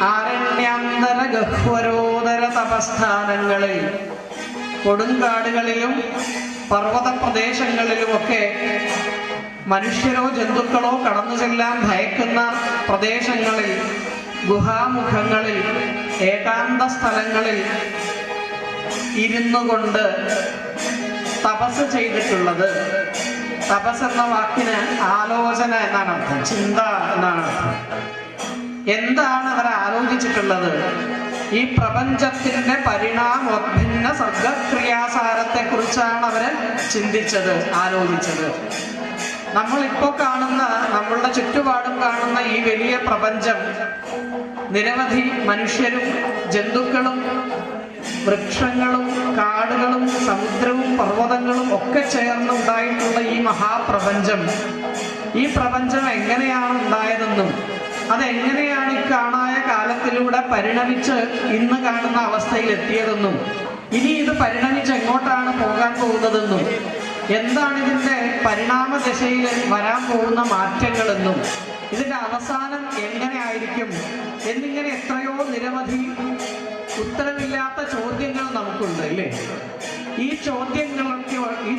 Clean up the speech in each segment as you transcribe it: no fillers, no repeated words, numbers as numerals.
ആരണ്യാന്തര ഗഹ്വരോദര തപസ്ഥാനങ്ങളിൽ, കൊടുങ്കാടുകളിലും പർവ്വത പ്രദേശങ്ങളിലുമൊക്കെ മനുഷ്യരോ ജന്തുക്കളോ കടന്നു ചെല്ലാൻ ഭയക്കുന്ന പ്രദേശങ്ങളിൽ, ഗുഹാമുഖങ്ങളിൽ, ഏകാന്ത സ്ഥലങ്ങളിൽ ഇരുന്നു കൊണ്ട് തപസ് ചെയ്തിട്ടുള്ളത്. തപസ് എന്ന വാക്കിന് ആലോചന എന്നാണ് അർത്ഥം, ചിന്ത എന്നാണ് അർത്ഥം. എന്താണ് അവർ ആലോചിച്ചിട്ടുള്ളത്? ഈ പ്രപഞ്ചത്തിന്റെ പരിണാമോദ്ഭിന്ന സർഗക്രിയാസാരത്തെ കുറിച്ചാണ് അവര് ചിന്തിച്ചത്, ആലോചിച്ചത്. നമ്മളിപ്പോ കാണുന്ന, നമ്മളുടെ ചുറ്റുപാടും കാണുന്ന ഈ വലിയ പ്രപഞ്ചം നിരവധി മനുഷ്യരും ജന്തുക്കളും വൃക്ഷങ്ങളും കാടുകളും സമുദ്രവും പർവ്വതങ്ങളും ഒക്കെ ചേർന്നുണ്ടായിട്ടുള്ള ഈ മഹാപ്രപഞ്ചം, ഈ പ്രപഞ്ചം എങ്ങനെയാണ് ഉണ്ടായതെന്നും അതെങ്ങനെയാണ് ഈ കാണായ കാലത്തിലൂടെ പരിണമിച്ച് ഇന്ന് കാണുന്ന അവസ്ഥയിൽ എത്തിയതെന്നും ഇനി ഇത് പരിണമിച്ച് എങ്ങോട്ടാണ് പോകാൻ പോകുന്നതെന്നും എന്താണ് ഇതിൻ്റെ പരിണാമ ദശയിൽ വരാൻ പോകുന്ന മാറ്റങ്ങളെന്നും ഇതിൻ്റെ അവസാനം എങ്ങനെ ആയിരിക്കും എന്നിങ്ങനെ എത്രയോ നിരവധി ഉത്തരമില്ലാത്ത ചോദ്യങ്ങൾ നമുക്കുണ്ട്, അല്ലേ? ഈ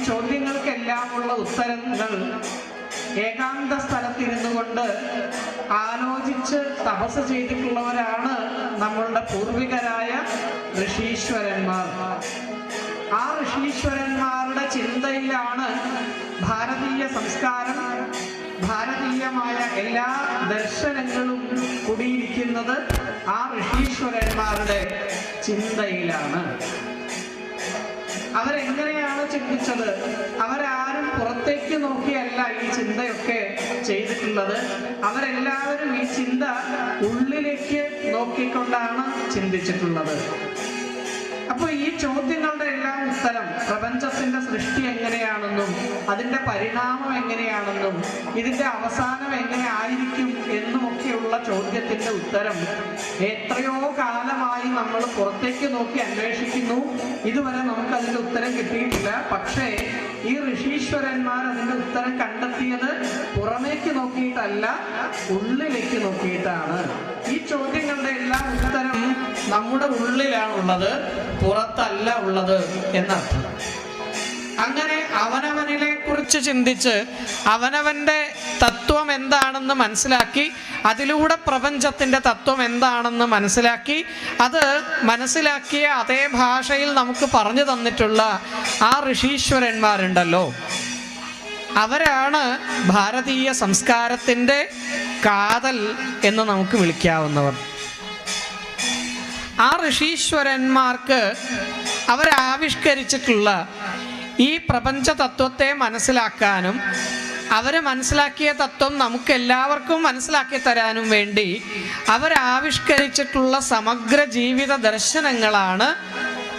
ചോദ്യങ്ങൾക്കെല്ലാമുള്ള ഉത്തരങ്ങൾ ഏകാന്ത സ്ഥലത്തിരുന്നു കൊണ്ട് ആലോചിച്ച് തപസ് ചെയ്തിട്ടുള്ളവരാണ് നമ്മളുടെ പൂർവികരായ ഋഷീശ്വരന്മാർ. ആ ഋഷീശ്വരന്മാരുടെ ചിന്തയിലാണ് ഭാരതീയ സംസ്കാരം, ഭാരതീയമായ എല്ലാ ദർശനങ്ങളും കുടിയിരിക്കുന്നത്. ആ ഋഷീശ്വരന്മാരുടെ ചിന്തയിലാണ്. അവരെങ്ങനെയാണ് ചിന്തിച്ചത്? അവരാരും പുറത്തേക്ക് നോക്കിയല്ല ഈ ചിന്തയൊക്കെ ചെയ്തിട്ടുള്ളത്. അവരെല്ലാവരും ഈ ചിന്ത ഉള്ളിലേക്ക് നോക്കിക്കൊണ്ടാണ് ചിന്തിച്ചിട്ടുള്ളത്. അപ്പൊ ഈ ചോദ്യങ്ങളുടെ എല്ലാം ഉത്തരം, പ്രപഞ്ചത്തിന്റെ സൃഷ്ടി എങ്ങനെയാണെന്നും അതിന്റെ പരിണാമം എങ്ങനെയാണെന്നും ഇതിന്റെ അവസാനം എങ്ങനെ ആയിരിക്കും എന്നുമൊക്കെയുള്ള ചോദ്യത്തിന്റെ ഉത്തരം എത്രയോ കാലമായി നമ്മൾ പുറത്തേക്ക് നോക്കി അന്വേഷിക്കുന്നു. ഇതുവരെ നമുക്ക് അതിന്റെ ഉത്തരം കിട്ടിയിട്ടില്ല. പക്ഷേ ഈ ഋഷീശ്വരന്മാർ അതിന്റെ ഉത്തരം കണ്ടെത്തിയത് പുറമേക്ക് നോക്കിയിട്ടല്ല, ഉള്ളിലേക്ക് നോക്കിയിട്ടാണ്. ഈ ചോദ്യങ്ങളുടെ എല്ലാം ഉത്തരം നമ്മുടെ ഉള്ളിലാണുള്ളത്, പുറത്തല്ല ഉള്ളത് എന്നർത്ഥം. അങ്ങനെ അവനവനെ കുറിച്ച് ചിന്തിച്ച് അവനവന്റെ തത്വം എന്താണെന്ന് മനസ്സിലാക്കി, അതിലൂടെ പ്രപഞ്ചത്തിന്റെ തത്വം എന്താണെന്ന് മനസ്സിലാക്കി, അത് മനസ്സിലാക്കിയ അതേ ഭാഷയിൽ നമുക്ക് പറഞ്ഞു തന്നിട്ടുള്ള ആ ഋഷീശ്വരന്മാരുണ്ടല്ലോ, അവരാണ് ഭാരതീയ സംസ്കാരത്തിന്റെ കാതൽ എന്ന് നമുക്ക് വിളിക്കാവുന്നവർ. ആ ഋഷീശ്വരന്മാർക്ക് അവരാവിഷ്കരിച്ചിട്ടുള്ള ഈ പ്രപഞ്ച തത്വത്തെ മനസ്സിലാക്കാനും അവർ മനസ്സിലാക്കിയ തത്വം നമുക്കെല്ലാവർക്കും മനസ്സിലാക്കി തരാനും വേണ്ടി അവരാവിഷ്കരിച്ചിട്ടുള്ള സമഗ്ര ജീവിത ദർശനങ്ങളാണ്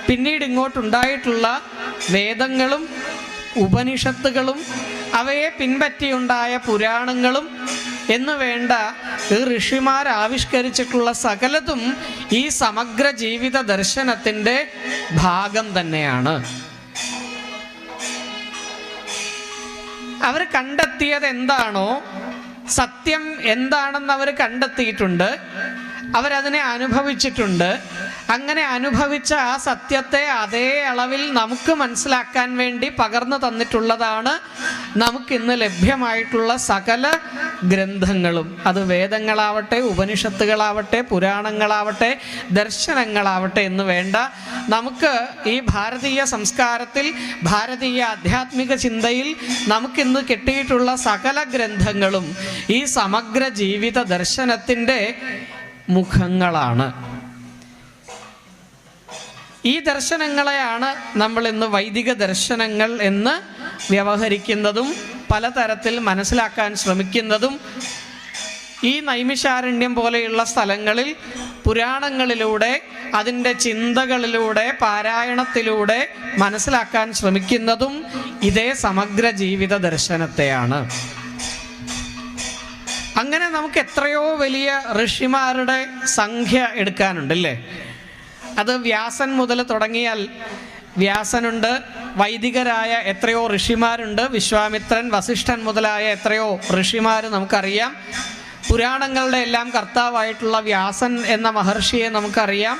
പിന്നീട് ഇങ്ങോട്ടുണ്ടായിട്ടുള്ള വേദങ്ങളും ഉപനിഷത്തുകളും അവയെ പിൻപറ്റിയുണ്ടായ പുരാണങ്ങളും എന്ന് വേണ്ട ഋഷിമാർ ആവിഷ്കരിച്ചിട്ടുള്ള സകലതും ഈ സമഗ്ര ജീവിത ദർശനത്തിൻ്റെ ഭാഗം തന്നെയാണ്. അവർ കണ്ടെത്തിയത് എന്താണോ, സത്യം എന്താണെന്ന് അവർ കണ്ടെത്തിയിട്ടുണ്ട്, അവരതിനെ അനുഭവിച്ചിട്ടുണ്ട്. അങ്ങനെ അനുഭവിച്ച ആ സത്യത്തെ അതേ അളവിൽ നമുക്ക് മനസ്സിലാക്കാൻ വേണ്ടി പകർന്നു തന്നിട്ടുള്ളതാണ് നമുക്കിന്ന് ലഭ്യമായിട്ടുള്ള സകല ഗ്രന്ഥങ്ങളും. അത് വേദങ്ങളാവട്ടെ, ഉപനിഷത്തുകളാവട്ടെ, പുരാണങ്ങളാവട്ടെ, ദർശനങ്ങളാവട്ടെ എന്ന് വേണ്ട, നമുക്ക് ഈ ഭാരതീയ സംസ്കാരത്തിൽ, ഭാരതീയ ആധ്യാത്മിക ചിന്തയിൽ നമുക്കിന്ന് കിട്ടിയിട്ടുള്ള സകല ഗ്രന്ഥങ്ങളും ഈ സമഗ്ര ജീവിത ദർശനത്തിൻ്റെ മുഖങ്ങളാണ്. ഈ ദർശനങ്ങളെയാണ് നമ്മൾ ഇന്ന് വൈദിക ദർശനങ്ങൾ എന്ന് വ്യവഹരിക്കുന്നതും പലതരത്തിൽ മനസ്സിലാക്കാൻ ശ്രമിക്കുന്നതും. ഈ നൈമിഷാരണ്യം പോലെയുള്ള സ്ഥലങ്ങളിൽ പുരാണങ്ങളിലൂടെ, അതിൻ്റെ ചിന്തകളിലൂടെ, പാരായണത്തിലൂടെ മനസ്സിലാക്കാൻ ശ്രമിക്കുന്നതും ഇതേ സമഗ്ര ജീവിത ദർശനത്തെയാണ്. അങ്ങനെ നമുക്ക് എത്രയോ വലിയ ഋഷിമാരുടെ സംഖ്യ എടുക്കാനുണ്ടല്ലേ. അത് വ്യാസൻ മുതൽ തുടങ്ങിയാൽ വ്യാസനുണ്ട്, വൈദികരായ എത്രയോ ഋഷിമാരുണ്ട്, വിശ്വാമിത്രൻ, വസിഷ്ഠൻ മുതലായ എത്രയോ ഋഷിമാർ നമുക്കറിയാം. പുരാണങ്ങളുടെ എല്ലാം കർത്താവായിട്ടുള്ള വ്യാസൻ എന്ന മഹർഷിയെ നമുക്കറിയാം.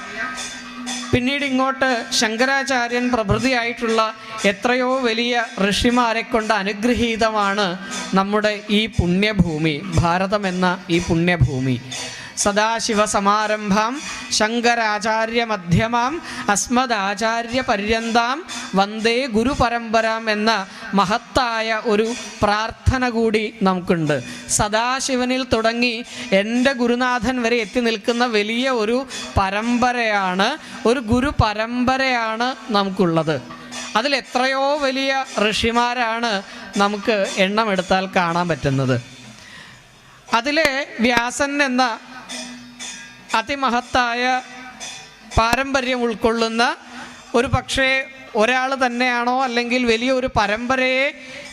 പിന്നീട് ഇങ്ങോട്ട് ശങ്കരാചാര്യൻ പ്രഭൃതിയായിട്ടുള്ള എത്രയോ വലിയ ഋഷിമാരെ കൊണ്ട് അനുഗ്രഹീതമാണ് നമ്മുടെ ഈ പുണ്യഭൂമി, ഭാരതം എന്ന ഈ പുണ്യഭൂമി. സദാശിവസമാരംഭാം ശങ്കരാചാര്യ മധ്യമാം അസ്മദാചാര്യ പര്യന്താം വന്ദേ ഗുരുപരമ്പരാം എന്ന മഹത്തായ ഒരു പ്രാർത്ഥന കൂടി നമുക്കുണ്ട്. സദാശിവനിൽ തുടങ്ങി എൻ്റെ ഗുരുനാഥൻ വരെ എത്തി നിൽക്കുന്ന വലിയ ഒരു പരമ്പരയാണ്, ഒരു ഗുരു പരമ്പരയാണ് നമുക്കുള്ളത്. അതിലെത്രയോ വലിയ ഋഷിമാരാണ് നമുക്ക് എണ്ണമെടുത്താൽ കാണാൻ പറ്റുന്നത്. അതിലെ വ്യാസൻ എന്ന അതിമഹത്തായ പാരമ്പര്യം ഉൾക്കൊള്ളുന്ന ഒരു പക്ഷേ ഒരാൾ തന്നെയാണോ അല്ലെങ്കിൽ വലിയൊരു പരമ്പരയെ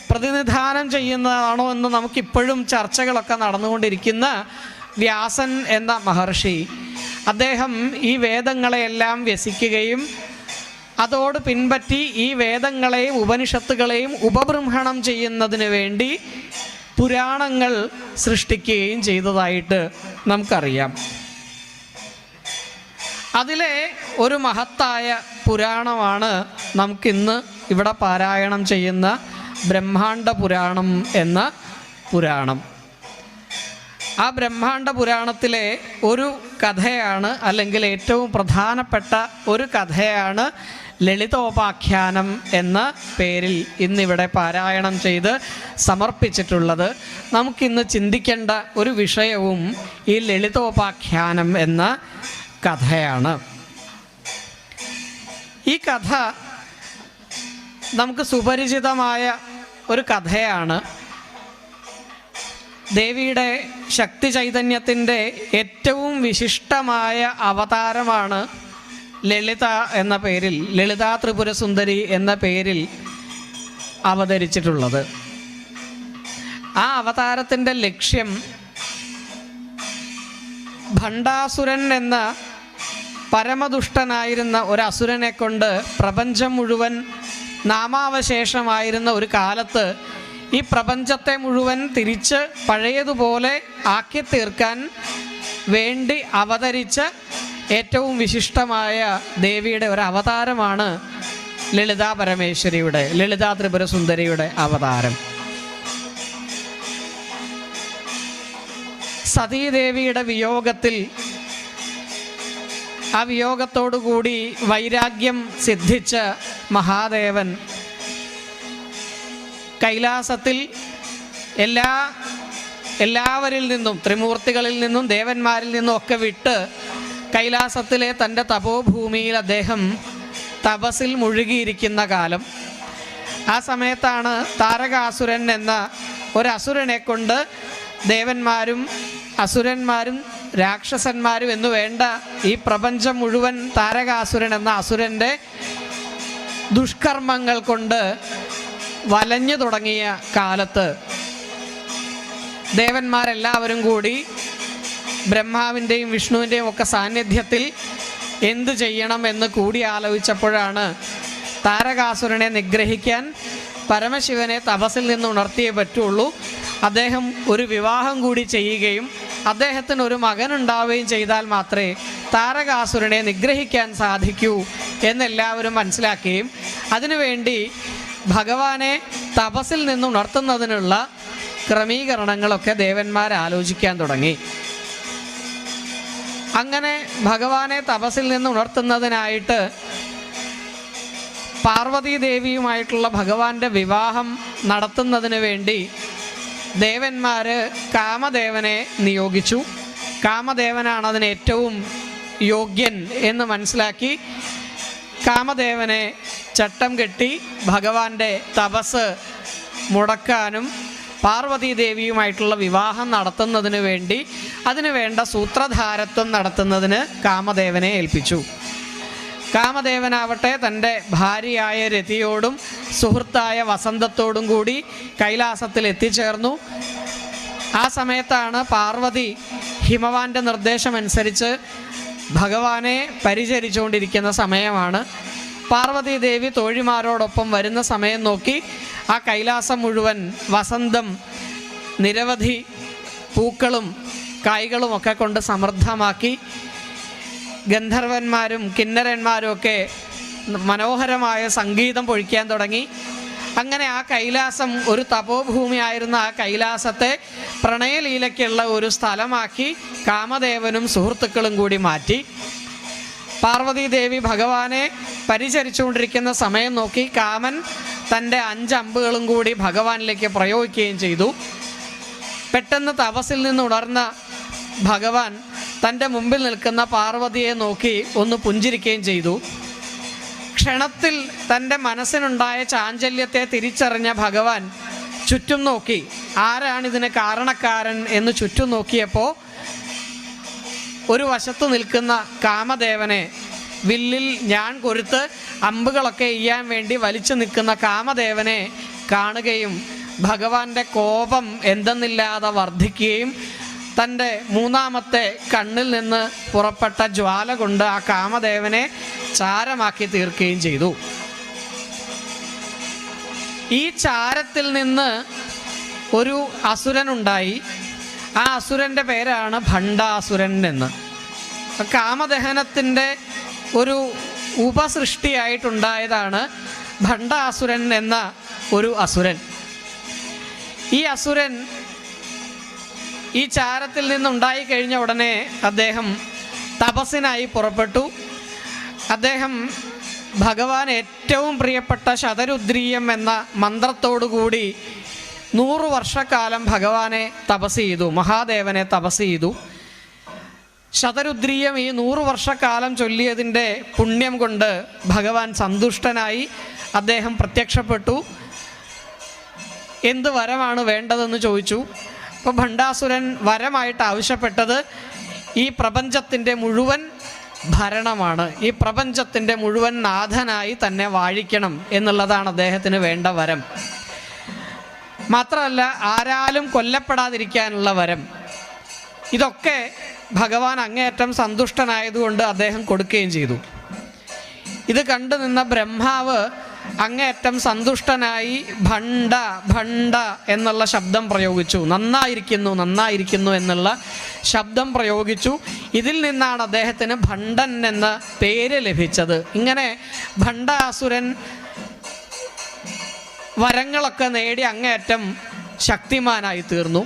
പ്രതിനിധാനം ചെയ്യുന്നതാണോ എന്ന് നമുക്കിപ്പോഴും ചർച്ചകളൊക്കെ നടന്നുകൊണ്ടിരിക്കുന്ന വ്യാസൻ എന്ന മഹർഷി, അദ്ദേഹം ഈ വേദങ്ങളെയെല്ലാം വ്യസിക്കുകയും അതോട് പിൻപറ്റി ഈ വേദങ്ങളെയും ഉപനിഷത്തുകളെയും ഉപബൃംഹണം ചെയ്യുന്നതിന് വേണ്ടി പുരാണങ്ങൾ സൃഷ്ടിക്കുകയും ചെയ്തതായിട്ട് നമുക്കറിയാം. അതിലെ ഒരു മഹത്തായ പുരാണമാണ് നമുക്കിന്ന് ഇവിടെ പാരായണം ചെയ്യുന്ന ബ്രഹ്മാണ്ഡ പുരാണം എന്ന പുരാണം. ആ ബ്രഹ്മാണ്ഡ പുരാണത്തിലെ ഒരു കഥയാണ്, അല്ലെങ്കിൽ ഏറ്റവും പ്രധാനപ്പെട്ട ഒരു കഥയാണ് ലളിതോപാഖ്യാനം എന്ന പേരിൽ ഇന്നിവിടെ പാരായണം ചെയ്ത് സമർപ്പിച്ചിട്ടുള്ളത്. നമുക്കിന്ന് ചിന്തിക്കേണ്ട ഒരു വിഷയവും ഈ ലളിതോപാഖ്യാനം എന്ന കഥയാണ്. ഈ കഥ നമുക്ക് സുപരിചിതമായ ഒരു കഥയാണ്. ദേവിയുടെ ശക്തി ചൈതന്യത്തിൻ്റെ ഏറ്റവും വിശിഷ്ടമായ അവതാരമാണ് ലളിത എന്ന പേരിൽ, ലളിതാ ത്രിപുര സുന്ദരി എന്ന പേരിൽ അവതരിച്ചിട്ടുള്ളത്. ആ അവതാരത്തിൻ്റെ ലക്ഷ്യം ഭണ്ഡാസുരൻ എന്ന പരമദുഷ്ടനായിരുന്ന ഒരു അസുരനെ കൊണ്ട് പ്രപഞ്ചം മുഴുവൻ നാമാവശേഷമായിരുന്ന ഒരു കാലത്ത് ഈ പ്രപഞ്ചത്തെ മുഴുവൻ തിരിച്ച് പഴയതുപോലെ ആക്കി തീർക്കാൻ വേണ്ടി അവതരിച്ച ഏറ്റവും വിശിഷ്ടമായ ദേവിയുടെ ഒരു അവതാരമാണ് ലളിതാ പരമേശ്വരിയുടെ, ലളിതാ ത്രിപുര സുന്ദരിയുടെ അവതാരം. സതീദേവിയുടെ വിയോഗത്തിൽ, ആ വിയോഗത്തോടുകൂടി വൈരാഗ്യം സിദ്ധിച്ച മഹാദേവൻ കൈലാസത്തിൽ എല്ലാവരിൽ നിന്നും, ത്രിമൂർത്തികളിൽ നിന്നും ദേവന്മാരിൽ നിന്നും ഒക്കെ വിട്ട് കൈലാസത്തിലെ തൻ്റെ തപോഭൂമിയിൽ അദ്ദേഹം തപസ്സിൽ മുഴുകിയിരിക്കുന്ന കാലം. ആ സമയത്താണ് താരകാസുരൻ എന്ന ഒരസുരനെ കൊണ്ട് ദേവന്മാരും അസുരന്മാരും രാക്ഷസന്മാരും എന്നു വേണ്ട ഈ പ്രപഞ്ചം മുഴുവൻ താരകാസുരൻ എന്ന അസുരൻ്റെ ദുഷ്കർമ്മങ്ങൾ കൊണ്ട് വലഞ്ഞു തുടങ്ങിയ കാലത്ത് ദേവന്മാരെല്ലാവരും കൂടി ബ്രഹ്മാവിൻ്റെയും വിഷ്ണുവിൻ്റെയും ഒക്കെ സാന്നിധ്യത്തിൽ എന്തു ചെയ്യണമെന്ന് കൂടി ആലോചിച്ചപ്പോഴാണ് താരകാസുരനെ നിഗ്രഹിക്കാൻ പരമശിവനെ തപസ്സിൽ നിന്ന് ഉണർത്തിയേ പറ്റുള്ളൂ. അദ്ദേഹം ഒരു വിവാഹം കൂടി ചെയ്യുകയും അദ്ദേഹത്തിന് ഒരു മകനുണ്ടാവുകയും ചെയ്താൽ മാത്രമേ താരകാസുരനെ നിഗ്രഹിക്കാൻ സാധിക്കൂ എന്നെല്ലാവരും മനസ്സിലാക്കുകയും അതിനുവേണ്ടി ഭഗവാനെ തപസ്സിൽ നിന്ന് ഉണർത്തുന്നതിനുള്ള ക്രമീകരണങ്ങളൊക്കെ ദേവന്മാർ ആലോചിക്കാൻ തുടങ്ങി. അങ്ങനെ ഭഗവാനെ തപസ്സിൽ നിന്ന് ഉണർത്തുന്നതിനായിട്ട് പാർവതീ ദേവിയുമായിട്ടുള്ള ഭഗവാന്റെ വിവാഹം നടത്തുന്നതിന് വേണ്ടി ദേവന്മാർ കാമദേവനെ നിയോഗിച്ചു. കാമദേവനാണ് അതിന് ഏറ്റവും യോഗ്യൻ എന്ന് മനസ്സിലാക്കി കാമദേവനെ ചട്ടം കെട്ടി ഭഗവാന്റെ തപസ് മുടക്കാനും പാർവതീ ദേവിയുമായിട്ടുള്ള വിവാഹം നടത്തുന്നതിന് വേണ്ടി അതിനു വേണ്ട സൂത്രധാരത്വം നടത്തുന്നതിന് കാമദേവനെ ഏൽപ്പിച്ചു. കാമദേവനാവട്ടെ തൻ്റെ ഭാര്യയായ രതിയോടും സുഹൃത്തായ വസന്തത്തോടും കൂടി കൈലാസത്തിൽ എത്തിച്ചേർന്നു. ആ സമയത്താണ് പാർവതി ഹിമവാന്റെ നിർദ്ദേശമനുസരിച്ച് ഭഗവാനെ പരിചരിച്ചുകൊണ്ടിരിക്കുന്ന സമയമാണ്. പാർവതീ ദേവി തോഴിമാരോടൊപ്പം വരുന്ന സമയം നോക്കി ആ കൈലാസം മുഴുവൻ വസന്തം, നിരവധി പൂക്കളും കായ്കളുമൊക്കെ കൊണ്ട് സമൃദ്ധമാക്കി. ഗന്ധർവന്മാരും കിന്നരന്മാരും ഒക്കെ മനോഹരമായ സംഗീതം പൊഴിക്കാൻ തുടങ്ങി. അങ്ങനെ ആ കൈലാസം ഒരു തപോഭൂമിയായിരുന്ന ആ കൈലാസത്തെ പ്രണയലീലയ്ക്കുള്ള ഒരു സ്ഥലമാക്കി കാമദേവനും സുഹൃത്തുക്കളും കൂടി മാറ്റി. പാർവതീദേവി ഭഗവാനെ പരിചരിച്ചുകൊണ്ടിരിക്കുന്ന സമയം നോക്കി കാമൻ തൻ്റെ 5 അമ്പുകളും കൂടി ഭഗവാനിലേക്ക് പ്രയോഗിക്കുകയും ചെയ്തു. പെട്ടെന്ന് തപസ്സിൽ നിന്ന് ഉണർന്ന ഭഗവാൻ തൻ്റെ മുമ്പിൽ നിൽക്കുന്ന പാർവതിയെ നോക്കി ഒന്ന് പുഞ്ചിരിക്കുകയും ചെയ്തു. ക്ഷണത്തിൽ തൻ്റെ മനസ്സിനുണ്ടായ ചാഞ്ചല്യത്തെ തിരിച്ചറിഞ്ഞ ഭഗവാൻ ചുറ്റും നോക്കി, ആരാണിതിന് കാരണക്കാരൻ എന്ന് ചുറ്റും നോക്കിയപ്പോൾ ഒരു വശത്ത് നിൽക്കുന്ന കാമദേവനെ, വില്ലിൽ ഞാൻ കൊരുത്ത് അമ്പുകളൊക്കെ ചെയ്യാൻ വേണ്ടി വലിച്ചു നിൽക്കുന്ന കാമദേവനെ കാണുകയും ഭഗവാന്റെ കോപം എന്തെന്നില്ലാതെ വർദ്ധിക്കുകയും തൻ്റെ 3ാമത്തെ കണ്ണിൽ നിന്ന് പുറപ്പെട്ട ജ്വാല കൊണ്ട് ആ കാമദേവനെ ചാരമാക്കി തീർക്കുകയും ചെയ്തു. ഈ ചാരത്തിൽ നിന്ന് ഒരു അസുരനുണ്ടായി. ആ അസുരൻ്റെ പേരാണ് ഭണ്ഡാസുരൻ എന്ന്. കാമദഹനത്തിൻ്റെ ഒരു ഉപസൃഷ്ടിയായിട്ടുണ്ടായതാണ് ഭണ്ഡാസുരൻ എന്ന ഒരു അസുരൻ. ഈ അസുരൻ ഈ ചാരത്തിൽ നിന്നുണ്ടായി കഴിഞ്ഞ ഉടനെ അദ്ദേഹം തപസ്സിനായി പുറപ്പെട്ടു. അദ്ദേഹം ഭഗവാൻ ഏറ്റവും പ്രിയപ്പെട്ട ശതരുദ്രീയം എന്ന മന്ത്രത്തോടുകൂടി 100 വർഷക്കാലം ഭഗവാനെ തപസ് ചെയ്തു, മഹാദേവനെ തപസ് ചെയ്തു. ശതരുദ്രീയം ഈ 100 വർഷക്കാലം ചൊല്ലിയതിൻ്റെ പുണ്യം കൊണ്ട് ഭഗവാൻ സന്തുഷ്ടനായി. അദ്ദേഹം പ്രത്യക്ഷപ്പെട്ടു. എന്ത് വരമാണ് വേണ്ടതെന്ന് ചോദിച്ചു. അപ്പോൾ ഭണ്ഡാസുരൻ വരമായിട്ട് ആവശ്യപ്പെട്ടത് ഈ പ്രപഞ്ചത്തിൻ്റെ മുഴുവൻ ഭരണമാണ്, ഈ പ്രപഞ്ചത്തിൻ്റെ മുഴുവൻ നാഥനായി തന്നെ വാഴിക്കണം എന്നുള്ളതാണ് അദ്ദേഹത്തിന് വേണ്ട വരം. മാത്രമല്ല ആരാലും കൊല്ലപ്പെടാതിരിക്കാനുള്ള വരം. ഇതൊക്കെ ഭഗവാൻ അങ്ങേയറ്റം സന്തുഷ്ടനായതുകൊണ്ട് അദ്ദേഹം കൊടുക്കുകയും ചെയ്തു. ഇത് കണ്ടു നിന്ന ബ്രഹ്മാവ് അങ്ങേയറ്റം സന്തുഷ്ടനായി ഭണ്ഡ ഭണ്ഡ എന്നുള്ള ശബ്ദം പ്രയോഗിച്ചു. നന്നായിരിക്കുന്നു നന്നായിരിക്കുന്നു എന്നുള്ള ശബ്ദം പ്രയോഗിച്ചു. ഇതിൽ നിന്നാണ് അദ്ദേഹത്തിന് ഭണ്ഡൻ എന്ന പേര് ലഭിച്ചത്. ഇങ്ങനെ ഭണ്ഡാസുരൻ വരങ്ങളൊക്കെ നേടി അങ്ങേയറ്റം ശക്തിമാനായി തീർന്നു.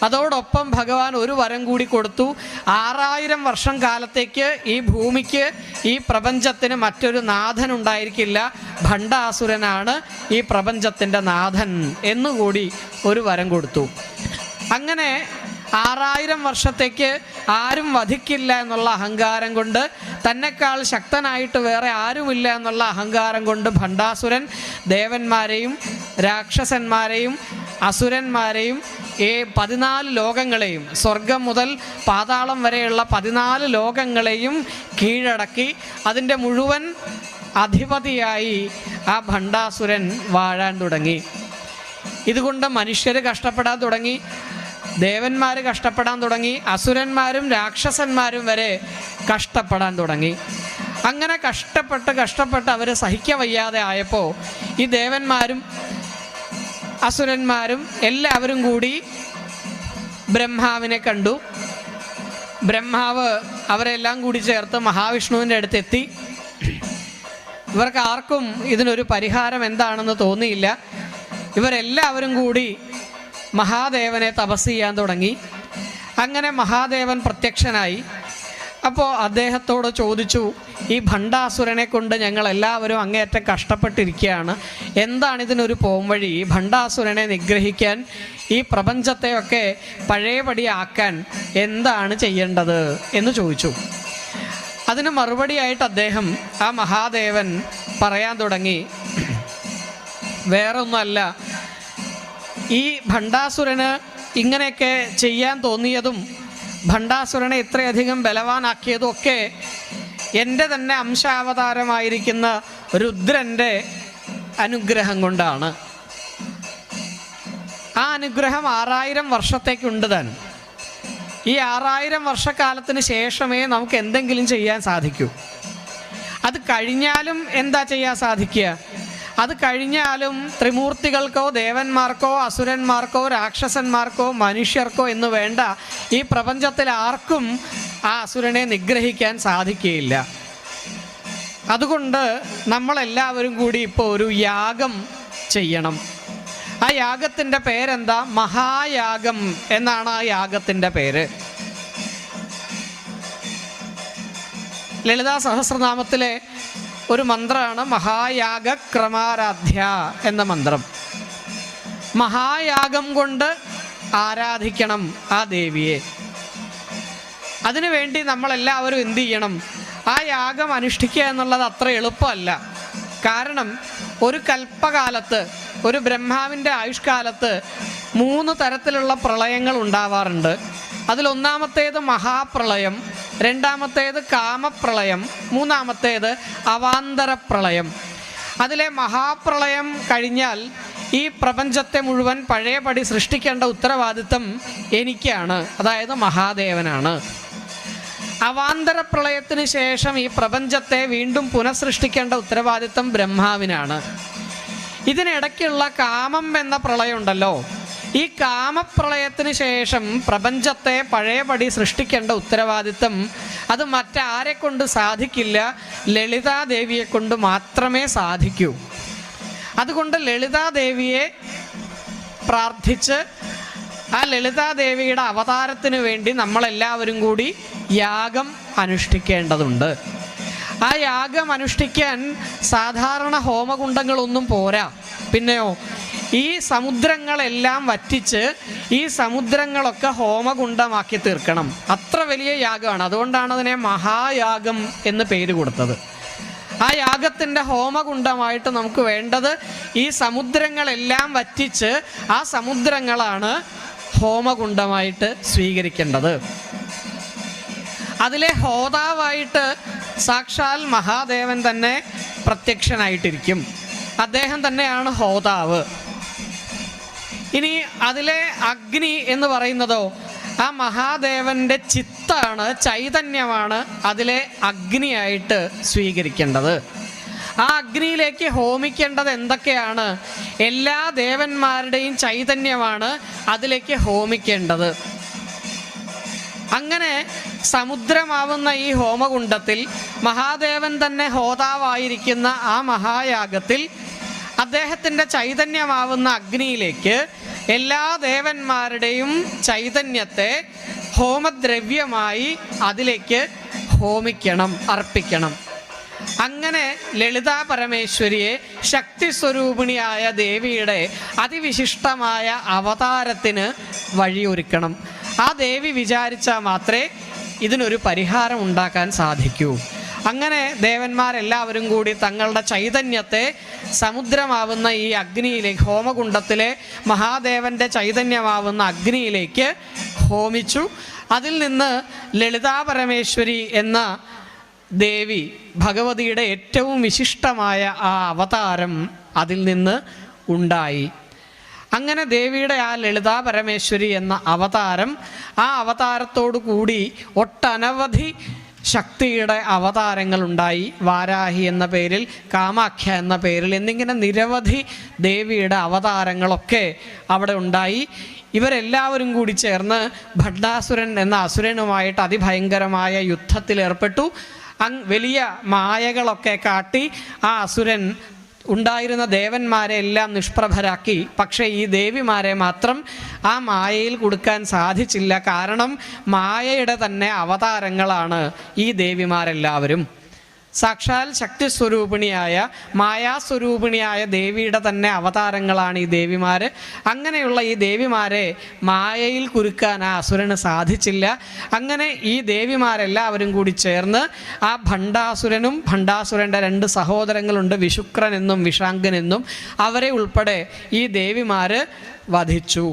അതോടൊപ്പം ഭഗവാൻ ഒരു വരം കൂടി കൊടുത്തു. 6000 വർഷം കാലത്തേക്ക് ഈ ഭൂമിക്ക്, ഈ പ്രപഞ്ചത്തിന് മറ്റൊരു നാഥൻ ഉണ്ടായിരിക്കില്ല, ഭണ്ഡാസുരനാണ് ഈ പ്രപഞ്ചത്തിൻ്റെ നാഥൻ എന്നുകൂടി ഒരു വരം കൊടുത്തു. അങ്ങനെ 6000 വർഷത്തേക്ക് ആരും വധിക്കില്ല എന്നുള്ള അഹങ്കാരം കൊണ്ട്, തന്നെക്കാൾ ശക്തനായിട്ട് വേറെ ആരുമില്ല എന്നുള്ള അഹങ്കാരം കൊണ്ട് ഭണ്ഡാസുരൻ ദേവന്മാരെയും രാക്ഷസന്മാരെയും അസുരന്മാരെയും 14 ലോകങ്ങളെയും, സ്വർഗം മുതൽ പാതാളം വരെയുള്ള 14 ലോകങ്ങളെയും കീഴടക്കി അതിൻ്റെ മുഴുവൻ അധിപതിയായി ആ ഭണ്ഡാസുരൻ വാഴാൻ തുടങ്ങി. ഇതുകൊണ്ട് മനുഷ്യർ കഷ്ടപ്പെടാൻ തുടങ്ങി, ദേവന്മാർ കഷ്ടപ്പെടാൻ തുടങ്ങി, അസുരന്മാരും രാക്ഷസന്മാരും വരെ കഷ്ടപ്പെടാൻ തുടങ്ങി. അങ്ങനെ കഷ്ടപ്പെട്ട് അവർ സഹിക്കവയ്യാതെ ആയപ്പോൾ ഈ ദേവന്മാരും അസുരന്മാരും എല്ലാവരും കൂടി ബ്രഹ്മാവിനെ കണ്ടു. ബ്രഹ്മാവ് അവരെല്ലാം കൂടി ചേർത്ത് മഹാവിഷ്ണുവിൻ്റെ അടുത്തെത്തി. ഇവർക്ക് ആർക്കും ഇതിനൊരു പരിഹാരം എന്താണെന്ന് തോന്നിയില്ല. ഇവരെല്ലാവരും കൂടി മഹാദേവനെ തപസ് ചെയ്യാൻ തുടങ്ങി. അങ്ങനെ മഹാദേവൻ പ്രത്യക്ഷനായി. അപ്പോൾ അദ്ദേഹത്തോട് ചോദിച്ചു, ഈ ഭണ്ഡാസുരനെ കൊണ്ട് ഞങ്ങളെല്ലാവരും അങ്ങേയറ്റം കഷ്ടപ്പെട്ടിരിക്കുകയാണ്, എന്താണിതിനൊരു പോംവഴി? ഈ ഭണ്ഡാസുരനെ നിഗ്രഹിക്കാൻ, ഈ പ്രപഞ്ചത്തെയൊക്കെ പഴയപടിയാക്കാൻ എന്താണ് ചെയ്യേണ്ടത് എന്ന് ചോദിച്ചു. അതിന് മറുപടിയായിട്ട് അദ്ദേഹം, ആ മഹാദേവൻ പറയാൻ തുടങ്ങി, വേറൊന്നുമല്ല, ഈ ഭണ്ഡാസുരന് ഇങ്ങനെയൊക്കെ ചെയ്യാൻ തോന്നിയതും ഭണ്ഡാസുരനെ ഇത്രയധികം ബലവാനാക്കിയതും ഒക്കെ എൻ്റെ തന്നെ അംശാവതാരമായിരിക്കുന്ന രുദ്രൻ്റെ അനുഗ്രഹം കൊണ്ടാണ്. ആ അനുഗ്രഹം 6000 വർഷത്തേക്കുണ്ട് താൻ. ഈ 6000 വർഷക്കാലത്തിന് ശേഷമേ നമുക്ക് എന്തെങ്കിലും ചെയ്യാൻ സാധിക്കൂ. അത് കഴിഞ്ഞാലും എന്താ ചെയ്യാൻ സാധിക്കുക? അത് കഴിഞ്ഞാലും ത്രിമൂർത്തികൾക്കോ ദേവന്മാർക്കോ അസുരന്മാർക്കോ രാക്ഷസന്മാർക്കോ മനുഷ്യർക്കോ എന്ന് വേണ്ട, ഈ പ്രപഞ്ചത്തിൽ ആർക്കും ആ അസുരനെ നിഗ്രഹിക്കാൻ സാധിക്കുകയില്ല. അതുകൊണ്ട് നമ്മളെല്ലാവരും കൂടി ഇപ്പോൾ ഒരു യാഗം ചെയ്യണം. ആ യാഗത്തിൻ്റെ പേരെന്താ? മഹായാഗം എന്നാണ് ആ യാഗത്തിൻ്റെ പേര്. ലളിതാ സഹസ്രനാമത്തിലെ ഒരു മന്ത്രമാണ് മഹായാഗക്രമാരാധ്യ എന്ന മന്ത്രം. മഹായാഗം കൊണ്ട് ആരാധിക്കണം ആ ദേവിയെ. അതിനുവേണ്ടി നമ്മളെല്ലാവരും എന്തു ചെയ്യണം? ആ യാഗം അനുഷ്ഠിക്കുക എന്നുള്ളത് അത്ര എളുപ്പമല്ല. കാരണം ഒരു കൽപ്പകാലത്ത്, ഒരു ബ്രഹ്മാവിൻ്റെ ആയുഷ്കാലത്ത് 3 തരത്തിലുള്ള പ്രളയങ്ങൾ ഉണ്ടാവാറുണ്ട്. അതിലൊന്നാമത്തേത് മഹാപ്രളയം, രണ്ടാമത്തേത് കാമപ്രളയം, മൂന്നാമത്തേത് അവാന്തരപ്രളയം. അതിലെ മഹാപ്രളയം കഴിഞ്ഞാൽ ഈ പ്രപഞ്ചത്തെ മുഴുവൻ പഴയപടി സൃഷ്ടിക്കേണ്ട ഉത്തരവാദിത്തം എനിക്കാണ്, അതായത് മഹാദേവനാണ്. അവാന്തരപ്രളയത്തിന് ശേഷം ഈ പ്രപഞ്ചത്തെ വീണ്ടും പുനഃസൃഷ്ടിക്കേണ്ട ഉത്തരവാദിത്തം ബ്രഹ്മാവിനാണ്. ഇതിനിടയ്ക്കുള്ള കാമം എന്ന പ്രളയം ഉണ്ടല്ലോ, ഈ കാമപ്രളയത്തിന് ശേഷം പ്രപഞ്ചത്തെ പഴയപടി സൃഷ്ടിക്കേണ്ട ഉത്തരവാദിത്തം അത് മറ്റാരെ കൊണ്ട് സാധിക്കില്ല, ലളിതാദേവിയെ കൊണ്ട് മാത്രമേ സാധിക്കൂ. അതുകൊണ്ട് ലളിതാദേവിയെ പ്രാർത്ഥിച്ച് ആ ലളിതാദേവിയുടെ അവതാരത്തിന് വേണ്ടി നമ്മളെല്ലാവരും കൂടി യാഗം അനുഷ്ഠിക്കേണ്ടതുണ്ട്. ആ യാഗം അനുഷ്ഠിക്കാൻ സാധാരണ ഹോമകുണ്ടങ്ങളൊന്നും പോരാ. പിന്നെയോ ഈ സമുദ്രങ്ങളെല്ലാം വറ്റിച്ച് ഈ സമുദ്രങ്ങളൊക്കെ ഹോമകുണ്ടമാക്കി തീർക്കണം. അത്ര വലിയ യാഗമാണ്. അതുകൊണ്ടാണ് അതിനെ മഹായാഗം എന്ന് പേര് കൊടുത്തത്. ആ യാഗത്തിൻ്റെ ഹോമകുണ്ടമായിട്ട് നമുക്ക് വേണ്ടത് ഈ സമുദ്രങ്ങളെല്ലാം വറ്റിച്ച് ആ സമുദ്രങ്ങളാണ് ഹോമകുണ്ടമായിട്ട് സ്വീകരിക്കേണ്ടത്. അതിലെ ഹോതാവായിട്ട് സാക്ഷാൽ മഹാദേവൻ തന്നെ പ്രത്യക്ഷനായിട്ടിരിക്കും. അദ്ദേഹം തന്നെയാണ് ഹോതാവ്. ഇനി അതിലെ അഗ്നി എന്ന് പറയുന്നതോ ആ മഹാദേവൻ്റെ ചിത്താണ്, ചൈതന്യമാണ് അതിലെ അഗ്നിയായിട്ട് സ്വീകരിക്കേണ്ടത്. ആ അഗ്നിയിലേക്ക് ഹോമിക്കേണ്ടത് എന്തൊക്കെയാണ്? എല്ലാ ദേവന്മാരുടെയും ചൈതന്യമാണ് അതിലേക്ക് ഹോമിക്കേണ്ടത്. അങ്ങനെ സമുദ്രമാവുന്ന ഈ ഹോമകുണ്ടത്തിൽ മഹാദേവൻ തന്നെ ഹോതാവായിരിക്കുന്ന ആ മഹായാഗത്തിൽ അദ്ദേഹത്തിൻ്റെ ചൈതന്യമാവുന്ന അഗ്നിയിലേക്ക് എല്ലാ ദേവന്മാരുടെയും ചൈതന്യത്തെ ഹോമദ്രവ്യമായി അതിലേക്ക് ഹോമിക്കണം, അർപ്പിക്കണം. അങ്ങനെ ലളിതാ പരമേശ്വരിയെ ശക്തിസ്വരൂപിണിയായ ദേവിയുടെ അതിവിശിഷ്ടമായ അവതാരത്തിന് വഴിയൊരുക്കണം. ആ ദേവി വിചാരിച്ചാൽ മാത്രമേ ഇതിനൊരു പരിഹാരം ഉണ്ടാക്കാൻ സാധിക്കൂ. അങ്ങനെ ദേവന്മാരെല്ലാവരും കൂടി തങ്ങളുടെ ചൈതന്യത്തെ സമുദ്രമാവുന്ന ഈ അഗ്നിയിലേക്ക്, ഹോമകുണ്ടത്തിലെ മഹാദേവൻ്റെ ചൈതന്യമാവുന്ന അഗ്നിയിലേക്ക് ഹോമിച്ചു. അതിൽ നിന്ന് ലളിതാ പരമേശ്വരി എന്ന ദേവി, ഭഗവതിയുടെ ഏറ്റവും വിശിഷ്ടമായ ആ അവതാരം അതിൽ നിന്ന് ഉണ്ടായി. അങ്ങനെ ദേവിയുടെ ആ ലളിതാ പരമേശ്വരി എന്ന അവതാരം, ആ അവതാരത്തോടു കൂടി ഒട്ടനവധി ശക്തിയുടെ അവതാരങ്ങളുണ്ടായി. വാരാഹി എന്ന പേരിൽ, കാമാഖ്യ എന്ന പേരിൽ എന്നിങ്ങനെ നിരവധി ദേവിയുടെ അവതാരങ്ങളൊക്കെ അവിടെ ഉണ്ടായി. ഇവരെല്ലാവരും കൂടി ചേർന്ന് ഭണ്ഡാസുരൻ എന്ന അസുരനുമായിട്ട് അതിഭയങ്കരമായ യുദ്ധത്തിലേർപ്പെട്ടു. വലിയ മായകളൊക്കെ കാട്ടി ആ അസുരൻ ഉണ്ടായിരുന്ന ദേവന്മാരെ എല്ലാം നിഷ്പ്രഭരാക്കി. പക്ഷേ ഈ ദേവിമാരെ മാത്രം ആ മായയിൽ കൊടുക്കാൻ സാധിച്ചില്ല. കാരണം മായയുടെ തന്നെ അവതാരങ്ങളാണ് ഈ ദേവിമാരെല്ലാവരും. സാക്ഷാൽ ശക്തിസ്വരൂപിണിയായ മായാസ്വരൂപിണിയായ ദേവിയുടെ തന്നെ അവതാരങ്ങളാണ് ഈ ദേവിമാർ. അങ്ങനെയുള്ള ഈ ദേവിമാരെ മായയിൽ കുരുക്കാൻ ആ അസുരന് സാധിച്ചില്ല. അങ്ങനെ ഈ ദേവിമാരെല്ലാവരും കൂടി ചേർന്ന് ആ ഭണ്ഡാസുരനും, ഭണ്ഡാസുരൻ്റെ 2 സഹോദരങ്ങളുണ്ട്, വിശുക്രൻ എന്നും വിഷാങ്കൻ എന്നും, അവരെ ഉൾപ്പെടെ ഈ ദേവിമാർ വധിച്ചു.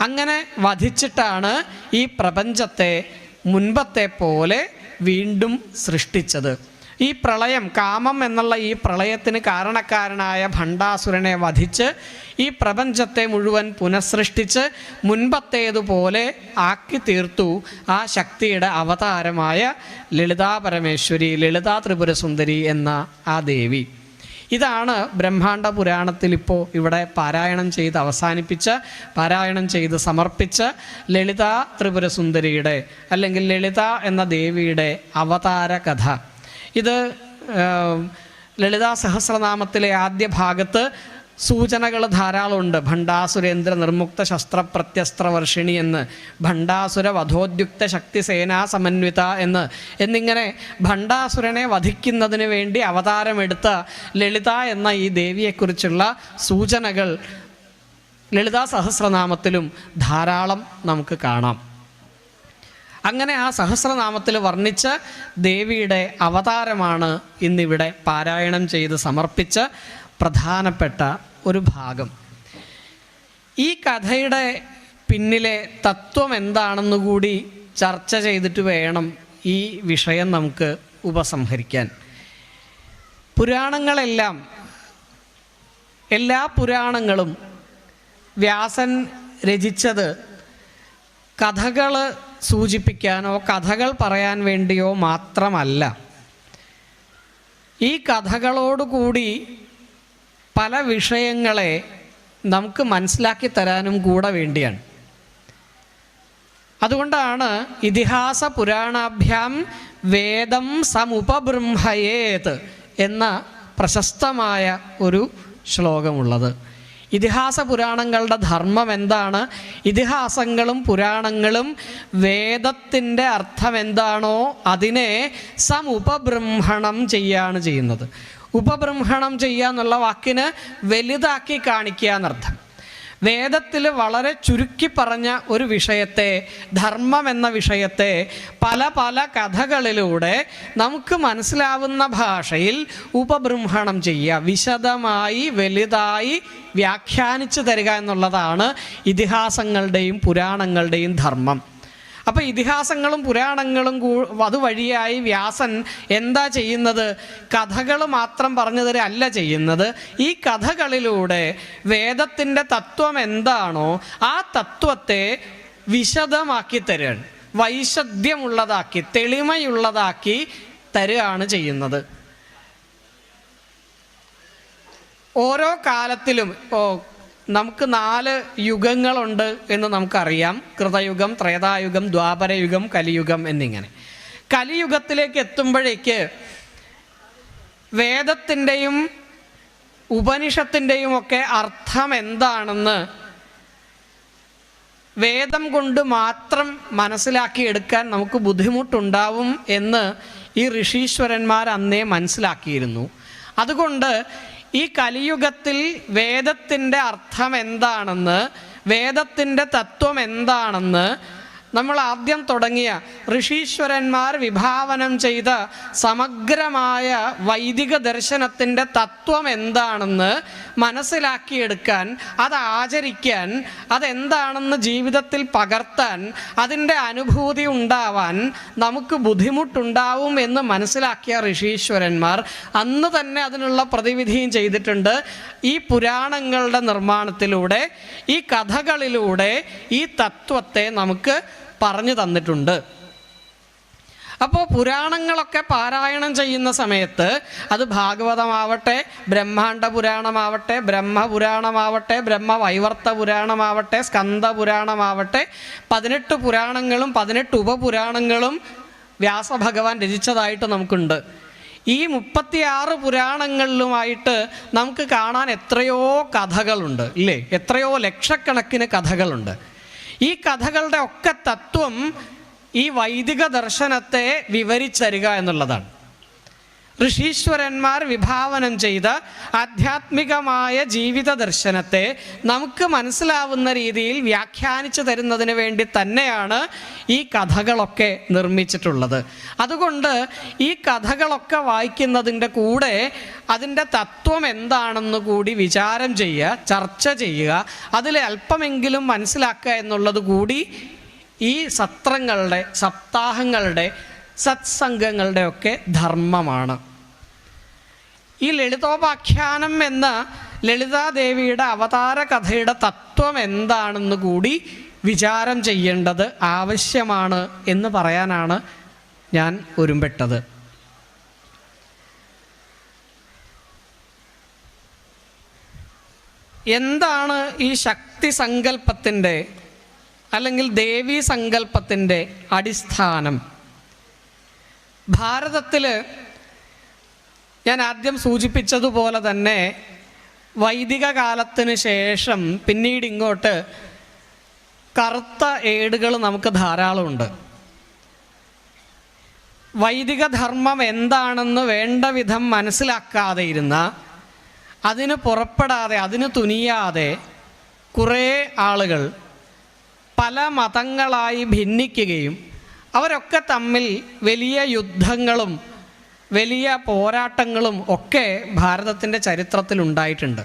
അങ്ങനെ വധിച്ചിട്ടാണ് ഈ പ്രപഞ്ചത്തെ മുൻപത്തെ പോലെ വീണ്ടും സൃഷ്ടിച്ചത്. ഈ പ്രളയം, കാമം എന്നുള്ള ഈ പ്രളയത്തിന് കാരണക്കാരനായ ഭണ്ഡാസുരനെ വധിച്ച് ഈ പ്രപഞ്ചത്തെ മുഴുവൻ പുനഃസൃഷ്ടിച്ച് മുൻപത്തേതുപോലെ ആക്കി തീർത്തു ആ ശക്തിയുടെ അവതാരമായ ലളിതാ പരമേശ്വരി, ലളിതാ ത്രിപുരസുന്ദരി എന്ന ആ ദേവി. ഇതാണ് ബ്രഹ്മാണ്ഡ പുരാണത്തിൽ ഇപ്പോൾ ഇവിടെ പാരായണം ചെയ്ത് അവസാനിപ്പിച്ച് പാരായണം ചെയ്ത് സമർപ്പിച്ച് ലളിതാ ത്രിപുരസുന്ദരിയുടെ അല്ലെങ്കിൽ ലളിത എന്ന ദേവിയുടെ അവതാര കഥ. ഇത് ലളിതാ സഹസ്രനാമത്തിലെ ആദ്യ ഭാഗത്ത് സൂചനകൾ ധാരാളമുണ്ട്. ഭണ്ഡാസുരേന്ദ്ര നിർമുക്ത ശസ്ത്രപ്രത്യസ്ത്രവർഷിണി എന്ന്, ഭണ്ഡാസുര വധോദ്യുക്ത ശക്തി സേനാ സമന്വിത എന്നിങ്ങനെ ഭണ്ഡാസുരനെ വധിക്കുന്നതിന് വേണ്ടി അവതാരമെടുത്ത ലളിത എന്ന ഈ ദേവിയെക്കുറിച്ചുള്ള സൂചനകൾ ലളിതാ സഹസ്രനാമത്തിലും ധാരാളം നമുക്ക് കാണാം. അങ്ങനെ ആ സഹസ്രനാമത്തിൽ വർണ്ണിച്ച ദേവിയുടെ അവതാരമാണ് ഇന്നിവിടെ പാരായണം ചെയ്ത് സമർപ്പിച്ച പ്രധാനപ്പെട്ട ഒരു ഭാഗം. ഈ കഥയുടെ പിന്നിലെ തത്വം എന്താണെന്ന് കൂടി ചർച്ച ചെയ്തിട്ട് വേണം ഈ വിഷയം നമുക്ക് ഉപസംഹരിക്കാൻ. പുരാണങ്ങളെല്ലാം, എല്ലാ പുരാണങ്ങളും വ്യാസൻ രചിച്ചത് കഥകൾ സൂചിപ്പിക്കാനോ കഥകൾ പറയാൻ വേണ്ടിയോ മാത്രമല്ല. ഈ കഥകളോടുകൂടി പല വിഷയങ്ങളെ നമുക്ക് മനസ്സിലാക്കി തരാനും കൂടെ വേണ്ടിയാണ്. അതുകൊണ്ടാണ് ഇതിഹാസ പുരാണാഭ്യാം വേദം സമുപബൃംഹയേത് എന്ന പ്രശസ്തമായ ഒരു ശ്ലോകമുള്ളത്. ഇതിഹാസ പുരാണങ്ങളുടെ ധർമ്മം എന്താണ്? ഇതിഹാസങ്ങളും പുരാണങ്ങളും വേദത്തിൻ്റെ അർത്ഥം എന്താണോ അതിനെ സമുപബൃംഹണം ചെയ്യാണ് ചെയ്യുന്നത്. ഉപബൃംഹണം ചെയ്യുക എന്നുള്ള വാക്കിന് വലുതാക്കി കാണിക്കുക എന്നർത്ഥം. വേദത്തിൽ വളരെ ചുരുക്കി പറഞ്ഞ ഒരു വിഷയത്തെ, ധർമ്മം എന്ന വിഷയത്തെ പല പല കഥകളിലൂടെ നമുക്ക് മനസ്സിലാവുന്ന ഭാഷയിൽ ഉപബൃംഹണം ചെയ്യുക, വിശദമായി വലുതായി വ്യാഖ്യാനിച്ചു തരിക എന്നുള്ളതാണ് ഇതിഹാസങ്ങളുടെയും പുരാണങ്ങളുടെയും ധർമ്മം. അപ്പോൾ ഇതിഹാസങ്ങളും പുരാണങ്ങളും അതുവഴിയായി വ്യാസൻ എന്താ ചെയ്യുന്നത്? കഥകൾ മാത്രം പറഞ്ഞു തരല്ല ചെയ്യുന്നത്. ഈ കഥകളിലൂടെ വേദത്തിൻ്റെ തത്വം എന്താണോ ആ തത്വത്തെ വിശദമാക്കി തരുകയാണ്, വൈശദ്യമുള്ളതാക്കി തെളിമയുള്ളതാക്കി തരുകയാണ് ചെയ്യുന്നത്. ഓരോ കാലത്തിലും നമുക്ക് 4 യുഗങ്ങളുണ്ട് എന്ന് നമുക്കറിയാം. കൃതയുഗം, ത്രേതായുഗം, ദ്വാപരയുഗം, കലിയുഗം എന്നിങ്ങനെ. കലിയുഗത്തിലേക്ക് എത്തുമ്പോഴേക്ക് വേദത്തിൻ്റെയും ഉപനിഷത്തിൻ്റെയും ഒക്കെ അർത്ഥം എന്താണെന്ന് വേദം കൊണ്ട് മാത്രം മനസ്സിലാക്കിയെടുക്കാൻ നമുക്ക് ബുദ്ധിമുട്ടുണ്ടാവും എന്ന് ഈ ഋഷീശ്വരന്മാർ അന്നേ മനസ്സിലാക്കിയിരുന്നു. അതുകൊണ്ട് ഈ കലിയുഗത്തിൽ വേദത്തിൻ്റെ അർത്ഥം എന്താണെന്ന്, വേദത്തിൻ്റെ തത്വം എന്താണെന്ന് നമ്മൾ ആദ്യം തുടങ്ങിയ ഋഷീശ്വരന്മാർ വിഭാവനം ചെയ്ത സമഗ്രമായ വൈദിക ദർശനത്തിൻ്റെ തത്വം എന്താണെന്ന് മനസ്സിലാക്കിയെടുക്കാൻ, അത് ആചരിക്കാൻ, അതെന്താണെന്ന് ജീവിതത്തിൽ പകർത്താൻ, അതിൻ്റെ അനുഭൂതി ഉണ്ടാവാൻ നമുക്ക് ബുദ്ധിമുട്ടുണ്ടാവും എന്ന് മനസ്സിലാക്കിയ ഋഷീശ്വരന്മാർ അന്ന് തന്നെ അതിനുള്ള പ്രതിവിധിയും ചെയ്തിട്ടുണ്ട്. ഈ പുരാണങ്ങളുടെ നിർമ്മാണത്തിലൂടെ, ഈ കഥകളിലൂടെ ഈ തത്വത്തെ നമുക്ക് പറഞ്ഞു തന്നിട്ടുണ്ട്. അപ്പോൾ പുരാണങ്ങളൊക്കെ പാരായണം ചെയ്യുന്ന സമയത്ത് അത് ഭാഗവതമാവട്ടെ, ബ്രഹ്മാണ്ഡ പുരാണമാവട്ടെ, ബ്രഹ്മപുരാണമാവട്ടെ, ബ്രഹ്മവൈവർത്ത പുരാണമാവട്ടെ, സ്കന്ദപുരാണമാവട്ടെ, 18 പുരാണങ്ങളും 18 ഉപപുരാണങ്ങളും വ്യാസഭഗവാൻ രചിച്ചതായിട്ട് നമുക്കുണ്ട്. ഈ 36 പുരാണങ്ങളിലുമായിട്ട് നമുക്ക് കാണാൻ എത്രയോ കഥകളുണ്ട്, ഇല്ലേ? എത്രയോ ലക്ഷക്കണക്കിന് കഥകളുണ്ട്. ഈ കഥകളുടെ ഒക്കെ തത്വം ഈ വൈദിക ദർശനത്തെ വിവരിച്ചരിക എന്നുള്ളതാണ്. ഋഷീശ്വരന്മാർ വിഭാവനം ചെയ്ത ആധ്യാത്മികമായ ജീവിത ദർശനത്തെ നമുക്ക് മനസ്സിലാവുന്ന രീതിയിൽ വ്യാഖ്യാനിച്ചു തരുന്നതിന് വേണ്ടി തന്നെയാണ് ഈ കഥകളൊക്കെ നിർമ്മിച്ചിട്ടുള്ളത്. അതുകൊണ്ട് ഈ കഥകളൊക്കെ വായിക്കുന്നതിൻ്റെ കൂടെ അതിൻ്റെ തത്വം എന്താണെന്ന് കൂടി വിചാരം ചെയ്യുക, ചർച്ച ചെയ്യുക, അതിൽ അല്പമെങ്കിലും മനസ്സിലാക്കുക എന്നുള്ളത് കൂടി ഈ സത്രങ്ങളുടെ, സപ്താഹങ്ങളുടെ, സത്സംഗങ്ങളുടെ ഒക്കെ ധർമ്മമാണ്. ഈ ലളിതോപാഖ്യാനം എന്ന ലളിതാദേവിയുടെ അവതാര കഥയുടെ തത്വം എന്താണെന്ന് കൂടി വിചാരം ചെയ്യേണ്ടത് ആവശ്യമാണ് എന്ന് പറയാനാണ് ഞാൻ ഒരുമ്പെട്ടത്. എന്താണ് ഈ ശക്തി സങ്കല്പത്തിൻ്റെ അല്ലെങ്കിൽ ദേവീ സങ്കല്പത്തിൻ്റെ അടിസ്ഥാനം? ഭാരതത്തിൽ ഞാൻ ആദ്യം സൂചിപ്പിച്ചതുപോലെ തന്നെ വൈദിക കാലത്തിന് ശേഷം പിന്നീട് ഇങ്ങോട്ട് കറുത്ത ഏടുകൾ നമുക്ക് ധാരാളമുണ്ട്. വൈദിക ധർമ്മം എന്താണെന്ന് വേണ്ട വിധം മനസ്സിലാക്കാതെ ഇരുന്ന, അതിന് പുറപ്പെടാതെ, അതിന് തുനിയാതെ കുറേ ആളുകൾ പല മതങ്ങളായി ഭിന്നിക്കുകയും അവരൊക്കെ തമ്മിൽ വലിയ യുദ്ധങ്ങളും വലിയ പോരാട്ടങ്ങളും ഒക്കെ ഭാരതത്തിൻ്റെ ചരിത്രത്തിൽ ഉണ്ടായിട്ടുണ്ട്.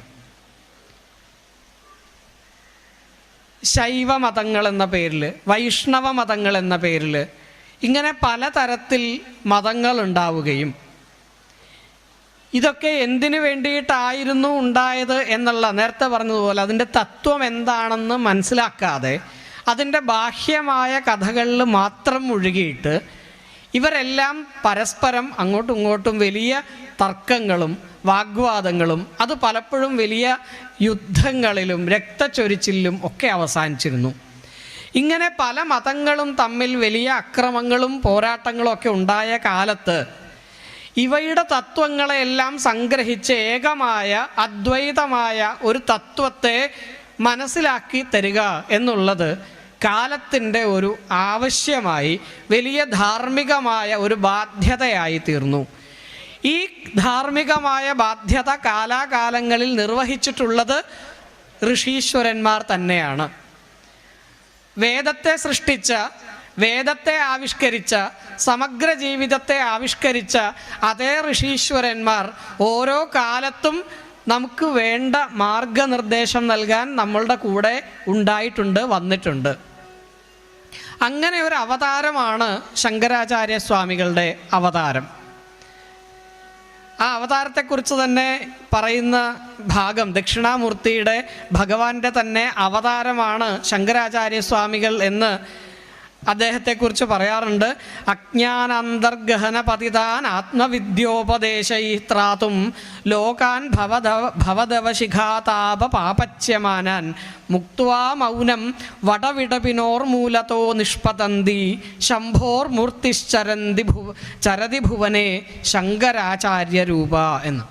ശൈവ മതങ്ങൾ എന്ന പേരിൽ, വൈഷ്ണവ മതങ്ങൾ എന്ന പേരിൽ ഇങ്ങനെ പലതരത്തിൽ മതങ്ങൾ ഉണ്ടാവുകയും ഇതൊക്കെ എന്തിനു വേണ്ടിയിട്ടായിരുന്നു ഉണ്ടായത് എന്നുള്ള, നേരത്തെ പറഞ്ഞതുപോലെ അതിൻ്റെ തത്വം എന്താണെന്ന് മനസ്സിലാക്കാതെ അതിൻ്റെ ബാഹ്യമായ കഥകളിൽ മാത്രം മുഴുകിയിട്ട് ഇവരെല്ലാം പരസ്പരം അങ്ങോട്ടും ഇങ്ങോട്ടും വലിയ തർക്കങ്ങളും വാഗ്വാദങ്ങളും, അത് പലപ്പോഴും വലിയ യുദ്ധങ്ങളിലും രക്തച്ചൊരിച്ചിലും ഒക്കെ അവസാനിച്ചിരുന്നു. ഇങ്ങനെ പല മതങ്ങളും തമ്മിൽ വലിയ അക്രമങ്ങളും പോരാട്ടങ്ങളും ഒക്കെ ഉണ്ടായ കാലത്ത് ഇവയുടെ തത്വങ്ങളെല്ലാം സംഗ്രഹിച്ച് ഏകമായ അദ്വൈതമായ ഒരു തത്വത്തെ മനസ്സിലാക്കി തരിക എന്നുള്ളത് കാലത്തിൻ്റെ ഒരു ആവശ്യമായി, വലിയ ധാർമ്മികമായ ഒരു ബാധ്യതയായി തീർന്നു. ഈ ധാർമ്മികമായ ബാധ്യത കാലാകാലങ്ങളിൽ നിർവഹിച്ചിട്ടുള്ളത് ഋഷീശ്വരന്മാർ തന്നെയാണ്. വേദത്തെ സൃഷ്ടിച്ച, വേദത്തെ ആവിഷ്കരിച്ച, സമഗ്ര ജീവിതത്തെ ആവിഷ്കരിച്ച അതേ ഋഷീശ്വരന്മാർ ഓരോ കാലത്തും നമുക്ക് വേണ്ട മാർഗനിർദ്ദേശം നൽകാൻ നമ്മളുടെ കൂടെ ഉണ്ടായിട്ടുണ്ട്, വന്നിട്ടുണ്ട്. അങ്ങനെ ഒരു അവതാരമാണ് ശങ്കരാചാര്യസ്വാമികളുടെ അവതാരം. ആ അവതാരത്തെക്കുറിച്ച് തന്നെ പറയുന്ന ഭാഗം ദക്ഷിണാമൂർത്തിയുടെ, ഭഗവാന്റെ തന്നെ അവതാരമാണ് ശങ്കരാചാര്യസ്വാമികൾ എന്ന് അദ്ദേഹത്തെക്കുറിച്ച് പറയാറുണ്ട്. അജ്ഞാനാന്തർഗഹന പതിതാൻ ആത്മവിദ്യോപദേശയിത്രാതും ലോകാൻ ഭവദവശിഖാതാപ പാപച്യമാനാൻ മുക്ത്വാ മൗനം വടവിടപിനോർമൂലതോ നിഷ്പതന്തി ശംഭോർമൂർത്തിശ്ചരന്തി ചരതി ഭുവനെ ശങ്കരാചാര്യരൂപ എന്ന്.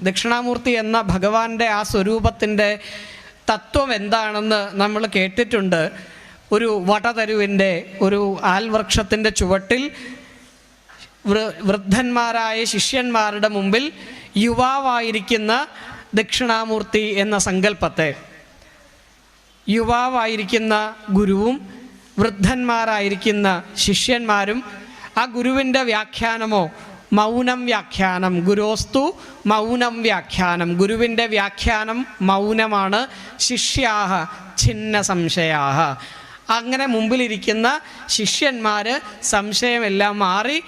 ദക്ഷിണാമൂർത്തി എന്ന ഭഗവാന്റെ ആ സ്വരൂപത്തിൻ്റെ തത്വം എന്താണെന്ന് നമ്മൾ കേട്ടിട്ടുണ്ട്. ഒരു വടതരുവിൻ്റെ, ഒരു ആൽവൃക്ഷത്തിൻ്റെ ചുവട്ടിൽ വൃദ്ധന്മാരായ ശിഷ്യന്മാരുടെ മുമ്പിൽ യുവാവായിരിക്കുന്ന ദക്ഷിണാമൂർത്തി എന്ന സങ്കല്പത്തെ, യുവാവായിരിക്കുന്ന ഗുരുവും വൃദ്ധന്മാരായിരിക്കുന്ന ശിഷ്യന്മാരും, ആ ഗുരുവിൻ്റെ വ്യാഖ്യാനമോ മൗനം വ്യാഖ്യാനം, ഗുരോസ്തു മൗനം വ്യാഖ്യാനം, ഗുരുവിൻ്റെ വ്യാഖ്യാനം മൗനമാണ്. ശിഷ്യാഹ ഛിന്ന സംശയാഹ, അങ്ങനെ മുമ്പിലിരിക്കുന്ന ശിഷ്യന്മാർ സംശയമെല്ലാം മാറി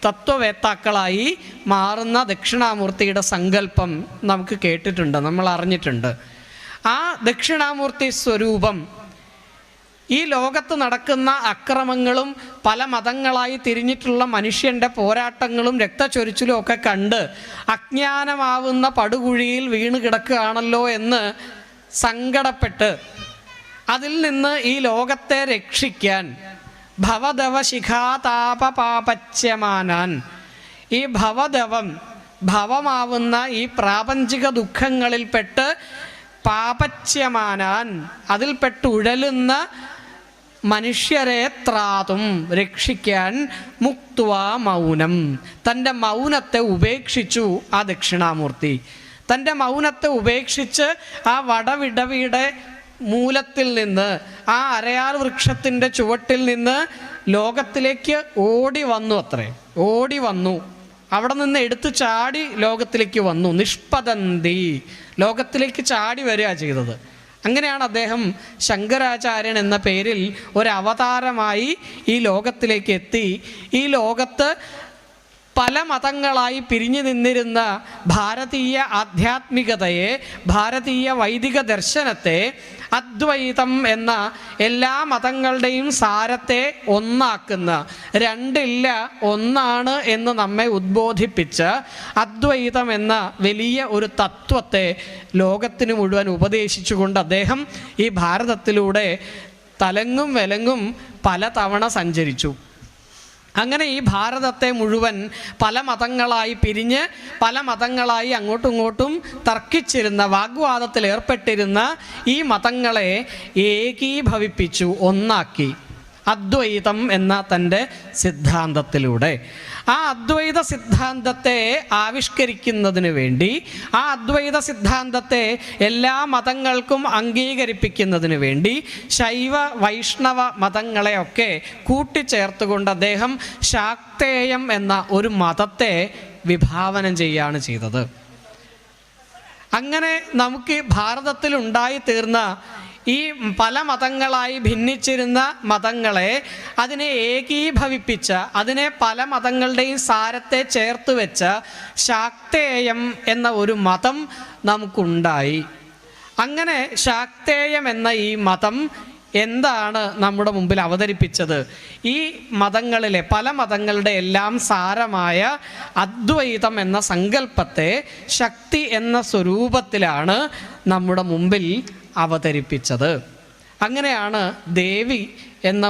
തത്വവേത്താക്കളായി മാറുന്ന ദക്ഷിണാമൂർത്തിയുടെ സങ്കല്പം നമുക്ക് കേട്ടിട്ടുണ്ട്, നമ്മൾ അറിഞ്ഞിട്ടുണ്ട്. ആ ദക്ഷിണാമൂർത്തി സ്വരൂപം ഈ ലോകത്ത് നടക്കുന്ന അക്രമങ്ങളും പല മതങ്ങളായി തിരിഞ്ഞിട്ടുള്ള മനുഷ്യൻ്റെ പോരാട്ടങ്ങളും രക്തച്ചൊരിച്ചിലും ഒക്കെ കണ്ട് അജ്ഞാനമാവുന്ന പടുകുഴിയിൽ വീണ് കിടക്കുകയാണല്ലോ എന്ന് സങ്കടപ്പെട്ട് അതിൽ നിന്ന് ഈ ലോകത്തെ രക്ഷിക്കാൻ ഭവദവശിഖാതാപപാപച്യമാനാൻ, ഈ ഭവമാവുന്ന ഈ പ്രാപഞ്ചിക ദുഃഖങ്ങളിൽപ്പെട്ട് പാപച്യമാനാൻ, അതിൽപ്പെട്ട് ഉഴലുന്ന മനുഷ്യരെ ത്രാതും രക്ഷിക്കാൻ മുക്ത്വാ മൗനം, തൻ്റെ മൗനത്തെ ഉപേക്ഷിച്ചു ആ ദക്ഷിണാമൂർത്തി. തൻ്റെ മൗനത്തെ ഉപേക്ഷിച്ച് ആ വടവിടവിയുടെ മൂലത്തിൽ നിന്ന്, ആ അരയാൽ വൃക്ഷത്തിൻ്റെ ചുവട്ടിൽ നിന്ന് ലോകത്തിലേക്ക് ഓടി വന്നു. ഓടി വന്നു, അവിടെ നിന്ന് എടുത്തു ചാടി ലോകത്തിലേക്ക് വന്നു. നിഷ്പതന്തി, ലോകത്തിലേക്ക് ചാടി വരിക ചെയ്തത്. അങ്ങനെയാണ് അദ്ദേഹം ശങ്കരാചാര്യൻ എന്ന പേരിൽ ഒരവതാരമായി ഈ ലോകത്തിലേക്ക് എത്തി. ഈ ലോകത്ത് പല മതങ്ങളായി പിരിഞ്ഞു നിന്നിരുന്ന ഭാരതീയ ആധ്യാത്മികതയെ, ഭാരതീയ വൈദിക ദർശനത്തെ അദ്വൈതം എന്ന എല്ലാ മതങ്ങളുടെയും സാരത്തെ ഒന്നാക്കുന്ന, രണ്ടില്ല ഒന്നാണ് എന്ന് നമ്മെ ഉദ്ബോധിപ്പിച്ച് അദ്വൈതം എന്ന വലിയ ഒരു തത്വത്തെ ലോകത്തിന് മുഴുവൻ ഉപദേശിച്ചുകൊണ്ട് അദ്ദേഹം ഈ ഭാരതത്തിലൂടെ തലങ്ങും വിലങ്ങും പലതവണ സഞ്ചരിച്ചു. അങ്ങനെ ഈ ഭാരതത്തെ മുഴുവൻ പല മതങ്ങളായി പിരിഞ്ഞ് പല മതങ്ങളായി അങ്ങോട്ടും ഇങ്ങോട്ടും തർക്കിച്ചിരുന്ന, വാഗ്വാദത്തിൽ ഏർപ്പെട്ടിരുന്ന ഈ മതങ്ങളെ ഏകീഭവിപ്പിച്ചു, ഒന്നാക്കി അദ്വൈതം എന്ന തൻ്റെ സിദ്ധാന്തത്തിലൂടെ. ആ അദ്വൈത സിദ്ധാന്തത്തെ ആവിഷ്കരിക്കുന്നതിന് വേണ്ടി, ആ അദ്വൈത സിദ്ധാന്തത്തെ എല്ലാ മതങ്ങൾക്കും അംഗീകരിപ്പിക്കുന്നതിന് വേണ്ടി ശൈവ വൈഷ്ണവ മതങ്ങളെയൊക്കെ കൂട്ടിച്ചേർത്തുകൊണ്ട് അദ്ദേഹം ശാക്തേയം എന്ന ഒരു മതത്തെ വിഭാവനം ചെയ്യുകയാണ് ചെയ്തത്. അങ്ങനെ നമുക്ക് ഭാരതത്തിൽ ഉണ്ടായി തീർന്ന ഈ പല മതങ്ങളായി ഭിന്നിച്ചിരുന്ന മതങ്ങളെ അതിനെ ഏകീഭവിപ്പിച്ച, അതിനെ പല മതങ്ങളുടെയും സാരത്തെ ചേർത്ത് വെച്ച ശാക്തേയം എന്ന ഒരു മതം നമുക്കുണ്ടായി. അങ്ങനെ ശാക്തേയം എന്ന ഈ മതം എന്താണ് നമ്മുടെ മുമ്പിൽ അവതരിപ്പിച്ചത്? ഈ മതങ്ങളിലെ പല മതങ്ങളുടെ എല്ലാം സാരമായ അദ്വൈതം എന്ന സങ്കല്പത്തെ ശക്തി എന്ന സ്വരൂപത്തിലാണ് നമ്മുടെ മുമ്പിൽ അവതരിപ്പിച്ചത്. അങ്ങനെയാണ് ദേവി എന്ന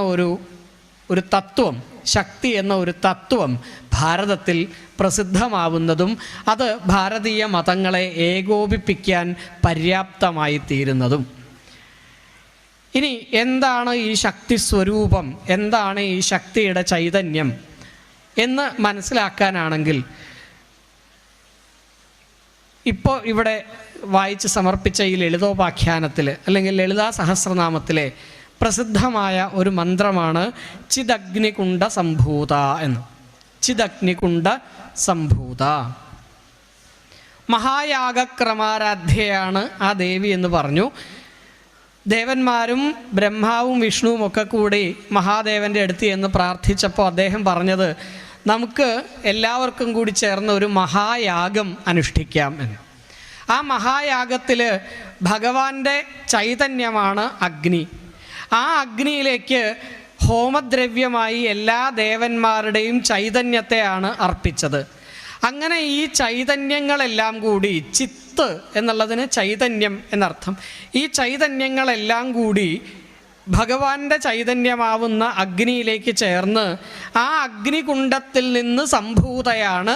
ഒരു തത്വം, ശക്തി എന്ന ഒരു തത്വം ഭാരതത്തിൽ പ്രസിദ്ധമാവുന്നതും അത് ഭാരതീയ മതങ്ങളെ ഏകോപിപ്പിക്കാൻ പര്യാപ്തമായി തീരുന്നതും. ഇനി എന്താണ് ഈ ശക്തി സ്വരൂപം, എന്താണ് ഈ ശക്തിയുടെ ചൈതന്യം എന്ന് മനസ്സിലാക്കാനാണെങ്കിൽ ഇപ്പോൾ ഇവിടെ വായിച്ച് സമർപ്പിച്ച ഈ ലളിതോപാഖ്യാനത്തിൽ അല്ലെങ്കിൽ ലളിതാ സഹസ്രനാമത്തിലെ പ്രസിദ്ധമായ ഒരു മന്ത്രമാണ് ചിദഗ്നികുണ്ഡ സംഭൂത എന്ന്. ചിദഗ്നികുണ്ഡ സംഭൂത. മഹായാഗക്രമാരാധ്യയാണ് ആ ദേവി എന്ന് പറഞ്ഞു. ദേവന്മാരും ബ്രഹ്മാവും വിഷ്ണുവും ഒക്കെ കൂടി മഹാദേവൻ്റെ അടുത്ത് എന്ന് പ്രാർത്ഥിച്ചപ്പോൾ അദ്ദേഹം പറഞ്ഞത്, നമുക്ക് എല്ലാവർക്കും കൂടി ചേർന്ന് ഒരു മഹായാഗം അനുഷ്ഠിക്കാം എന്ന്. ആ മഹായാഗത്തിൽ ഭഗവാന്റെ ചൈതന്യമാണ് അഗ്നി. ആ അഗ്നിയിലേക്ക് ഹോമദ്രവ്യമായി എല്ലാ ദേവന്മാരുടെയും ചൈതന്യത്തെയാണ് അർപ്പിച്ചത്. അങ്ങനെ ഈ ചൈതന്യങ്ങളെല്ലാം കൂടി, ചിത്ത് എന്നുള്ളതിന് ചൈതന്യം എന്നർത്ഥം, ഈ ചൈതന്യങ്ങളെല്ലാം കൂടി ഭഗവാന്റെ ചൈതന്യമാവുന്ന അഗ്നിയിലേക്ക് ചേർന്ന് ആ അഗ്നികുണ്ഡത്തിൽ നിന്ന് സംഭൂതയാണ്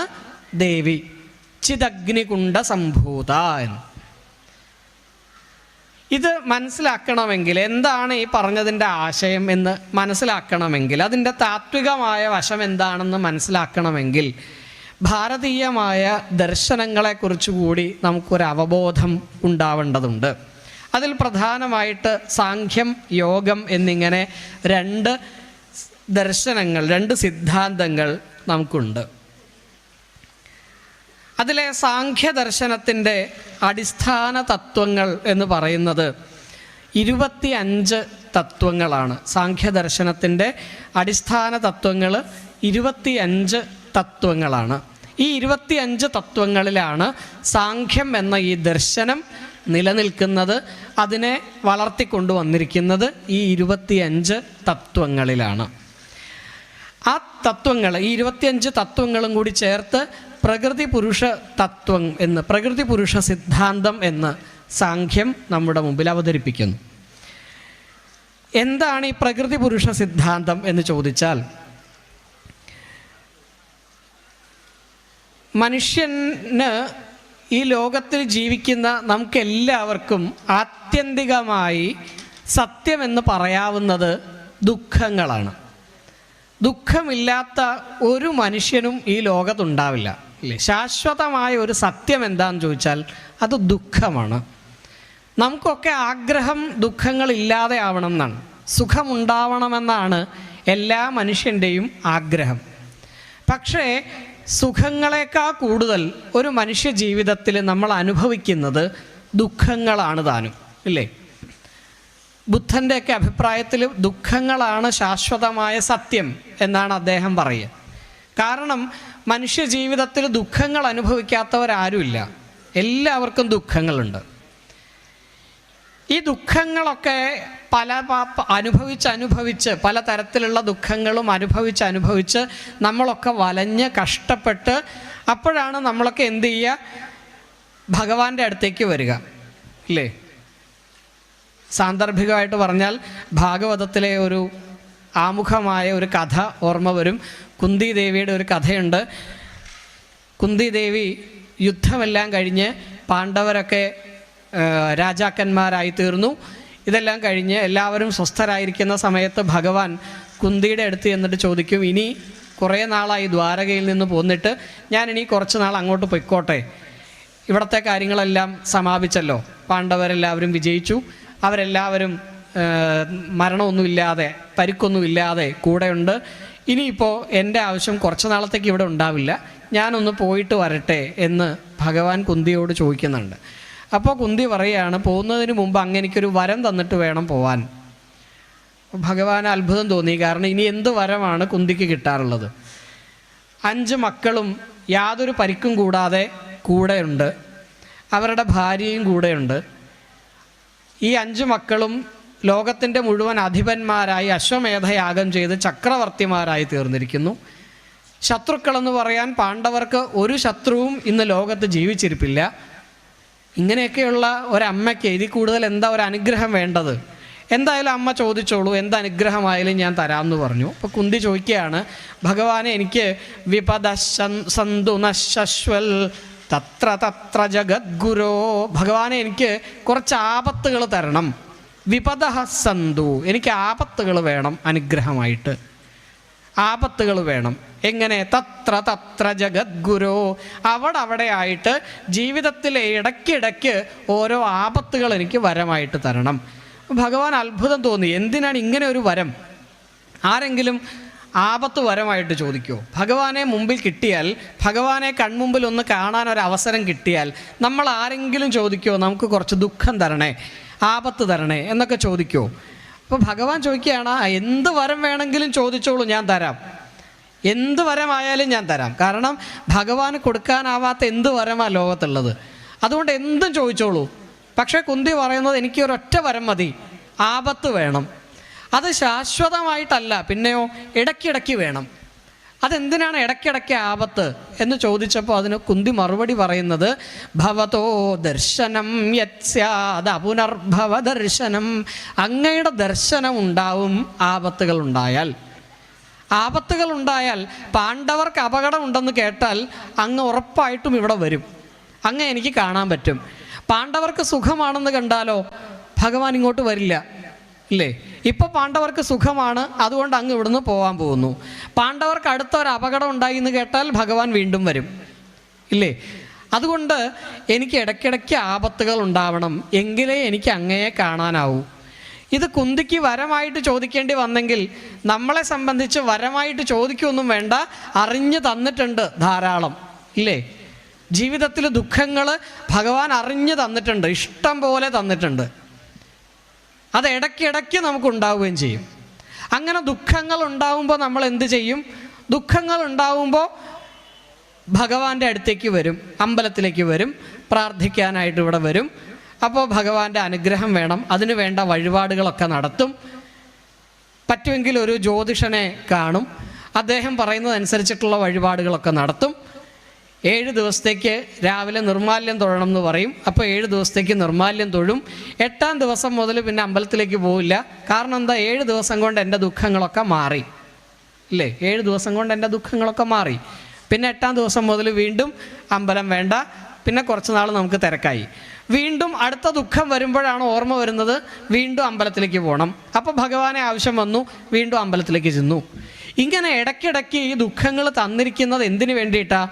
ദേവി. ചിദഗ്നികുണ്ഡ സംഭൂത എന്ന്. ഇത് മനസ്സിലാക്കണമെങ്കിൽ, എന്താണ് ഈ പറഞ്ഞതിൻ്റെ ആശയം എന്ന് മനസ്സിലാക്കണമെങ്കിൽ, അതിൻ്റെ താത്വികമായ വശം എന്താണെന്ന് മനസ്സിലാക്കണമെങ്കിൽ ഭാരതീയമായ ദർശനങ്ങളെക്കുറിച്ച് കൂടി നമുക്കൊരു അവബോധം ഉണ്ടാവേണ്ടതുണ്ട്. അതിൽ പ്രധാനമായിട്ട് സാഖ്യം, യോഗം എന്നിങ്ങനെ രണ്ട് ദർശനങ്ങൾ, രണ്ട് സിദ്ധാന്തങ്ങൾ നമുക്കുണ്ട്. അതിലെ സാഖ്യദർശനത്തിൻ്റെ അടിസ്ഥാന തത്വങ്ങൾ എന്ന് പറയുന്നത് 25 തത്വങ്ങളാണ്. സാഖ്യദർശനത്തിൻ്റെ അടിസ്ഥാന തത്വങ്ങൾ 25 തത്വങ്ങളാണ്. ഈ 25 തത്വങ്ങളിലാണ് സാഖ്യം എന്ന ഈ ദർശനം നിലനിൽക്കുന്നത്. അതിനെ വളർത്തിക്കൊണ്ടുവന്നിരിക്കുന്നത് ഈ 25 തത്വങ്ങളിലാണ്. ആ തത്വങ്ങൾ, ഈ 25 തത്വങ്ങളും കൂടി ചേർത്ത് പ്രകൃതി പുരുഷ തത്വം എന്ന്, പ്രകൃതി പുരുഷ സിദ്ധാന്തം എന്ന് സാഖ്യം നമ്മുടെ മുമ്പിൽ അവതരിപ്പിക്കുന്നു. എന്താണ് ഈ പ്രകൃതി പുരുഷ സിദ്ധാന്തം എന്ന് ചോദിച്ചാൽ, മനുഷ്യന് ഈ ലോകത്തിൽ ജീവിക്കുന്ന നമുക്കെല്ലാവർക്കും ആത്യന്തികമായി സത്യമെന്ന് പറയാവുന്നത് ദുഃഖങ്ങളാണ്. ദുഃഖമില്ലാത്ത ഒരു മനുഷ്യനും ഈ ലോകത്തുണ്ടാവില്ല, അല്ലേ? ശാശ്വതമായ ഒരു സത്യം എന്താണെന്ന് ചോദിച്ചാൽ അത് ദുഃഖമാണ്. നമുക്കൊക്കെ ആഗ്രഹം ദുഃഖങ്ങളില്ലാതെ ആവണം എന്നാണ്, സുഖമുണ്ടാവണമെന്നാണ് എല്ലാ മനുഷ്യൻ്റെയും ആഗ്രഹം. പക്ഷേ സുഖങ്ങളെക്കാൾ കൂടുതൽ ഒരു മനുഷ്യ ജീവിതത്തിൽ നമ്മൾ അനുഭവിക്കുന്നത് ദുഃഖങ്ങളാണ് താനും, ഇല്ലേ? ബുദ്ധൻ്റെയൊക്കെ അഭിപ്രായത്തിൽ ദുഃഖങ്ങളാണ് ശാശ്വതമായ സത്യം എന്നാണ് അദ്ദേഹം പറയുക. കാരണം മനുഷ്യ ജീവിതത്തിൽ ദുഃഖങ്ങൾ അനുഭവിക്കാത്തവരാരുമില്ല, എല്ലാവർക്കും ദുഃഖങ്ങളുണ്ട്. ഈ ദുഃഖങ്ങളൊക്കെ അനുഭവിച്ച് പല തരത്തിലുള്ള ദുഃഖങ്ങളും അനുഭവിച്ച് നമ്മളൊക്കെ വലഞ്ഞ് കഷ്ടപ്പെട്ട് അപ്പോഴാണ് നമ്മളൊക്കെ എന്ത് ചെയ്യുക, ഭഗവാന്റെ അടുത്തേക്ക് വരിക, ഇല്ലേ? സാന്ദർഭികമായിട്ട് പറഞ്ഞാൽ ഭാഗവതത്തിലെ ഒരു ആമുഖമായ ഒരു കഥ ഓർമ്മ വരും. കുന്തി ദേവിയുടെ ഒരു കഥയുണ്ട്. കുന്തി ദേവി യുദ്ധമെല്ലാം കഴിഞ്ഞ് പാണ്ഡവരൊക്കെ രാജാക്കന്മാരായി തീർന്നു. ഇതെല്ലാം കഴിഞ്ഞ് എല്ലാവരും സ്വസ്ഥരായിരിക്കുന്ന സമയത്ത് ഭഗവാൻ കുന്തിയുടെ അടുത്ത് എന്നിട്ട് ചോദിക്കും, ഇനി കുറേ നാളായി ദ്വാരകയിൽ നിന്ന് പോന്നിട്ട് ഞാനിനി കുറച്ച് നാൾ അങ്ങോട്ട് പൊയ്ക്കോട്ടെ, ഇവിടുത്തെ കാര്യങ്ങളെല്ലാം സമാപിച്ചല്ലോ, പാണ്ഡവരെല്ലാവരും വിജയിച്ചു, അവരെല്ലാവരും മരണമൊന്നുമില്ലാതെ പരിക്കൊന്നുമില്ലാതെ കൂടെയുണ്ട്, ഇനിയിപ്പോൾ എൻ്റെ ആവശ്യം കുറച്ച് നാളത്തേക്ക് ഇവിടെ ഉണ്ടാവില്ല, ഞാനൊന്ന് പോയിട്ട് വരട്ടെ എന്ന് ഭഗവാൻ കുന്തിയോട് ചോദിക്കുന്നുണ്ട്. അപ്പോൾ കുന്തി പറയുകയാണ്, പോകുന്നതിന് മുമ്പ് അങ്ങ് എനിക്കൊരു വരം തന്നിട്ട് വേണം പോവാൻ. ഭഗവാൻ അത്ഭുതം തോന്നി. കാരണം ഇനി എന്ത് വരമാണ് കുന്തിക്ക് കിട്ടാറുള്ളത്? 5 മക്കളും യാതൊരു പരിക്കും കൂടാതെ കൂടെയുണ്ട്, അവരുടെ ഭാര്യയും കൂടെയുണ്ട്. ഈ 5 മക്കളും ലോകത്തിൻ്റെ മുഴുവൻ അധിപന്മാരായി അശ്വമേധയാഗം ചെയ്ത് ചക്രവർത്തിമാരായി തീർന്നിരിക്കുന്നു. ശത്രുക്കളെന്ന് പറയാൻ പാണ്ഡവർക്ക് ഒരു ശത്രുവും ഇന്ന് ലോകത്ത് ജീവിച്ചിരിപ്പില്ല. ഇങ്ങനെയൊക്കെയുള്ള ഒരമ്മയ്ക്ക് ഇതിൽ കൂടുതൽ എന്താ ഒരു അനുഗ്രഹം വേണ്ടത്? എന്തായാലും അമ്മ ചോദിച്ചോളൂ, എന്ത് അനുഗ്രഹമായാലും ഞാൻ തരാമെന്ന് പറഞ്ഞു. അപ്പോൾ കുന്തി ചോദിക്കുകയാണ്, ഭഗവാനെ എനിക്ക് വിപദ സന്തു നശ്വൽ തത്ര തത്ര ജഗദ്ഗുരോ, ഭഗവാനെ എനിക്ക് കുറച്ച് ആപത്തുകൾ തരണം. വിപദ സന്തു, എനിക്ക് ആപത്തുകൾ വേണം അനുഗ്രഹമായിട്ട്, ആപത്തുകൾ വേണം. എങ്ങനെ? തത്ര തത്ര ജഗദ്ഗുരോ, അവിടെ ആയിട്ട് ജീവിതത്തിലെ ഇടയ്ക്കിടയ്ക്ക് ഓരോ ആപത്തുകൾ എനിക്ക് വരമായിട്ട് തരണം. ഭഗവാൻ അത്ഭുതം തോന്നി, എന്തിനാണ് ഇങ്ങനെ ഒരു വരം? ആരെങ്കിലും ആപത്ത് വരമായിട്ട് ചോദിക്കുമോ? ഭഗവാനെ മുമ്പിൽ കിട്ടിയാൽ, ഭഗവാനെ കൺമുമ്പിൽ ഒന്ന് കാണാൻ ഒരു അവസരം കിട്ടിയാൽ നമ്മൾ ആരെങ്കിലും ചോദിക്കുമോ നമുക്ക് കുറച്ച് ദുഃഖം തരണേ, ആപത്ത് തരണേ എന്നൊക്കെ ചോദിക്കുമോ? അപ്പോൾ ഭഗവാൻ ചോദിക്കുകയാണ്, എന്ത് വരം വേണമെങ്കിലും ചോദിച്ചോളൂ, ഞാൻ തരാം, എന്ത് വരമായാലും ഞാൻ തരാം. കാരണം ഭഗവാന് കൊടുക്കാനാവാത്ത എന്ത് വരമാണ് ലോകത്തുള്ളത്, അതുകൊണ്ട് എന്തും ചോദിച്ചോളൂ. പക്ഷേ കുന്തി പറയുന്നത്, എനിക്ക് ഒരൊറ്റ വരം മതി, ആപത്ത് വേണം. അത് ശാശ്വതമായിട്ടല്ല, പിന്നെയോ ഇടയ്ക്കിടയ്ക്ക് വേണം. അതെന്തിനാണ് ഇടയ്ക്കിടയ്ക്ക് ആപത്ത് എന്ന് ചോദിച്ചപ്പോൾ അതിന് കുന്തി മറുപടി പറയുന്നത്, ഭവതോ ദർശനം യത്സ്യാദ് അപുനർഭവ ദർശനം, അങ്ങയുടെ ദർശനം ഉണ്ടാവും ആപത്തുകൾ ഉണ്ടായാൽ. ആപത്തുകൾ ഉണ്ടായാൽ, പാണ്ഡവർക്ക് അപകടമുണ്ടെന്ന് കേട്ടാൽ അങ്ങ് ഉറപ്പായിട്ടും ഇവിടെ വരും, അങ്ങ് എനിക്ക് കാണാൻ പറ്റും. പാണ്ഡവർക്ക് സുഖമാണെന്ന് കണ്ടാലോ ഭഗവാൻ ഇങ്ങോട്ട് വരില്ല, ഇല്ലേ? ഇപ്പോൾ പാണ്ഡവർക്ക് സുഖമാണ്, അതുകൊണ്ട് അങ്ങ് ഇവിടുന്ന് പോകാൻ പോകുന്നു. പാണ്ഡവർക്ക് അടുത്ത ഒരു അപകടം ഉണ്ടായി എന്ന് കേട്ടാൽ ഭഗവാൻ വീണ്ടും വരും, ഇല്ലേ? അതുകൊണ്ട് എനിക്ക് ഇടയ്ക്കിടയ്ക്ക് ആപത്തുകൾ ഉണ്ടാവണം, എങ്കിലേ എനിക്ക് അങ്ങയെ കാണാനാവൂ. ഇത് കുന്തിക്ക് വരമായിട്ട് ചോദിക്കേണ്ടി വന്നെങ്കിൽ നമ്മളെ സംബന്ധിച്ച് വരമായിട്ട് ചോദിക്കൊന്നും വേണ്ട, അറിഞ്ഞു തന്നിട്ടുണ്ട് ധാരാളം, ഇല്ലേ? ജീവിതത്തിൽ ദുഃഖങ്ങൾ ഭഗവാൻ അറിഞ്ഞു തന്നിട്ടുണ്ട്, ഇഷ്ടം പോലെ തന്നിട്ടുണ്ട്. അത് ഇടയ്ക്കിടയ്ക്ക് നമുക്കുണ്ടാവുകയും ചെയ്യും. അങ്ങനെ ദുഃഖങ്ങൾ ഉണ്ടാവുമ്പോൾ നമ്മൾ എന്ത് ചെയ്യും? ദുഃഖങ്ങൾ ഉണ്ടാവുമ്പോൾ ഭഗവാന്റെ അടുത്തേക്ക് വരും, അമ്പലത്തിലേക്ക് വരും, പ്രാർത്ഥിക്കാനായിട്ട് ഇവിടെ വരും. അപ്പോൾ ഭഗവാന്റെ അനുഗ്രഹം വേണം, അതിനു വേണ്ട വഴിപാടുകളൊക്കെ നടത്തും. പറ്റുമെങ്കിൽ ഒരു ജ്യോതിഷനെ കാണും, അദ്ദേഹം പറയുന്നതനുസരിച്ചിട്ടുള്ള വഴിപാടുകളൊക്കെ നടത്തും. 7 ദിവസത്തേക്ക് രാവിലെ നിർമാല്യം തൊഴണം എന്ന് പറയും. അപ്പോൾ 7 ദിവസത്തേക്ക് നിർമാല്യം തൊഴും. 8-ാം ദിവസം മുതൽ പിന്നെ അമ്പലത്തിലേക്ക് പോവില്ല. കാരണം എന്താ? 7 ദിവസം കൊണ്ട് എൻ്റെ ദുഃഖങ്ങളൊക്കെ മാറി, ഇല്ലേ? 7 ദിവസം കൊണ്ട് എൻ്റെ ദുഃഖങ്ങളൊക്കെ മാറി. പിന്നെ 8-ാം ദിവസം മുതൽ വീണ്ടും അമ്പലം വേണ്ട, പിന്നെ കുറച്ച് നാൾ നമുക്ക് തിരക്കായി. വീണ്ടും അടുത്ത ദുഃഖം വരുമ്പോഴാണ് ഓർമ്മ വരുന്നത്, വീണ്ടും അമ്പലത്തിലേക്ക് പോകണം. അപ്പോൾ ഭഗവാനെ ആവശ്യം വന്നു, വീണ്ടും അമ്പലത്തിലേക്ക് ചെന്നു. ഇങ്ങനെ ഇടയ്ക്കിടയ്ക്ക് ഈ ദുഃഖങ്ങൾ തന്നിരിക്കുന്നത് എന്തിനു വേണ്ടിയിട്ടാണ്?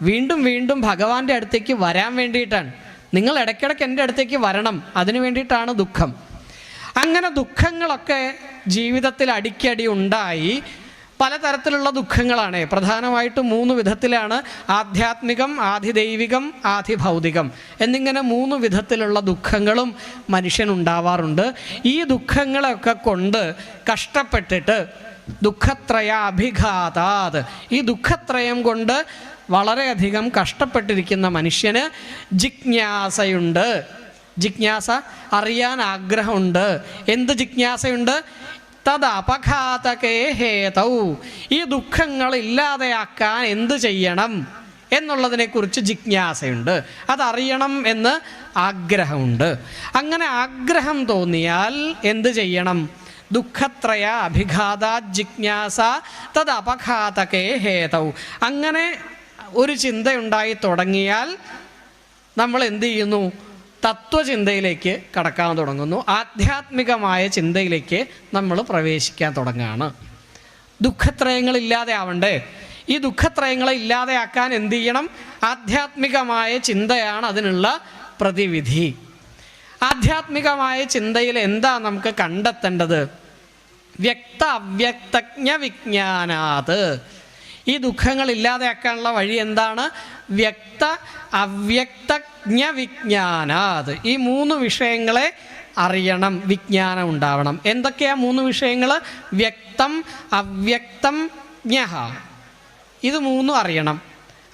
വീണ്ടും വീണ്ടും ഭഗവാന്റെ അടുത്തേക്ക് വരാൻ വേണ്ടിയിട്ടാണ്. നിങ്ങൾ ഇടയ്ക്കിടയ്ക്ക് എൻ്റെ അടുത്തേക്ക് വരണം, അതിനു വേണ്ടിയിട്ടാണ് ദുഃഖം. അങ്ങനെ ദുഃഖങ്ങളൊക്കെ ജീവിതത്തിൽ അടിക്കടി ഉണ്ടായി. പലതരത്തിലുള്ള ദുഃഖങ്ങളാണ്, പ്രധാനമായിട്ടും 3 വിധത്തിലാണ്: ആധ്യാത്മികം, ആധിദൈവികം, ആധിഭൗതികം എന്നിങ്ങനെ 3 വിധത്തിലുള്ള ദുഃഖങ്ങളും മനുഷ്യനുണ്ടാവാറുണ്ട്. ഈ ദുഃഖങ്ങളൊക്കെ കൊണ്ട് കഷ്ടപ്പെട്ടിട്ട് ദുഃഖത്രയ അഭിഘാതാത്, ഈ ദുഃഖത്രയം കൊണ്ട് വളരെയധികം കഷ്ടപ്പെട്ടിരിക്കുന്ന മനുഷ്യന് ജിജ്ഞാസയുണ്ട്. ജിജ്ഞാസ, അറിയാൻ ആഗ്രഹമുണ്ട്. എന്ത് ജിജ്ഞാസയുണ്ട്? തദപഘാതകേ ഹേതൗ, ഈ ദുഃഖങ്ങൾ ഇല്ലാതെയാക്കാൻ എന്ത് ചെയ്യണം എന്നുള്ളതിനെക്കുറിച്ച് ജിജ്ഞാസയുണ്ട്. അതറിയണം എന്ന് ആഗ്രഹമുണ്ട്. അങ്ങനെ ആഗ്രഹം തോന്നിയാൽ എന്ത് ചെയ്യണം? ദുഃഖത്രയ അഭിഘാത ജിജ്ഞാസ തദപഘാതകേ ഹേതൗ. അങ്ങനെ ഒരു ചിന്തയുണ്ടായി തുടങ്ങിയാൽ നമ്മൾ എന്ത് ചെയ്യുന്നു? തത്വചിന്തയിലേക്ക് കടക്കാൻ തുടങ്ങുന്നു. ആധ്യാത്മികമായ ചിന്തയിലേക്ക് നമ്മൾ പ്രവേശിക്കാൻ തുടങ്ങുകയാണ്. ദുഃഖത്രയങ്ങൾ ഇല്ലാതെ ആവണ്ടേ? ഈ ദുഃഖത്രയങ്ങളെ ഇല്ലാതെയാക്കാൻ എന്ത് ചെയ്യണം? ആധ്യാത്മികമായ ചിന്തയാണ് അതിനുള്ള പ്രതിവിധി. ആധ്യാത്മികമായ ചിന്തയിൽ എന്താ നമുക്ക് കണ്ടെത്തേണ്ടത്? വ്യക്ത അവ്യക്തജ്ഞ വിജ്ഞാനാത്. ഈ ദുഃഖങ്ങൾ ഇല്ലാതെയാക്കാനുള്ള വഴി എന്താണ്? വ്യക്ത അവ്യക്തജ്ഞ വിജ്ഞാനാത്. ഈ 3 വിഷയങ്ങളെ അറിയണം, വിജ്ഞാനം ഉണ്ടാവണം. എന്തൊക്കെയാ 3 വിഷയങ്ങൾ? വ്യക്തം, അവ്യക്തം, ജ്ഞഃ. ഇത് 3 അറിയണം.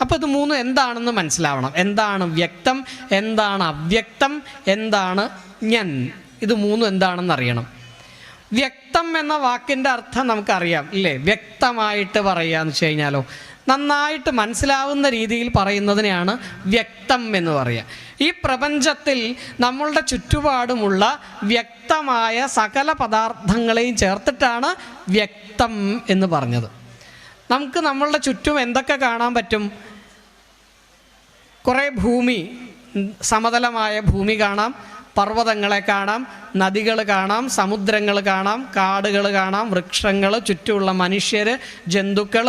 അപ്പോൾ ഇത് 3 എന്താണെന്ന് മനസ്സിലാവണം. എന്താണ് വ്യക്തം, എന്താണ് അവ്യക്തം, എന്താണ് ജ്ഞൻ? ഇത് 3 എന്താണെന്ന് അറിയണം. വ്യക്തം എന്ന വാക്കിൻ്റെ അർത്ഥം നമുക്കറിയാം ഇല്ലേ? വ്യക്തമായിട്ട് പറയുക എന്ന് വെച്ച് കഴിഞ്ഞാലോ, നന്നായിട്ട് മനസ്സിലാവുന്ന രീതിയിൽ പറയുന്നതിനെയാണ് വ്യക്തം എന്ന് പറയുക. ഈ പ്രപഞ്ചത്തിൽ നമ്മളുടെ ചുറ്റുപാടുമുള്ള വ്യക്തമായ സകല പദാർത്ഥങ്ങളെയും ചേർത്തിട്ടാണ് വ്യക്തം എന്ന് പറഞ്ഞത്. നമുക്ക് നമ്മളുടെ ചുറ്റും എന്തൊക്കെ കാണാൻ പറ്റും? കുറേ ഭൂമി, സമതലമായ ഭൂമി കാണാം, പർവ്വതങ്ങളെ കാണാം, നദികൾ കാണാം, സമുദ്രങ്ങൾ കാണാം, കാടുകൾ കാണാം, വൃക്ഷങ്ങൾ, ചുറ്റുമുള്ള മനുഷ്യർ, ജന്തുക്കൾ,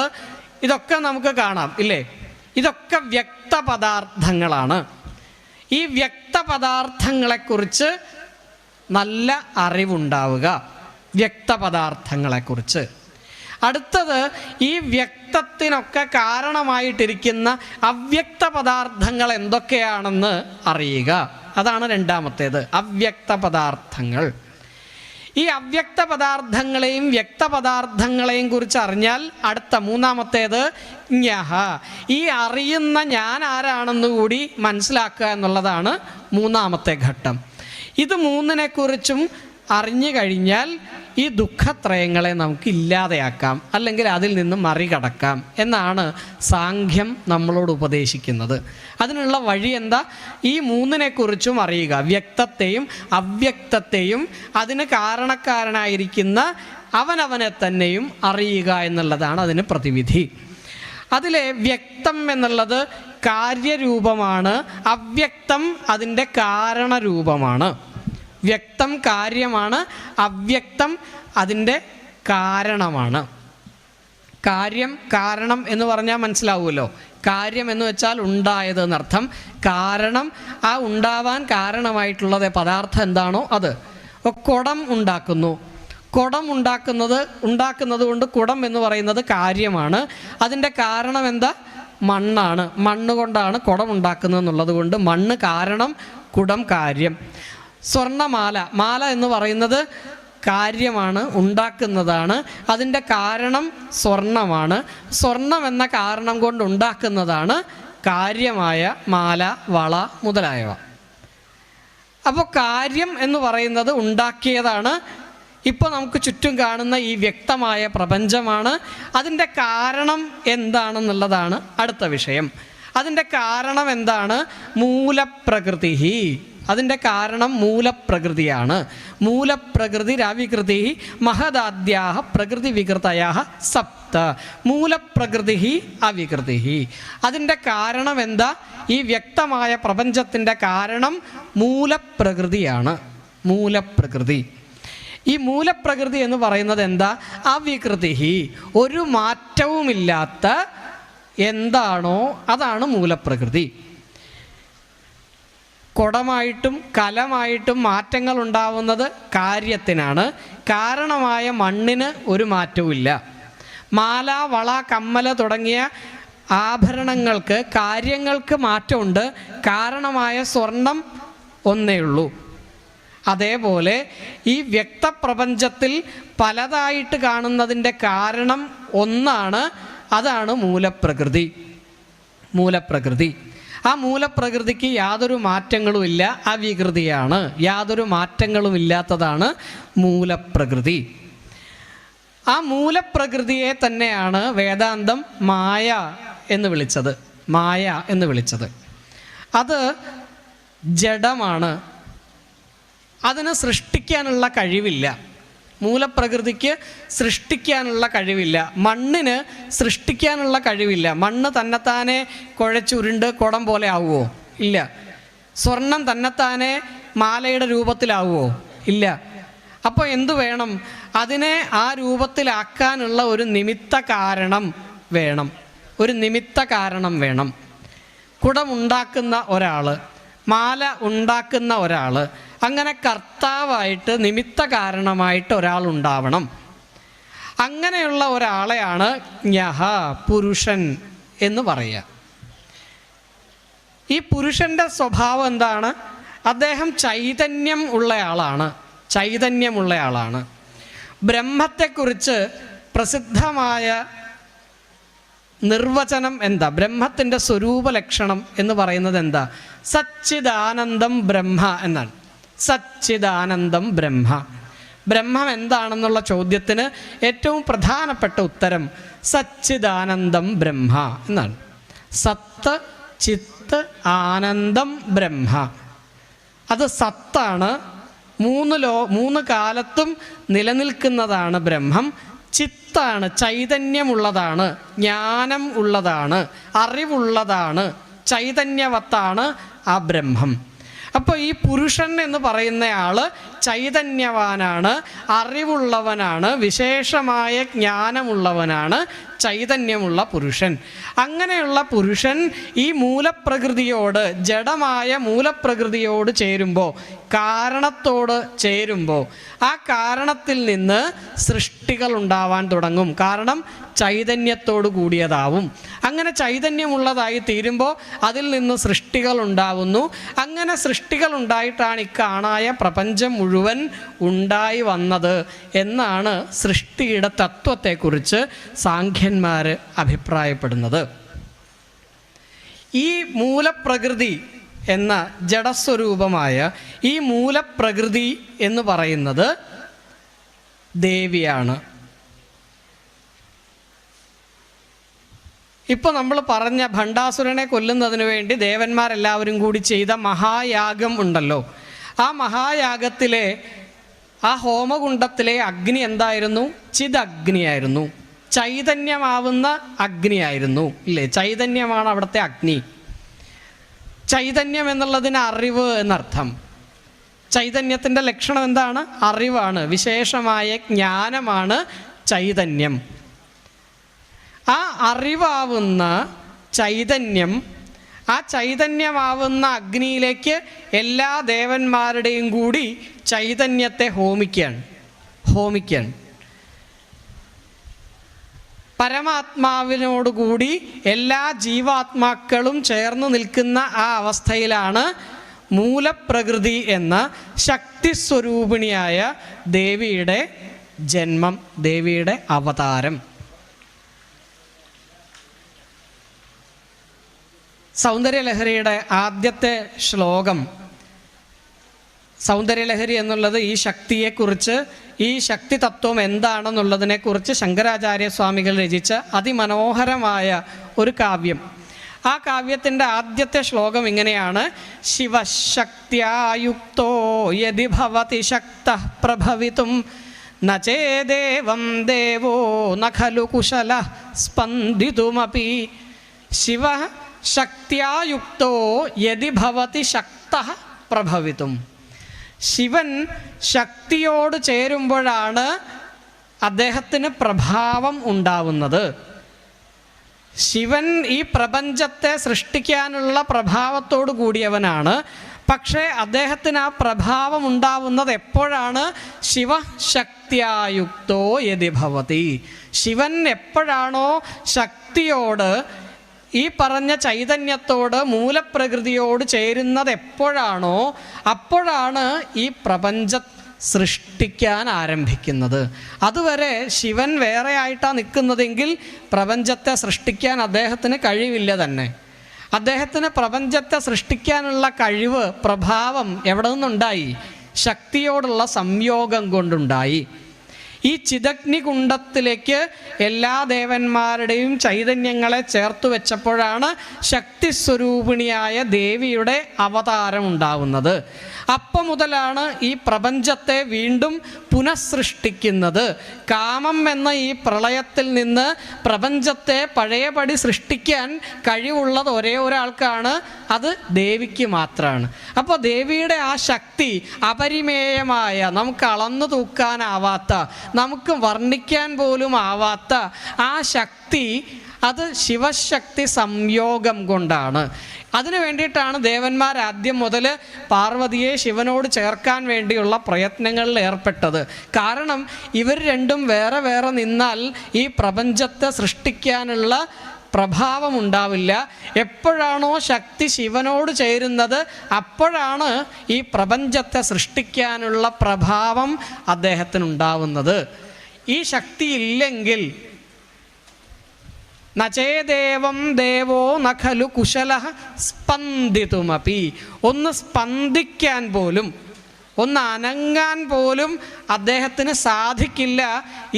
ഇതൊക്കെ നമുക്ക് കാണാം ഇല്ലേ? ഇതൊക്കെ വ്യക്തപദാർത്ഥങ്ങളാണ്. ഈ വ്യക്തപദാർത്ഥങ്ങളെക്കുറിച്ച് നല്ല അറിവുണ്ടാവുക, വ്യക്തപദാർത്ഥങ്ങളെക്കുറിച്ച്. അടുത്തത്, ഈ വ്യക്തത്തിനൊക്കെ കാരണമായിട്ടിരിക്കുന്ന അവ്യക്ത പദാർത്ഥങ്ങൾ എന്തൊക്കെയാണെന്ന് അറിയുക. അതാണ് രണ്ടാമത്തേത്, അവ്യക്ത പദാർത്ഥങ്ങൾ. ഈ അവ്യക്ത പദാർത്ഥങ്ങളെയും വ്യക്തപദാർത്ഥങ്ങളെയും കുറിച്ച് അറിഞ്ഞാൽ അടുത്ത മൂന്നാമത്തേത് ജ്ഞഃ. ഈ അറിയുന്ന ഞാൻ ആരാണെന്ന് കൂടി മനസ്സിലാക്കുക എന്നുള്ളതാണ് മൂന്നാമത്തെ ഘട്ടം. ഇത് 3-നെക്കുറിച്ചും അറിഞ്ഞു കഴിഞ്ഞാൽ ഈ ദുഃഖത്രയങ്ങളെ നമുക്ക് ഇല്ലാതെയാക്കാം, അല്ലെങ്കിൽ അതിൽ നിന്ന് മറികടക്കാം എന്നാണ് സാഖ്യം നമ്മളോട് ഉപദേശിക്കുന്നത്. അതിനുള്ള വഴി എന്താ? ഈ 3-നെക്കുറിച്ചും അറിയുക, വ്യക്തത്തെയും അവ്യക്തത്തെയും അതിന് കാരണക്കാരനായിരിക്കുന്ന അവനവനെ തന്നെയും അറിയുക എന്നുള്ളതാണ് അതിന് പ്രതിവിധി. അതിലെ വ്യക്തം എന്നുള്ളത് കാര്യരൂപമാണ്, അവ്യക്തം അതിൻ്റെ കാരണരൂപമാണ്. വ്യക്തം കാര്യമാണ്, അവ്യക്തം അതിൻ്റെ കാരണമാണ്. കാര്യം കാരണം എന്ന് പറഞ്ഞാൽ മനസ്സിലാവുമല്ലോ. കാര്യം എന്ന് വെച്ചാൽ ഉണ്ടായത് എന്നർത്ഥം. കാരണം, ആ ഉണ്ടാവാൻ കാരണമായിട്ടുള്ളത് പദാർത്ഥം എന്താണോ അത്. കുടം ഉണ്ടാക്കുന്നു. കുടം ഉണ്ടാക്കുന്നത് കൊണ്ട് കുടം എന്ന് പറയുന്നത് കാര്യമാണ്. അതിൻ്റെ കാരണം എന്താ? മണ്ണാണ്. മണ്ണ് കൊണ്ടാണ് കുടം ഉണ്ടാക്കുന്നത് എന്നുള്ളത് കൊണ്ട് മണ്ണ് കാരണം, കുടം കാര്യം. സ്വർണ്ണമാല, മാല എന്ന് പറയുന്നത് കാര്യമാണ്, ഉണ്ടാക്കുന്നതാണ്. അതിൻ്റെ കാരണം സ്വർണ്ണമാണ്. സ്വർണം എന്ന കാരണം കൊണ്ട് ഉണ്ടാക്കുന്നതാണ് കാര്യമായ മാല, വള മുതലായവ. അപ്പോൾ കാര്യം എന്ന് പറയുന്നത് ഉണ്ടാക്കിയതാണ്. ഇപ്പോൾ നമുക്ക് ചുറ്റും കാണുന്ന ഈ വ്യക്തമായ പ്രപഞ്ചമാണ്. അതിൻ്റെ കാരണം എന്താണെന്നുള്ളതാണ് അടുത്ത വിഷയം. അതിൻ്റെ കാരണം എന്താണ്? മൂലപ്രകൃതി. അതിൻ്റെ കാരണം മൂലപ്രകൃതിയാണ്. മൂലപ്രകൃതി രവികൃതി മഹദാദ്യാഹ പ്രകൃതി വികൃതയാഹ സപ്ത. മൂലപ്രകൃതി അവികൃതി. അതിൻ്റെ കാരണം എന്താ? ഈ വ്യക്തമായ പ്രപഞ്ചത്തിൻ്റെ കാരണം മൂലപ്രകൃതിയാണ്. മൂലപ്രകൃതി. ഈ മൂലപ്രകൃതി എന്ന് പറയുന്നത് എന്താ? അവികൃതി, ഒരു മാറ്റവുമില്ലാത്ത എന്താണോ അതാണ് മൂലപ്രകൃതി. കുടമായിട്ടും കലമായിട്ടും മാറ്റങ്ങൾ ഉണ്ടാവുന്നത് കാര്യത്തിനാണ്. കാരണമായ മണ്ണിന് ഒരു മാറ്റവുമില്ല. മാല, വള, കമ്മൽ തുടങ്ങിയ ആഭരണങ്ങൾക്ക്, കാര്യങ്ങൾക്ക് മാറ്റമുണ്ട്. കാരണമായ സ്വർണം ഒന്നേ ഉള്ളൂ. അതേപോലെ ഈ വ്യക്തപ്രപഞ്ചത്തിൽ പലതായിട്ട് കാണുന്നതിൻ്റെ കാരണം ഒന്നാണ്. അതാണ് മൂലപ്രകൃതി. മൂലപ്രകൃതി. ആ മൂലപ്രകൃതിക്ക് യാതൊരു മാറ്റങ്ങളുമില്ല, അവികൃതിയാണ്. യാതൊരു മാറ്റങ്ങളും ഇല്ലാത്തതാണ് മൂലപ്രകൃതി. ആ മൂലപ്രകൃതിയെ തന്നെയാണ് വേദാന്തം മായ എന്ന് വിളിച്ചത്. മായ എന്ന് വിളിച്ചത്. അത് ജഡമാണ്. അതിന് സൃഷ്ടിക്കാനുള്ള കഴിവില്ല. മൂലപ്രകൃതിക്ക് സൃഷ്ടിക്കാനുള്ള കഴിവില്ല. മണ്ണിന് സൃഷ്ടിക്കാനുള്ള കഴിവില്ല. മണ്ണ് തന്നെത്താനെ കുഴച്ചുരുണ്ട് കുടം പോലെ ആവുമോ? ഇല്ല. സ്വർണം തന്നെത്താനെ മാലയുടെ രൂപത്തിലാവുമോ? ഇല്ല. അപ്പോൾ എന്തു വേണം? അതിനെ ആ രൂപത്തിലാക്കാനുള്ള ഒരു നിമിത്ത കാരണം വേണം. ഒരു നിമിത്ത കാരണം വേണം. കുടമുണ്ടാക്കുന്ന ഒരാൾ, മാല ഉണ്ടാക്കുന്ന ഒരാൾ, അങ്ങനെ കർത്താവായിട്ട് നിമിത്ത കാരണമായിട്ട് ഒരാളുണ്ടാവണം. അങ്ങനെയുള്ള ഒരാളെയാണ് ജ്ഞഃ, പുരുഷൻ എന്ന് പറയുക. ഈ പുരുഷൻ്റെ സ്വഭാവം എന്താണ്? അദ്ദേഹം ചൈതന്യം ഉള്ളയാളാണ്. ചൈതന്യമുള്ളയാളാണ്. ബ്രഹ്മത്തെക്കുറിച്ച് പ്രസിദ്ധമായ നിർവചനം എന്താ? ബ്രഹ്മത്തിൻ്റെ സ്വരൂപ ലക്ഷണം എന്ന് പറയുന്നത് എന്താ? സച്ചിദാനന്ദം ബ്രഹ്മ എന്നാണ്. സച്ചിദാനന്ദം ബ്രഹ്മ. ബ്രഹ്മം എന്താണെന്നുള്ള ചോദ്യത്തിന് ഏറ്റവും പ്രധാനപ്പെട്ട ഉത്തരം സച്ചിദാനന്ദം ബ്രഹ്മ എന്നാണ്. സത്ത്, ചിത്ത്, ആനന്ദം ബ്രഹ്മ. അത് സത്താണ്. മൂന്ന് കാലത്തും നിലനിൽക്കുന്നതാണ് ബ്രഹ്മം. ചിത്താണ്, ചൈതന്യമുള്ളതാണ്, ജ്ഞാനം ഉള്ളതാണ്, അറിവുള്ളതാണ്, ചൈതന്യവത്താണ് ആ ബ്രഹ്മം. അപ്പോൾ ഈ പുരുഷൻ എന്ന് പറയുന്നയാൾ ചൈതന്യവാനാണ്, അറിവുള്ളവനാണ്, വിശേഷമായ ജ്ഞാനമുള്ളവനാണ്, ചൈതന്യമുള്ള പുരുഷൻ. അങ്ങനെയുള്ള പുരുഷൻ ഈ മൂലപ്രകൃതിയോട്, ജഡമായ മൂലപ്രകൃതിയോട് ചേരുമ്പോൾ, കാരണത്തോട് ചേരുമ്പോൾ, ആ കാരണത്തിൽ നിന്ന് സൃഷ്ടികൾ ഉണ്ടാവാൻ തുടങ്ങും. കാരണം ചൈതന്യത്തോട് കൂടിയതാവും. അങ്ങനെ ചൈതന്യമുള്ളതായി തീരുമ്പോൾ അതിൽ നിന്ന് സൃഷ്ടികൾ ഉണ്ടാവുന്നു. അങ്ങനെ സൃഷ്ടികൾ ഉണ്ടായിട്ടാണ് ഇക്കാണായ പ്രപഞ്ചം മുഴുവൻ ഉണ്ടായി വന്നത് എന്നാണ് സൃഷ്ടിയുടെ തത്വത്തെക്കുറിച്ച് സാഖ്യന്മാർ അഭിപ്രായപ്പെടുന്നത്. ഈ മൂലപ്രകൃതി എന്ന ജഡസ്വരൂപമായ ഈ മൂലപ്രകൃതി എന്ന് പറയുന്നത് ദേവിയാണ്. ഇപ്പോൾ നമ്മൾ പറഞ്ഞ ഭണ്ഡാസുരനെ കൊല്ലുന്നതിന് വേണ്ടി ദേവന്മാരെല്ലാവരും കൂടി ചെയ്ത മഹായാഗം ഉണ്ടല്ലോ, ആ മഹായാഗത്തിലെ ആ ഹോമകുണ്ഡത്തിലെ അഗ്നി എന്തായിരുന്നു? ചിദഗ്നിയായിരുന്നു. ചൈതന്യമാവുന്ന അഗ്നിയായിരുന്നു. ഇല്ലേ? ചൈതന്യമാണ് അവിടുത്തെ അഗ്നി. ചൈതന്യം എന്നുള്ളതിന് അറിവ് എന്നർത്ഥം. ചൈതന്യത്തിൻ്റെ ലക്ഷണം എന്താണ്? അറിവാണ്, വിശേഷമായ ജ്ഞാനമാണ് ചൈതന്യം. ആ അറിവാവുന്ന ചൈതന്യം, ആ ചൈതന്യമാവുന്ന അഗ്നിയിലേക്ക് എല്ലാ ദേവന്മാരുടെയും കൂടി ചൈതന്യത്തെ ഹോമിക്കാൻ പരമാത്മാവിനോടുകൂടി എല്ലാ ജീവാത്മാക്കളും ചേർന്ന് നിൽക്കുന്ന ആ അവസ്ഥയിലാണ് മൂലപ്രകൃതി എന്ന ശക്തിസ്വരൂപിണിയായ ദേവിയുടെ ജന്മം, ദേവിയുടെ അവതാരം. സൗന്ദര്യലഹരിയുടെ ആദ്യത്തെ ശ്ലോകം, സൗന്ദര്യലഹരി എന്നുള്ളത് ഈ ശക്തിയെക്കുറിച്ച്, ഈ ശക്തി തത്വം എന്താണെന്നുള്ളതിനെക്കുറിച്ച് ശങ്കരാചാര്യസ്വാമികൾ രചിച്ച അതിമനോഹരമായ ഒരു കാവ്യം. ആ കാവ്യത്തിൻ്റെ ആദ്യത്തെ ശ്ലോകം ഇങ്ങനെയാണ്: ശിവശക്ത്യായുക്തോ യദി ഭവതി ശക്തഃ പ്രഭവിതും ന ചേദേവം ദേവോ ന ഖലു കുശലഃ സ്പന്ദിതുമപി. ശിവ ശക്ത്യായുക്തോ യദി ഭവതി ശക്തഃ പ്രഭവിതും. ശിവൻ ശക്തിയോട് ചേരുമ്പോഴാണ് അദ്ദേഹത്തിന് പ്രഭാവം ഉണ്ടാവുന്നത്. ശിവൻ ഈ പ്രപഞ്ചത്തെ സൃഷ്ടിക്കാനുള്ള പ്രഭാവത്തോടു കൂടിയവനാണ്. പക്ഷേ അദ്ദേഹത്തിന് ആ പ്രഭാവം ഉണ്ടാവുന്നത് എപ്പോഴാണ്? ശിവശക്ത്യായുക്തോ യദി ഭവതി. ശിവൻ എപ്പോഴാണോ ശക്തിയോട്, ഈ പറഞ്ഞ ചൈതന്യത്തോട്, മൂലപ്രകൃതിയോട് ചേരുന്നത് എപ്പോഴാണോ അപ്പോഴാണ് ഈ പ്രപഞ്ചം സൃഷ്ടിക്കാൻ ആരംഭിക്കുന്നത്. അതുവരെ ശിവൻ വേറെ ആയിട്ടാണ് നിൽക്കുന്നതെങ്കിൽ പ്രപഞ്ചത്തെ സൃഷ്ടിക്കാൻ അദ്ദേഹത്തിന് കഴിവില്ല തന്നെ. അദ്ദേഹത്തിന് പ്രപഞ്ചത്തെ സൃഷ്ടിക്കാനുള്ള കഴിവ്, പ്രഭാവം എവിടെ നിന്നുണ്ടായി? ശക്തിയോടുള്ള സംയോഗം കൊണ്ടുണ്ടായി. ഈ ചിദഗ്നികുണ്ഡത്തിലേക്ക് എല്ലാ ദേവന്മാരുടെയും ചൈതന്യങ്ങളെ ചേർത്ത് വെച്ചപ്പോഴാണ് ശക്തിസ്വരൂപിണിയായ ദേവിയുടെ അവതാരം ഉണ്ടാവുന്നത്. അപ്പം മുതലാണ് ഈ പ്രപഞ്ചത്തെ വീണ്ടും പുനഃസൃഷ്ടിക്കുന്നത്. കാമം എന്ന ഈ പ്രളയത്തിൽ നിന്ന് പ്രപഞ്ചത്തെ പഴയപടി സൃഷ്ടിക്കാൻ കഴിവുള്ളത് ഒരേ ഒരാൾക്കാണ്, അത് ദേവിക്ക് മാത്രമാണ്. അപ്പോൾ ദേവിയുടെ ആ ശക്തി അപരിമേയമായ, നമുക്ക് അളന്നു തൂക്കാനാവാത്ത, നമുക്ക് വർണ്ണിക്കാൻ പോലും ആവാത്ത ആ ശക്തി, അത് ശിവശക്തി സംയോഗം കൊണ്ടാണ്. അതിനു വേണ്ടിയിട്ടാണ് ദേവന്മാർ ആദ്യം മുതൽ പാർവതിയെ ശിവനോട് ചേർക്കാൻ വേണ്ടിയുള്ള പ്രയത്നങ്ങളിൽ ഏർപ്പെട്ടത്. കാരണം ഇവർ രണ്ടും വേറെ വേറെ നിന്നാൽ ഈ പ്രപഞ്ചത്തെ സൃഷ്ടിക്കാനുള്ള പ്രഭാവം ഉണ്ടാവില്ല. എപ്പോഴാണോ ശക്തി ശിവനോട് ചേരുന്നത് അപ്പോഴാണ് ഈ പ്രപഞ്ചത്തെ സൃഷ്ടിക്കാനുള്ള പ്രഭാവം അദ്ദേഹത്തിനുണ്ടാവുന്നത്. ഈ ശക്തി ഇല്ലെങ്കിൽ നചേദേവം ദേവോ നഖലു കുശലഃ സ്പന്ദിതുമപി, ഒന്ന് സ്പന്ദിക്കാൻ പോലും, ഒന്ന് അനങ്ങാൻ പോലും അദ്ദേഹത്തിന് സാധിക്കില്ല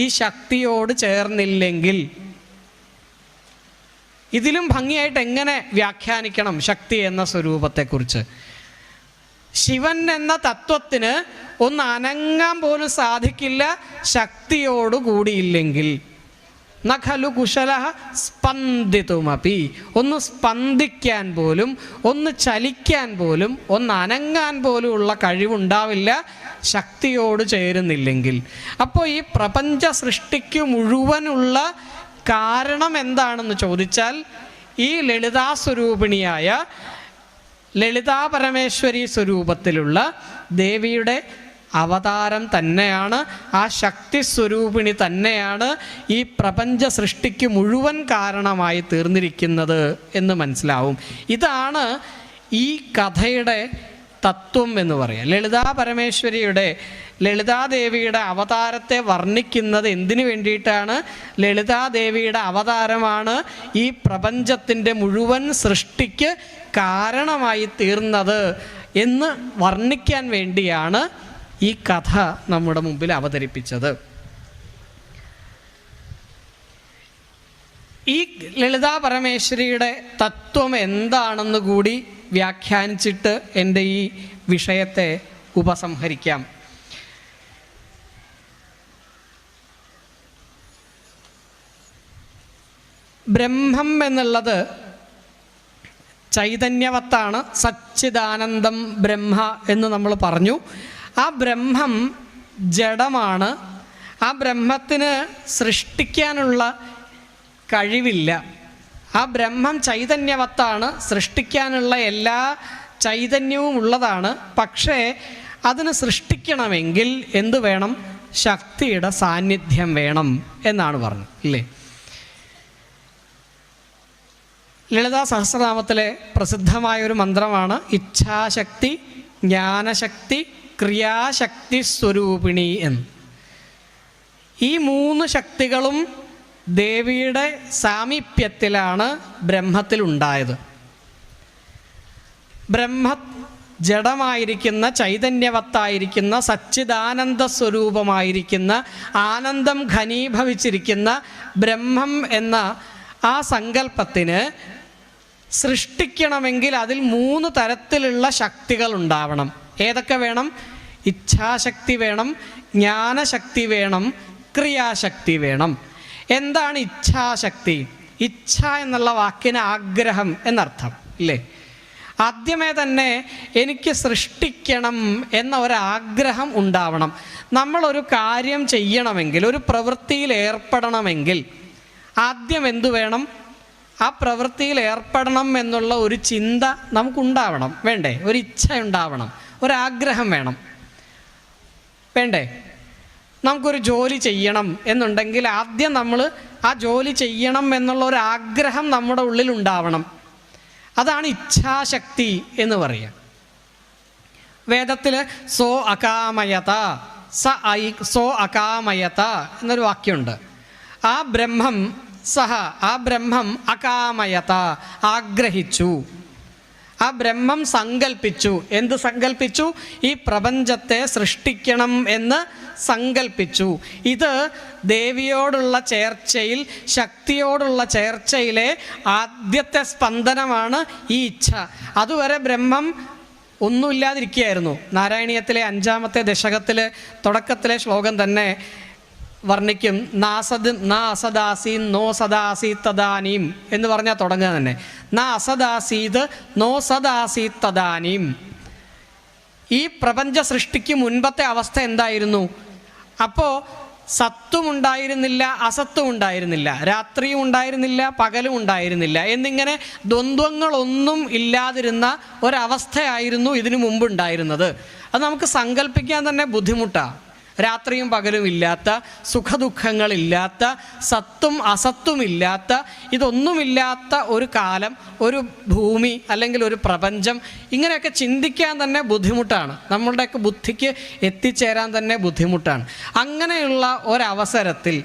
ഈ ശക്തിയോട് ചേർന്നില്ലെങ്കിൽ. ഇതിലും ഭംഗിയായിട്ട് എങ്ങനെ വ്യാഖ്യാനിക്കണം ശക്തി എന്ന സ്വരൂപത്തെക്കുറിച്ച്? ശിവൻ എന്ന തത്വത്തിന് ഒന്ന് അനങ്ങാൻ പോലും സാധിക്കില്ല ശക്തിയോട് കൂടിയില്ലെങ്കിൽ. നഖലു കുശലഃ സ്പന്ദിതുമപി, ഒന്ന് സ്പന്ദിക്കാൻ പോലും, ഒന്ന് ചലിക്കാൻ പോലും, ഒന്ന് അനങ്ങാൻ പോലും ഉള്ള കഴിവുണ്ടാവില്ല ശക്തിയോട് ചേരുന്നില്ലെങ്കിൽ. അപ്പോൾ ഈ പ്രപഞ്ച സൃഷ്ടിക്ക് മുഴുവനുള്ള കാരണം എന്താണെന്ന് ചോദിച്ചാൽ ഈ ലളിതാസ്വരൂപിണിയായ ലളിതാ പരമേശ്വരി സ്വരൂപത്തിലുള്ള ദേവിയുടെ അവതാരം തന്നെയാണ്, ആ ശക്തി സ്വരൂപിണി തന്നെയാണ് ഈ പ്രപഞ്ച സൃഷ്ടിക്ക് മുഴുവൻ കാരണമായി തീർന്നിരിക്കുന്നത് എന്ന് മനസ്സിലാവും. ഇതാണ് ഈ കഥയുടെ തത്വം എന്ന് പറയാം. ലളിതാ പരമേശ്വരിയുടെ, ലളിതാദേവിയുടെ അവതാരത്തെ വർണ്ണിക്കുന്നത് എന്തിനു വേണ്ടിയിട്ടാണ്? ലളിതാദേവിയുടെ അവതാരമാണ് ഈ പ്രപഞ്ചത്തിൻ്റെ മുഴുവൻ സൃഷ്ടിക്ക് കാരണമായി തീർന്നത് എന്ന് വർണ്ണിക്കാൻ വേണ്ടിയാണ് ഈ കഥ നമ്മുടെ മുമ്പിൽ അവതരിപ്പിച്ചത്. ഈ ലളിതാ പരമേശ്വരിയുടെ തത്വം എന്താണെന്ന് കൂടി വ്യാഖ്യാനിച്ചിട്ട് എൻ്റെ ഈ വിഷയത്തെ ഉപസംഹരിക്കാം. ബ്രഹ്മം എന്നുള്ളത് ചൈതന്യവത്താണ്, സച്ചിദാനന്ദം ബ്രഹ്മ എന്ന് നമ്മൾ പറഞ്ഞു. ആ ബ്രഹ്മം ജഡമാണ്. ആ ബ്രഹ്മത്തിന് സൃഷ്ടിക്കാനുള്ള കഴിവില്ല. ആ ബ്രഹ്മം ചൈതന്യവത്താണ്, സൃഷ്ടിക്കാനുള്ള എല്ലാ ചൈതന്യവും ഉള്ളതാണ്. പക്ഷേ അതിന് സൃഷ്ടിക്കണമെങ്കിൽ എന്തു വേണം? ശക്തിയുടെ സാന്നിധ്യം വേണം എന്നാണ് പറഞ്ഞത്, ഇല്ലേ? ലളിതാ സഹസ്രനാമത്തിലെ പ്രസിദ്ധമായൊരു മന്ത്രമാണ് ഇച്ഛാശക്തി, ജ്ഞാനശക്തി, ക്രിയാശക്തി സ്വരൂപിണി എന്ന്. ഈ മൂന്ന് ശക്തികളും ദേവിയുടെ സാമീപ്യത്തിലാണ് ബ്രഹ്മത്തിലുണ്ടായത്. ബ്രഹ്മ ജഡമായിരിക്കുന്ന, ചൈതന്യവത്തായിരിക്കുന്ന, സച്ചിദാനന്ദ സ്വരൂപമായിരിക്കുന്ന, ആനന്ദം ഘനീഭവിച്ചിരിക്കുന്ന ബ്രഹ്മം എന്ന ആ സങ്കല്പത്തിന് സൃഷ്ടിക്കണമെങ്കിൽ അതിൽ മൂന്ന് തരത്തിലുള്ള ശക്തികൾ ഉണ്ടാവണം. ഏതൊക്കെ വേണം? ഇച്ഛാശക്തി വേണം, ജ്ഞാനശക്തി വേണം, ക്രിയാശക്തി വേണം. എന്താണ് ഇച്ഛാശക്തി? ഇച്ഛ എന്നുള്ള വാക്കിന് ആഗ്രഹം എന്നർത്ഥം, ഇല്ലേ? ആദ്യമേ തന്നെ എനിക്ക് സൃഷ്ടിക്കണം എന്ന ഒരാഗ്രഹം ഉണ്ടാവണം. നമ്മളൊരു കാര്യം ചെയ്യണമെങ്കിൽ, ഒരു പ്രവൃത്തിയിൽ ഏർപ്പെടണമെങ്കിൽ ആദ്യം എന്തു വേണം? ആ പ്രവൃത്തിയിൽ ഏർപ്പെടണം എന്നുള്ള ഒരു ചിന്ത നമുക്കുണ്ടാവണം, വേണ്ടേ? ഒരു ഇച്ഛ ഉണ്ടാവണം, ഒരാഗ്രഹം വേണം, വേണ്ടേ? നമുക്കൊരു ജോലി ചെയ്യണം എന്നുണ്ടെങ്കിൽ ആദ്യം നമ്മൾ ആ ജോലി ചെയ്യണം എന്നുള്ള ഒരു ആഗ്രഹം നമ്മുടെ ഉള്ളിൽ ഉണ്ടാവണം. അതാണ് ഇച്ഛാശക്തി എന്ന് പറയുക. വേദത്തിൽ സോ അകാമയത, സോ അകാമയത എന്നൊരു വാക്യമുണ്ട്. ആ ബ്രഹ്മം സഹ ആ ബ്രഹ്മം അകാമയത ആഗ്രഹിച്ചു, ആ ബ്രഹ്മം സങ്കൽപ്പിച്ചു. എന്ത് സങ്കൽപ്പിച്ചു? ഈ പ്രപഞ്ചത്തെ സൃഷ്ടിക്കണം എന്ന് സങ്കൽപ്പിച്ചു. ഇത് ദേവിയോടുള്ള ചേർച്ചയിൽ, ശക്തിയോടുള്ള ചേർച്ചയിലെ ആദ്യത്തെ സ്പന്ദനമാണ് ഈ ഇച്ഛ. അതുവരെ ബ്രഹ്മം ഒന്നുമില്ലാതിരിക്കുകയായിരുന്നു. നാരായണീയത്തിലെ 5-ാമത്തെ ദശകത്തിൽ തുടക്കത്തിലെ ശ്ലോകം തന്നെ വർണ്ണിക്കും. നാ അസദാസീൻ നോ സദാസീത് തദാനീം എന്ന് പറഞ്ഞാൽ തുടങ്ങുക തന്നെ. നാ അസദാസീത് നോ സദാസീത് തദാനീം. ഈ പ്രപഞ്ച സൃഷ്ടിക്ക് മുൻപത്തെ അവസ്ഥ എന്തായിരുന്നു? അപ്പോൾ സത്തും ഉണ്ടായിരുന്നില്ല, അസത്തും ഉണ്ടായിരുന്നില്ല, രാത്രിയും ഉണ്ടായിരുന്നില്ല, പകലും ഉണ്ടായിരുന്നില്ല എന്നിങ്ങനെ ദ്വന്ദ്വങ്ങളൊന്നും ഇല്ലാതിരുന്ന ഒരവസ്ഥയായിരുന്നു ഇതിനു മുമ്പുണ്ടായിരുന്നത്. അത് നമുക്ക് സങ്കല്പിക്കാൻ തന്നെ ബുദ്ധിമുട്ടാണ്. രാത്രിയും പകലും ഇല്ലാത്ത, സുഖദുഃഖങ്ങളില്ലാത്ത, സത്തും അസത്തുമില്ലാത്ത, ഇതൊന്നുമില്ലാത്ത ഒരു കാലം, ഒരു ഭൂമി അല്ലെങ്കിൽ ഒരു പ്രപഞ്ചം, ഇങ്ങനെയൊക്കെ ചിന്തിക്കാൻ തന്നെ ബുദ്ധിമുട്ടാണ്. നമ്മളുടെയൊക്കെ ബുദ്ധിക്ക് എത്തിച്ചേരാൻ തന്നെ ബുദ്ധിമുട്ടാണ്. അങ്ങനെയുള്ള ഒരവസരത്തിൽ,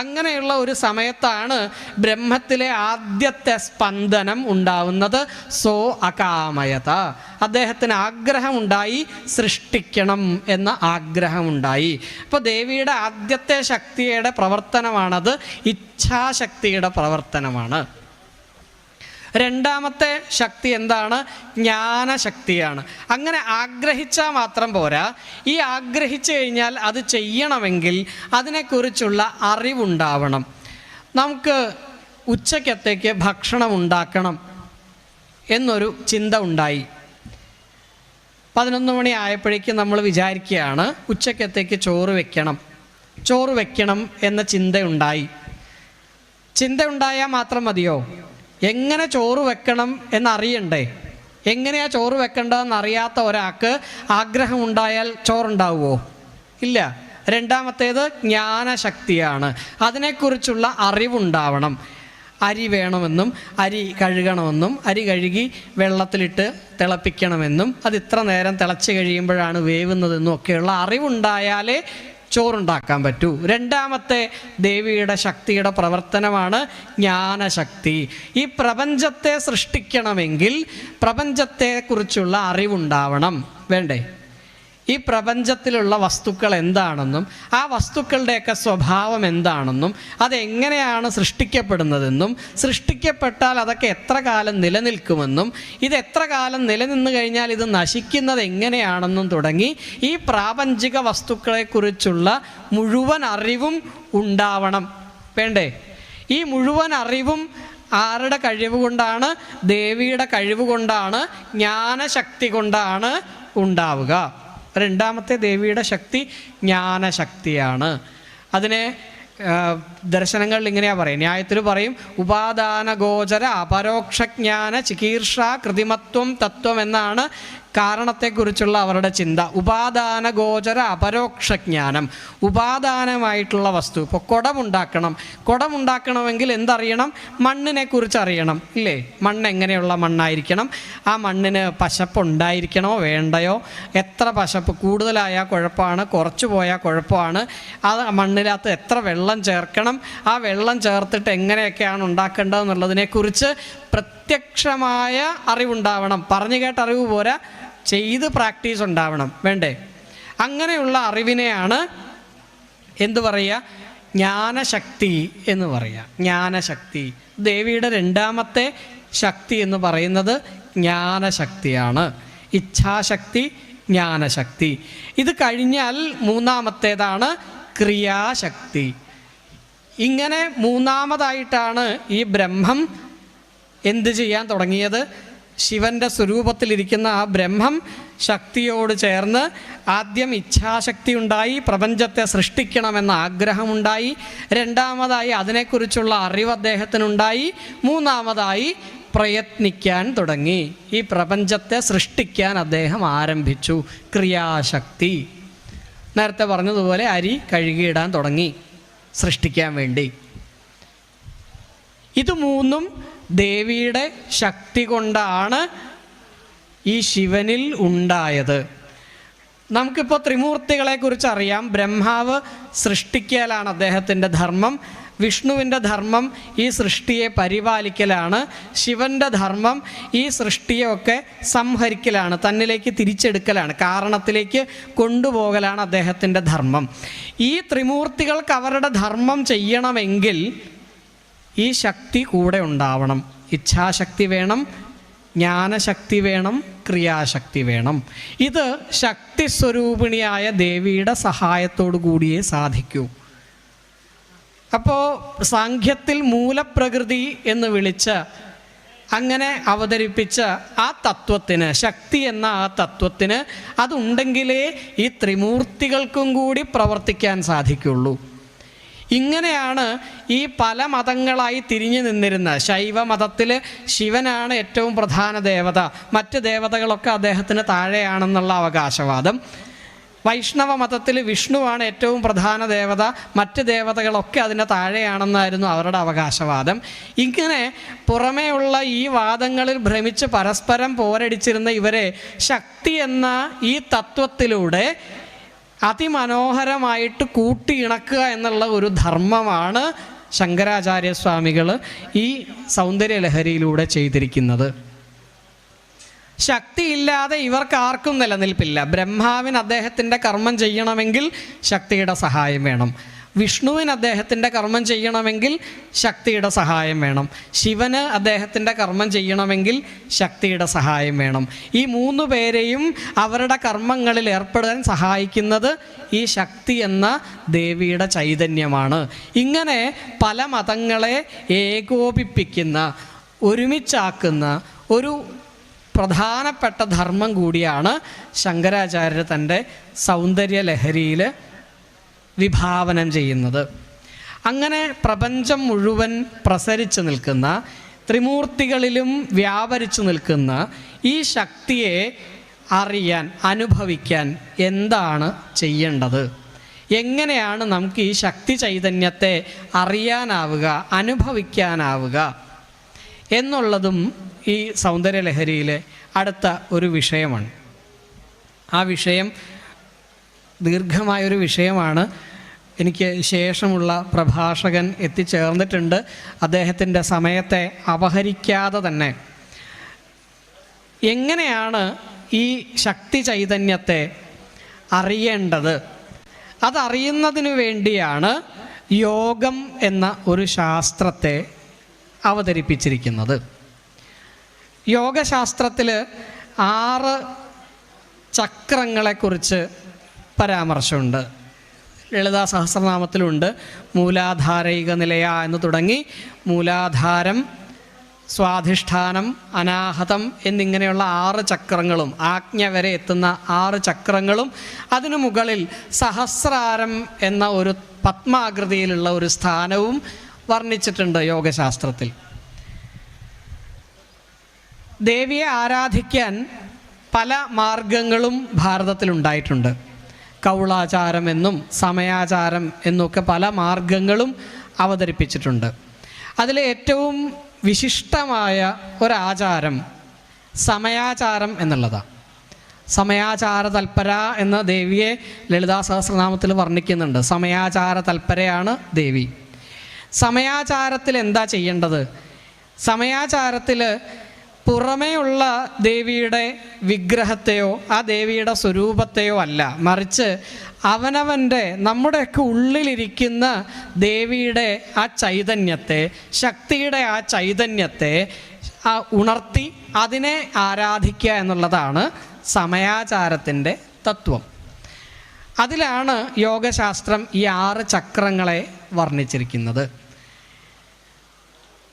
അങ്ങനെയുള്ള ഒരു സമയത്താണ് ബ്രഹ്മത്തിലെ ആദ്യത്തെ സ്പന്ദനം ഉണ്ടാവുന്നത്. സോ അകാമയത, അദ്ദേഹത്തിന് ആഗ്രഹമുണ്ടായി, സൃഷ്ടിക്കണം എന്ന ആഗ്രഹമുണ്ടായി. അപ്പോൾ ദേവിയുടെ ആദ്യത്തെ ശക്തിയുടെ പ്രവർത്തനമാണത്, ഇച്ഛാശക്തിയുടെ പ്രവർത്തനമാണ്. രണ്ടാമത്തെ ശക്തി എന്താണ്? ജ്ഞാനശക്തിയാണ്. അങ്ങനെ ആഗ്രഹിച്ചാൽ മാത്രം പോരാ, ഈ ആഗ്രഹിച്ചു കഴിഞ്ഞാൽ അത് ചെയ്യണമെങ്കിൽ അതിനെക്കുറിച്ചുള്ള അറിവുണ്ടാവണം. നമുക്ക് ഉച്ചക്കത്തേക്ക് ഭക്ഷണം ഉണ്ടാക്കണം എന്നൊരു ചിന്ത ഉണ്ടായി. 11 മണി ആയപ്പോഴേക്കും നമ്മൾ വിചാരിക്കുകയാണ് ഉച്ചക്കത്തേക്ക് ചോറ് വെക്കണം എന്ന ചിന്തയുണ്ടായി. ചിന്തയുണ്ടായാൽ മാത്രം മതിയോ? എങ്ങനെ ചോറ് വെക്കണം എന്നറിയണ്ടേ? എങ്ങനെയാണ് ചോറ് വെക്കേണ്ടതെന്ന് അറിയാത്ത ഒരാൾക്ക് ആഗ്രഹമുണ്ടായാൽ ചോറുണ്ടാവുമോ? ഇല്ല. രണ്ടാമത്തേത് ജ്ഞാനശക്തിയാണ്. അതിനെക്കുറിച്ചുള്ള അറിവുണ്ടാവണം. അരി വേണമെന്നും, അരി കഴുകണമെന്നും, അരി കഴുകി വെള്ളത്തിലിട്ട് തിളപ്പിക്കണമെന്നും, അത് ഇത്ര നേരം തിളച്ച് കഴിയുമ്പോഴാണ് വേവുന്നതെന്നും ഒക്കെയുള്ള അറിവുണ്ടായാലേ ചോറുണ്ടാക്കാൻ പറ്റൂ. രണ്ടാമത്തെ ദേവിയുടെ ശക്തിയുടെ പ്രവർത്തനമാണ് ജ്ഞാനശക്തി. ഈ പ്രപഞ്ചത്തെ സൃഷ്ടിക്കണമെങ്കിൽ പ്രപഞ്ചത്തെക്കുറിച്ചുള്ള അറിവുണ്ടാവണം, വേണ്ടേ? ഈ പ്രപഞ്ചത്തിലുള്ള വസ്തുക്കൾ എന്താണെന്നും ആ വസ്തുക്കളുടെയൊക്കെ സ്വഭാവം എന്താണെന്നും അതെങ്ങനെയാണ് സൃഷ്ടിക്കപ്പെടുന്നതെന്നും സൃഷ്ടിക്കപ്പെട്ടാൽ അതൊക്കെ എത്ര കാലം നിലനിൽക്കുമെന്നും ഇത് എത്ര കാലം നിലനിന്ന് കഴിഞ്ഞാൽ ഇത് നശിക്കുന്നത് എങ്ങനെയാണെന്നും തുടങ്ങി ഈ പ്രാപഞ്ചിക വസ്തുക്കളെക്കുറിച്ചുള്ള മുഴുവൻ അറിവും ഉണ്ടാവണം, വേണ്ടേ? ഈ മുഴുവൻ അറിവും ആരുടെ കഴിവ് കൊണ്ടാണ്? ദേവിയുടെ കഴിവ് കൊണ്ടാണ്, ജ്ഞാനശക്തി കൊണ്ടാണ് ഉണ്ടാവുക. രണ്ടാമത്തെ ദേവിയുടെ ശക്തി ജ്ഞാനശക്തിയാണ്. അതിനെ ദർശനങ്ങളിൽ ഇങ്ങനെയാണ് പറയും, ന്യായത്തിൽ പറയും, ഉപാദാനഗോചര അപരോക്ഷജ്ഞാന ചികീർഷ കൃതിമത്വം തത്വം എന്നാണ് കാരണത്തെക്കുറിച്ചുള്ള അവരുടെ ചിന്ത. ഉപാദാനഗോചര അപരോക്ഷജ്ഞാനം, ഉപാദാനമായിട്ടുള്ള വസ്തു. ഇപ്പോൾ കുടമുണ്ടാക്കണമെങ്കിൽ എന്തറിയണം? മണ്ണിനെക്കുറിച്ച് അറിയണം, ഇല്ലേ? മണ്ണ് എങ്ങനെയുള്ള മണ്ണായിരിക്കണം, ആ മണ്ണിന് പശപ്പുണ്ടായിരിക്കണോ വേണ്ടയോ, എത്ര പശപ്പ്, കൂടുതലായാൽ കുഴപ്പമാണ്, കുറച്ച് പോയാൽ കുഴപ്പമാണ്, ആ മണ്ണിനകത്ത് എത്ര വെള്ളം ചേർക്കണം, ആ വെള്ളം ചേർത്തിട്ട് എങ്ങനെയൊക്കെയാണ് ഉണ്ടാക്കേണ്ടതെന്നുള്ളതിനെക്കുറിച്ച് പ്രത്യക്ഷമായ അറിവുണ്ടാവണം. പറഞ്ഞു കേട്ട അറിവ് പോരാ, ചെയ്ത് പ്രാക്ടീസ് ഉണ്ടാവണം, വേണ്ടേ? അങ്ങനെയുള്ള അറിവിനെയാണ് എന്തു പറയുക? ജ്ഞാനശക്തി എന്ന് പറയുക. ജ്ഞാനശക്തി ദേവിയുടെ രണ്ടാമത്തെ ശക്തി എന്ന് പറയുന്നത് ജ്ഞാനശക്തിയാണ്. ഇച്ഛാശക്തി, ജ്ഞാനശക്തി. ഇത് കഴിഞ്ഞാൽ മൂന്നാമത്തേതാണ് ക്രിയാശക്തി. ഇങ്ങനെ മൂന്നാമതായിട്ടാണ് ഈ ബ്രഹ്മം എന്ത് ചെയ്യാൻ തുടങ്ങിയത്? ശിവൻ്റെ സ്വരൂപത്തിലിരിക്കുന്ന ആ ബ്രഹ്മം ശക്തിയോട് ചേർന്ന് ആദ്യം ഇച്ഛാശക്തി ഉണ്ടായി, പ്രപഞ്ചത്തെ സൃഷ്ടിക്കണമെന്ന ആഗ്രഹമുണ്ടായി. രണ്ടാമതായി അതിനെക്കുറിച്ചുള്ള അറിവ് അദ്ദേഹത്തിനുണ്ടായി. മൂന്നാമതായി പ്രയത്നിക്കാൻ തുടങ്ങി. ഈ പ്രപഞ്ചത്തെ സൃഷ്ടിക്കാൻ അദ്ദേഹം ആരംഭിച്ചു. ക്രിയാശക്തി. നേരത്തെ പറഞ്ഞതുപോലെ അരി കഴുകിയിടാൻ തുടങ്ങി സൃഷ്ടിക്കാൻ വേണ്ടി. ഇത് മൂന്നും ദേവിയുടെ ശക്തി കൊണ്ടാണ് ഈ ശിവനിൽ ഉണ്ടായത്. നമുക്കിപ്പോൾ ത്രിമൂർത്തികളെക്കുറിച്ച് അറിയാം. ബ്രഹ്മാവ് സൃഷ്ടിക്കലാണ് അദ്ദേഹത്തിൻ്റെ ധർമ്മം. വിഷ്ണുവിൻ്റെ ധർമ്മം ഈ സൃഷ്ടിയെ പരിപാലിക്കലാണ്, ശിവൻ്റെ ധർമ്മം ഈ സൃഷ്ടിയൊക്കെ സംഹരിക്കലാണ്, തന്നിലേക്ക് തിരിച്ചെടുക്കലാണ്, കാരണത്തിലേക്ക് കൊണ്ടുപോകലാണ് അദ്ദേഹത്തിൻ്റെ ധർമ്മം. ഈ ത്രിമൂർത്തികൾക്ക് അവരുടെ ധർമ്മം ചെയ്യണമെങ്കിൽ ഈ ശക്തി കൂടെ ഉണ്ടാവണം. ഇച്ഛാശക്തി വേണം, ജ്ഞാനശക്തി വേണം, ക്രിയാശക്തി വേണം. ഇത് ശക്തി സ്വരൂപിണിയായ ദേവിയുടെ സഹായത്തോടു കൂടിയേ സാധിക്കൂ. അപ്പോൾ സാഖ്യത്തിൽ മൂലപ്രകൃതി എന്ന് വിളിച്ച അങ്ങനെ അവതരിപ്പിച്ച ആ തത്വത്തിന്, ശക്തി എന്ന ആ തത്വത്തിന് അതുണ്ടെങ്കിലേ ഈ ത്രിമൂർത്തികൾക്കും കൂടി പ്രവർത്തിക്കാൻ സാധിക്കുള്ളൂ. ഇങ്ങനെയാണ് ഈ പല മതങ്ങളായി തിരിഞ്ഞു നിന്നിരുന്ന ശൈവമതത്തിൽ ശിവനാണ് ഏറ്റവും പ്രധാന ദേവത, മറ്റ് ദേവതകളൊക്കെ അദ്ദേഹത്തിന് താഴെയാണെന്നുള്ള അവകാശവാദം. വൈഷ്ണവ മതത്തിൽ വിഷ്ണുവാണ് ഏറ്റവും പ്രധാന ദേവത, മറ്റ് ദേവതകളൊക്കെ അതിന് താഴെയാണെന്നായിരുന്നു അവരുടെ അവകാശവാദം. ഇങ്ങനെ പുറമേയുള്ള ഈ വാദങ്ങളിൽ ഭ്രമിച്ച് പരസ്പരം പോരടിച്ചിരുന്ന ഇവരെ ശക്തി എന്ന ഈ തത്വത്തിലൂടെ അതിമനോഹരമായിട്ട് കൂട്ടിയിണക്കുക എന്നുള്ള ഒരു ധർമ്മമാണ് ശങ്കരാചാര്യസ്വാമികൾ ഈ സൗന്ദര്യലഹരിയിലൂടെ ചെയ്തിരിക്കുന്നത്. ശക്തിയില്ലാതെ ഇവർക്ക് ആർക്കും നിലനിൽപ്പില്ല. ബ്രഹ്മാവിന് അദ്ദേഹത്തിൻ്റെ കർമ്മം ചെയ്യണമെങ്കിൽ ശക്തിയുടെ സഹായം വേണം, വിഷ്ണുവിന് അദ്ദേഹത്തിൻ്റെ കർമ്മം ചെയ്യണമെങ്കിൽ ശക്തിയുടെ സഹായം വേണം, ശിവന് അദ്ദേഹത്തിൻ്റെ കർമ്മം ചെയ്യണമെങ്കിൽ ശക്തിയുടെ സഹായം വേണം. ഈ മൂന്ന് പേരെയും അവരുടെ കർമ്മങ്ങളിൽ ഏർപ്പെടാൻ സഹായിക്കുന്നത് ഈ ശക്തി എന്ന ദേവിയുടെ ചൈതന്യമാണ്. ഇങ്ങനെ പല മതങ്ങളെ ഏകോപിപ്പിക്കുന്ന, ഒരുമിച്ചാക്കുന്ന ഒരു പ്രധാനപ്പെട്ട ധർമ്മം കൂടിയാണ് ശങ്കരാചാര്യർ തൻ്റെ സൗന്ദര്യലഹരിയിൽ വിഭാവനം ചെയ്യുന്നത്. അങ്ങനെ പ്രപഞ്ചം മുഴുവൻ പ്രസരിച്ചു നിൽക്കുന്ന, ത്രിമൂർത്തികളിലും വ്യാപരിച്ചു നിൽക്കുന്ന ഈ ശക്തിയെ അറിയാൻ, അനുഭവിക്കാൻ എന്താണ് ചെയ്യേണ്ടത്, എങ്ങനെയാണ് നമുക്ക് ഈ ശക്തി ചൈതന്യത്തെ അറിയാനാവുക, അനുഭവിക്കാനാവുക എന്നുള്ളതും ഈ സൗന്ദര്യലഹരിയിലെ അടുത്ത ഒരു വിഷയമാണ്. ആ വിഷയം ദീർഘമായൊരു വിഷയമാണ്. എനിക്ക് ശേഷമുള്ള പ്രഭാഷകൻ എത്തിച്ചേർന്നിട്ടുണ്ട്. അദ്ദേഹത്തിൻ്റെ സമയത്തെ അപഹരിക്കാതെ തന്നെ എങ്ങനെയാണ് ഈ ശക്തി ചൈതന്യത്തെ അറിയേണ്ടത്, അതറിയുന്നതിനു വേണ്ടിയാണ് യോഗം എന്ന ഒരു ശാസ്ത്രത്തെ അവതരിപ്പിച്ചിരിക്കുന്നത്. യോഗശാസ്ത്രത്തിൽ 6 ചക്രങ്ങളെക്കുറിച്ച് പരാമർശമുണ്ട്. ലളിതാ സഹസ്രനാമത്തിലുണ്ട്. മൂലാധാരൈക നിലയ എന്ന് തുടങ്ങി മൂലാധാരം, സ്വാധിഷ്ഠാനം, അനാഹതം എന്നിങ്ങനെയുള്ള 6 ചക്രങ്ങളും, ആജ്ഞ വരെ എത്തുന്ന 6 ചക്രങ്ങളും, അതിനു മുകളിൽ സഹസ്രാരം എന്ന ഒരു പത്മാകൃതിയിലുള്ള ഒരു സ്ഥാനവും വർണ്ണിച്ചിട്ടുണ്ട് യോഗശാസ്ത്രത്തിൽ. ദേവിയെ ആരാധിക്കാൻ പല മാർഗങ്ങളും ഭാരതത്തിലുണ്ടായിട്ടുണ്ട്. കൗളാചാരം എന്നും സമയാചാരം എന്നൊക്കെ പല മാർഗങ്ങളും അവതരിപ്പിച്ചിട്ടുണ്ട്. അതിലെ ഏറ്റവും വിശിഷ്ടമായ ഒരാചാരം സമയാചാരം എന്നുള്ളതാണ്. സമയാചാര തൽപര എന്ന ദേവിയെ ലളിതാ സഹസ്രനാമത്തിൽ വർണ്ണിക്കുന്നുണ്ട്. സമയാചാര തൽപരയാണ് ദേവി. സമയാചാരത്തിൽ എന്താ ചെയ്യേണ്ടത്? സമയാചാരത്തിൽ പുറമേയുള്ള ദേവിയുടെ വിഗ്രഹത്തെയോ ആ ദേവിയുടെ സ്വരൂപത്തെയോ അല്ല, മറിച്ച് അവനവൻ്റെ, നമ്മുടെയൊക്കെ ഉള്ളിലിരിക്കുന്ന ദേവിയുടെ ആ ചൈതന്യത്തെ, ശക്തിയുടെ ആ ചൈതന്യത്തെ ഉണർത്തി അതിനെ ആരാധിക്കുക എന്നുള്ളതാണ് സമയാചാരത്തിൻ്റെ തത്വം. അതിലാണ് യോഗശാസ്ത്രം ഈ 6 ചക്രങ്ങളെ വർണ്ണിച്ചിരിക്കുന്നത്.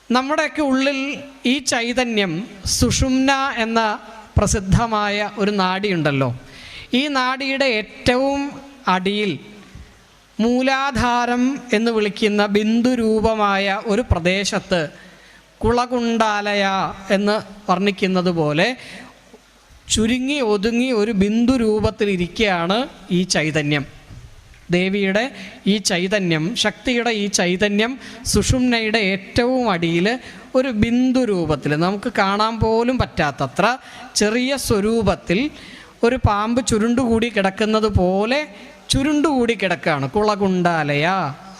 നമ്മുടെയൊക്കെ ഉള്ളിൽ ഈ ചൈതന്യം, സുഷുമ്ന എന്ന പ്രസിദ്ധമായ ഒരു നാഡിയുണ്ടല്ലോ, ഈ നാഡിയുടെ ഏറ്റവും അടിയിൽ മൂലാധാരം എന്ന് വിളിക്കുന്ന ബിന്ദുരൂപമായ ഒരു പ്രദേശത്ത് കുളകുണ്ടാലയ എന്ന് വർണ്ണിക്കുന്നത് പോലെ ചുരുങ്ങി ഒതുങ്ങി ഒരു ബിന്ദു രൂപത്തിലിരിക്കുകയാണ് ഈ ചൈതന്യം. ദേവിയുടെ ഈ ചൈതന്യം, ശക്തിയുടെ ഈ ചൈതന്യം സുഷുമ്നയുടെ ഏറ്റവും അടിയിൽ ഒരു ബിന്ദു രൂപത്തിൽ, നമുക്ക് കാണാൻ പോലും പറ്റാത്തത്ര ചെറിയ സ്വരൂപത്തിൽ ഒരു പാമ്പ് ചുരുണ്ടുകൂടി കിടക്കുന്നത് പോലെ ചുരുണ്ടുകൂടി കിടക്കുകയാണ്. കുളകുണ്ടാലയ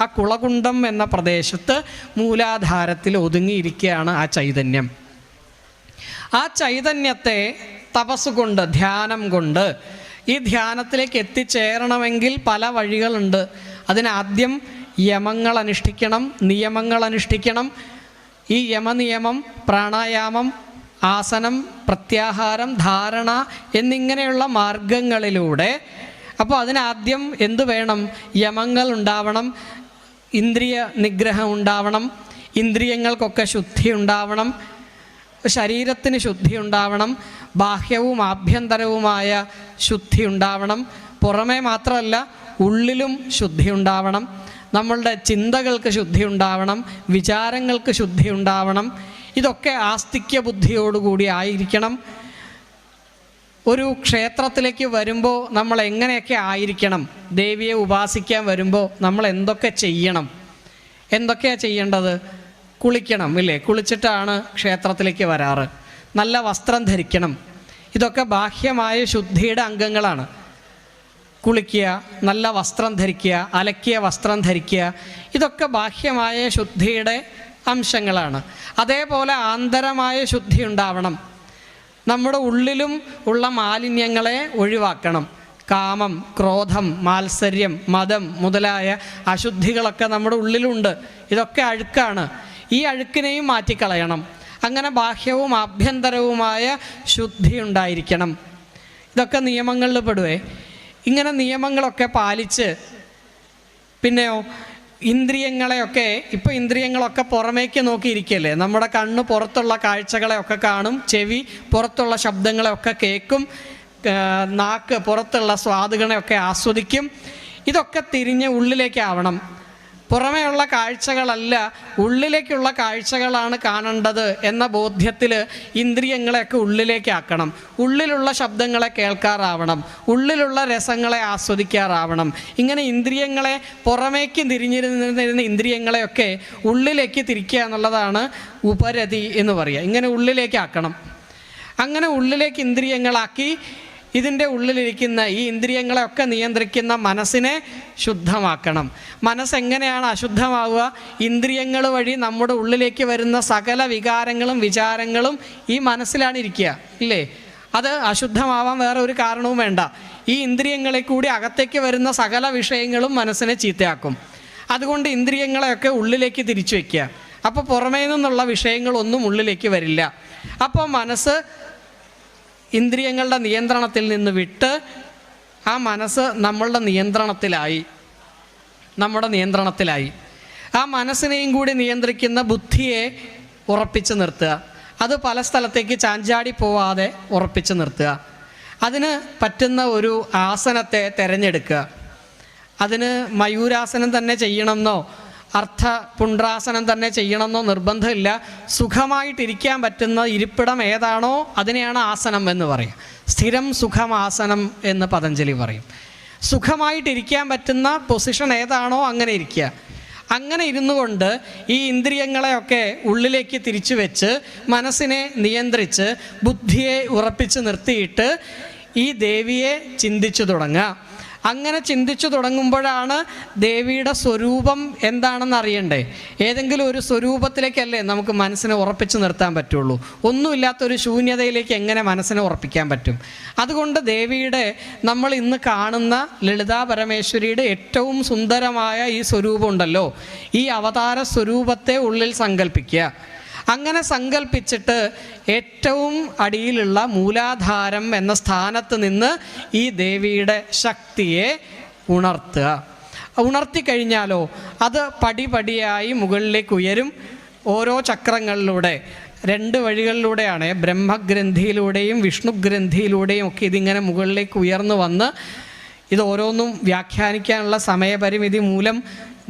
ആ കുളകുണ്ടം എന്ന പ്രദേശത്ത് മൂലാധാരത്തിൽ ഒതുങ്ങിയിരിക്കുകയാണ് ആ ചൈതന്യം. ആ ചൈതന്യത്തെ തപസ്സുകൊണ്ട്, ധ്യാനം കൊണ്ട്, ഈ ധ്യാനത്തിലേക്ക് എത്തിച്ചേരണമെങ്കിൽ പല വഴികളുണ്ട്. അതിനാദ്യം യമങ്ങൾ അനുഷ്ഠിക്കണം, നിയമങ്ങൾ അനുഷ്ഠിക്കണം. ഈ യമനിയമം, പ്രാണായാമം, ആസനം, പ്രത്യാഹാരം, ധാരണ എന്നിങ്ങനെയുള്ള മാർഗങ്ങളിലൂടെ, അപ്പോൾ അതിനാദ്യം എന്തു വേണം? യമങ്ങൾ ഉണ്ടാവണം, ഇന്ദ്രിയ നിഗ്രഹം ഉണ്ടാവണം, ഇന്ദ്രിയങ്ങൾക്കൊക്കെ ശുദ്ധി ഉണ്ടാവണം, ശരീരത്തിന് ശുദ്ധി ഉണ്ടാവണം, ബാഹ്യവും ആഭ്യന്തരവുമായ ശുദ്ധി ഉണ്ടാവണം. പുറമേ മാത്രമല്ല, ഉള്ളിലും ശുദ്ധി ഉണ്ടാവണം. നമ്മളുടെ ചിന്തകൾക്ക് ശുദ്ധി ഉണ്ടാവണം, വിചാരങ്ങൾക്ക് ശുദ്ധി ഉണ്ടാവണം. ഇതൊക്കെ ആസ്തിക്യ ബുദ്ധിയോടുകൂടി ആയിരിക്കണം. ഒരു ക്ഷേത്രത്തിലേക്ക് വരുമ്പോൾ നമ്മൾ എങ്ങനെയൊക്കെ ആയിരിക്കണം? ദേവിയെ ഉപാസിക്കാൻ വരുമ്പോൾ നമ്മൾ എന്തൊക്കെ ചെയ്യണം? എന്തൊക്കെയാണ് ചെയ്യേണ്ടത്? കുളിക്കണം, ഇല്ലേ? കുളിച്ചിട്ടാണ് ക്ഷേത്രത്തിലേക്ക് വരാറ്. നല്ല വസ്ത്രം ധരിക്കണം. ഇതൊക്കെ ബാഹ്യമായ ശുദ്ധിയുടെ അംഗങ്ങളാണ്. കുളിക്കുക, നല്ല വസ്ത്രം ധരിക്കുക, അലക്കിയ വസ്ത്രം ധരിക്കുക, ഇതൊക്കെ ബാഹ്യമായ ശുദ്ധിയുടെ അംശങ്ങളാണ്. അതേപോലെ ആന്തരമായ ശുദ്ധി ഉണ്ടാവണം. നമ്മുടെ ഉള്ളിലും ഉള്ള മാലിന്യങ്ങളെ ഒഴിവാക്കണം. കാമം, ക്രോധം, മാത്സര്യം, മദം മുതലായ അശുദ്ധികളൊക്കെ നമ്മുടെ ഉള്ളിലുണ്ട്. ഇതൊക്കെ അഴുക്കാണ്. ഈ അഴുക്കിനെയും മാറ്റിക്കളയണം. അങ്ങനെ ബാഹ്യവും ആഭ്യന്തരവുമായ ശുദ്ധി ഉണ്ടായിരിക്കണം. ഇതൊക്കെ നിയമങ്ങളിൽ പെടുവേ. ഇങ്ങനെ നിയമങ്ങളൊക്കെ പാലിച്ച്, പിന്നെയോ ഇന്ദ്രിയങ്ങളെയൊക്കെ, ഇപ്പോൾ ഇന്ദ്രിയങ്ങളൊക്കെ പുറമേക്ക് നോക്കിയിരിക്കല്ലേ. നമ്മുടെ കണ്ണ് പുറത്തുള്ള കാഴ്ചകളെയൊക്കെ കാണും, ചെവി പുറത്തുള്ള ശബ്ദങ്ങളെയൊക്കെ കേൾക്കും, നാക്ക് പുറത്തുള്ള സ്വാദുകളെയൊക്കെ ആസ്വദിക്കും. ഇതൊക്കെ തിരിഞ്ഞ് ഉള്ളിലേക്കാവണം. പുറമേയുള്ള കാഴ്ചകളല്ല, ഉള്ളിലേക്കുള്ള കാഴ്ചകളാണ് കാണേണ്ടത് എന്ന ബോധ്യത്തിൽ ഇന്ദ്രിയങ്ങളെയൊക്കെ ഉള്ളിലേക്കാക്കണം. ഉള്ളിലുള്ള ശബ്ദങ്ങളെ കേൾക്കാറാവണം, ഉള്ളിലുള്ള രസങ്ങളെ ആസ്വദിക്കാറാവണം. ഇങ്ങനെ ഇന്ദ്രിയങ്ങളെ പുറമേക്ക് തിരിഞ്ഞിരുന്നിരുന്ന ഇന്ദ്രിയങ്ങളെയൊക്കെ ഉള്ളിലേക്ക് തിരിക്കുക എന്നുള്ളതാണ് ഉപരതി എന്ന് പറയുക. ഇങ്ങനെ ഉള്ളിലേക്കാക്കണം. അങ്ങനെ ഉള്ളിലേക്ക് ഇന്ദ്രിയങ്ങളാക്കി ഇതിൻ്റെ ഉള്ളിലിരിക്കുന്ന ഈ ഇന്ദ്രിയങ്ങളെയൊക്കെ നിയന്ത്രിക്കുന്ന മനസ്സിനെ ശുദ്ധമാക്കണം. മനസ്സെങ്ങനെയാണ് അശുദ്ധമാവുക? ഇന്ദ്രിയങ്ങൾ വഴി നമ്മുടെ ഉള്ളിലേക്ക് വരുന്ന സകല വികാരങ്ങളും വിചാരങ്ങളും ഈ മനസ്സിലാണ് ഇരിക്കുക, ഇല്ലേ? അത് അശുദ്ധമാവാൻ വേറെ ഒരു കാരണവും വേണ്ട. ഈ ഇന്ദ്രിയങ്ങളെ കൂടി അകത്തേക്ക് വരുന്ന സകല വിഷയങ്ങളും മനസ്സിനെ ചീത്തയാക്കും. അതുകൊണ്ട് ഇന്ദ്രിയങ്ങളെയൊക്കെ ഉള്ളിലേക്ക് തിരിച്ചു വയ്ക്കുക. അപ്പോൾ പുറമേ നിന്നുള്ള വിഷയങ്ങളൊന്നും ഉള്ളിലേക്ക് വരില്ല. അപ്പോൾ മനസ്സ് ഇന്ദ്രിയങ്ങളുടെ നിയന്ത്രണത്തിൽ നിന്ന് വിട്ട് ആ മനസ്സ് നമ്മുടെ നിയന്ത്രണത്തിലായി. ആ മനസ്സിനെയും കൂടി നിയന്ത്രിക്കുന്ന ബുദ്ധിയെ ഉറപ്പിച്ച് നിർത്തുക. അത് പല സ്ഥലത്തേക്ക് ചാഞ്ചാടി പോവാതെ ഉറപ്പിച്ച് നിർത്തുക. അതിന് പറ്റുന്ന ഒരു ആസനത്തെ തിരഞ്ഞെടുക്കുക. അതിന് മയൂരാസനം തന്നെ ചെയ്യണമെന്നോ അർത്ഥപുണ്ഡ്രാസനം തന്നെ ചെയ്യണമെന്നോ നിർബന്ധമില്ല. സുഖമായിട്ടിരിക്കാൻ പറ്റുന്ന ഇരിപ്പിടം ഏതാണോ അതിനെയാണ് ആസനം എന്ന് പറയും. സ്ഥിരം സുഖമാസനം എന്ന് പതഞ്ജലി പറയും. സുഖമായിട്ടിരിക്കാൻ പറ്റുന്ന പൊസിഷൻ ഏതാണോ അങ്ങനെ ഇരിക്കുക. അങ്ങനെ ഇരുന്നു കൊണ്ട് ഈ ഇന്ദ്രിയങ്ങളെയൊക്കെ ഉള്ളിലേക്ക് തിരിച്ചു വെച്ച് മനസ്സിനെ നിയന്ത്രിച്ച് ബുദ്ധിയെ ഉറപ്പിച്ച് നിർത്തിയിട്ട് ഈ ദേവിയെ ചിന്തിച്ചു തുടങ്ങുക. അങ്ങനെ ചിന്തിച്ചു തുടങ്ങുമ്പോഴാണ് ദേവിയുടെ സ്വരൂപം എന്താണെന്ന് അറിയണ്ടേ. ഏതെങ്കിലും ഒരു സ്വരൂപത്തിലേക്കല്ലേ നമുക്ക് മനസ്സിനെ ഉറപ്പിച്ച് നിർത്താൻ പറ്റുള്ളൂ. ഒന്നുമില്ലാത്തൊരു ശൂന്യതയിലേക്ക് എങ്ങനെ മനസ്സിനെ ഉറപ്പിക്കാൻ പറ്റും? അതുകൊണ്ട് ദേവിയുടെ നമ്മൾ ഇന്ന് കാണുന്ന ലളിതാ പരമേശ്വരിയുടെ ഏറ്റവും സുന്ദരമായ ഈ സ്വരൂപം ഉണ്ടല്ലോ, ഈ അവതാര സ്വരൂപത്തെ ഉള്ളിൽ സങ്കല്പിക്കുക. അങ്ങനെ സങ്കല്പിച്ചിട്ട് ഏറ്റവും അടിയിലുള്ള മൂലാധാരം എന്ന സ്ഥാനത്ത് നിന്ന് ഈ ദേവിയുടെ ശക്തിയെ ഉണർത്തുക. ഉണർത്തിക്കഴിഞ്ഞാലോ അത് പടിപടിയായി മുകളിലേക്ക് ഉയരും. ഓരോ ചക്രങ്ങളിലൂടെ, 2 വഴികളിലൂടെയാണ്, ബ്രഹ്മഗ്രന്ഥിയിലൂടെയും വിഷ്ണുഗ്രന്ഥിയിലൂടെയും ഒക്കെ ഇതിങ്ങനെ മുകളിലേക്ക് ഉയർന്നു വന്ന്, ഇത് ഓരോന്നും വ്യാഖ്യാനിക്കാനുള്ള സമയപരിമിതി മൂലം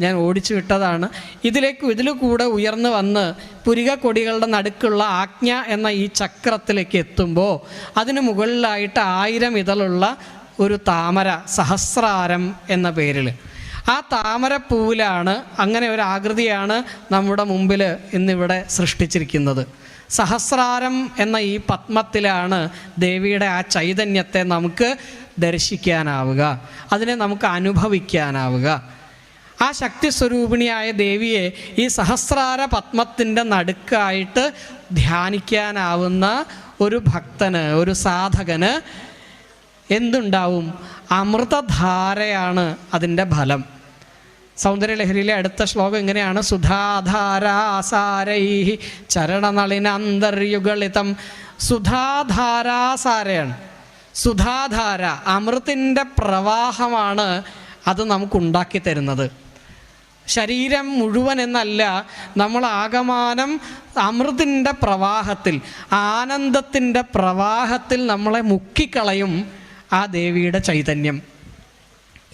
ഞാൻ ഓടിച്ചു വിട്ടതാണ്. ഇതിൽ കൂടെ ഉയർന്നു വന്ന് പുരിക കൊടികളുടെ നടുക്കുള്ള ആജ്ഞ എന്ന ഈ ചക്രത്തിലേക്ക് എത്തുമ്പോൾ അതിന് മുകളിലായിട്ട് 1000 ഇതളുള്ള ഒരു താമര, സഹസ്രാരം എന്ന പേരിൽ, ആ താമരപ്പൂവിലാണ്, അങ്ങനെ ഒരു ആകൃതിയാണ് നമ്മുടെ മുമ്പിൽ ഇന്നിവിടെ സൃഷ്ടിച്ചിരിക്കുന്നത്. സഹസ്രാരം എന്ന ഈ പത്മത്തിലാണ് ദേവിയുടെ ആ ചൈതന്യത്തെ നമുക്ക് ദർശിക്കാനാവുക, അതിനെ നമുക്ക് അനുഭവിക്കാനാവുക. ആ ശക്തി സ്വരൂപിണിയായ ദേവിയെ ഈ സഹസ്രാര പത്മത്തിൻ്റെ നടുക്കായിട്ട് ധ്യാനിക്കാനാവുന്ന ഒരു ഭക്തന്, ഒരു സാധകന് എന്തുണ്ടാവും? അമൃതധാരയാണ് അതിൻ്റെ ഫലം. സൗന്ദര്യലഹരിയിലെ അടുത്ത ശ്ലോകം ഇങ്ങനെയാണ്: സുധാധാരാസാരൈഹി ചരണനളിനാന്തർയുഗളിതം. സുധാധാരാസാരയാണ്. സുധാധാര, അമൃതിൻ്റെ പ്രവാഹമാണ് അത് നമുക്കുണ്ടാക്കി തരുന്നത്. ശരീരം മുഴുവൻ എന്നല്ല, നമ്മൾ ആകമാനം അമൃതിൻ്റെ പ്രവാഹത്തിൽ, ആനന്ദത്തിൻ്റെ പ്രവാഹത്തിൽ നമ്മളെ മുക്കിക്കളയും ആ ദേവിയുടെ ചൈതന്യം.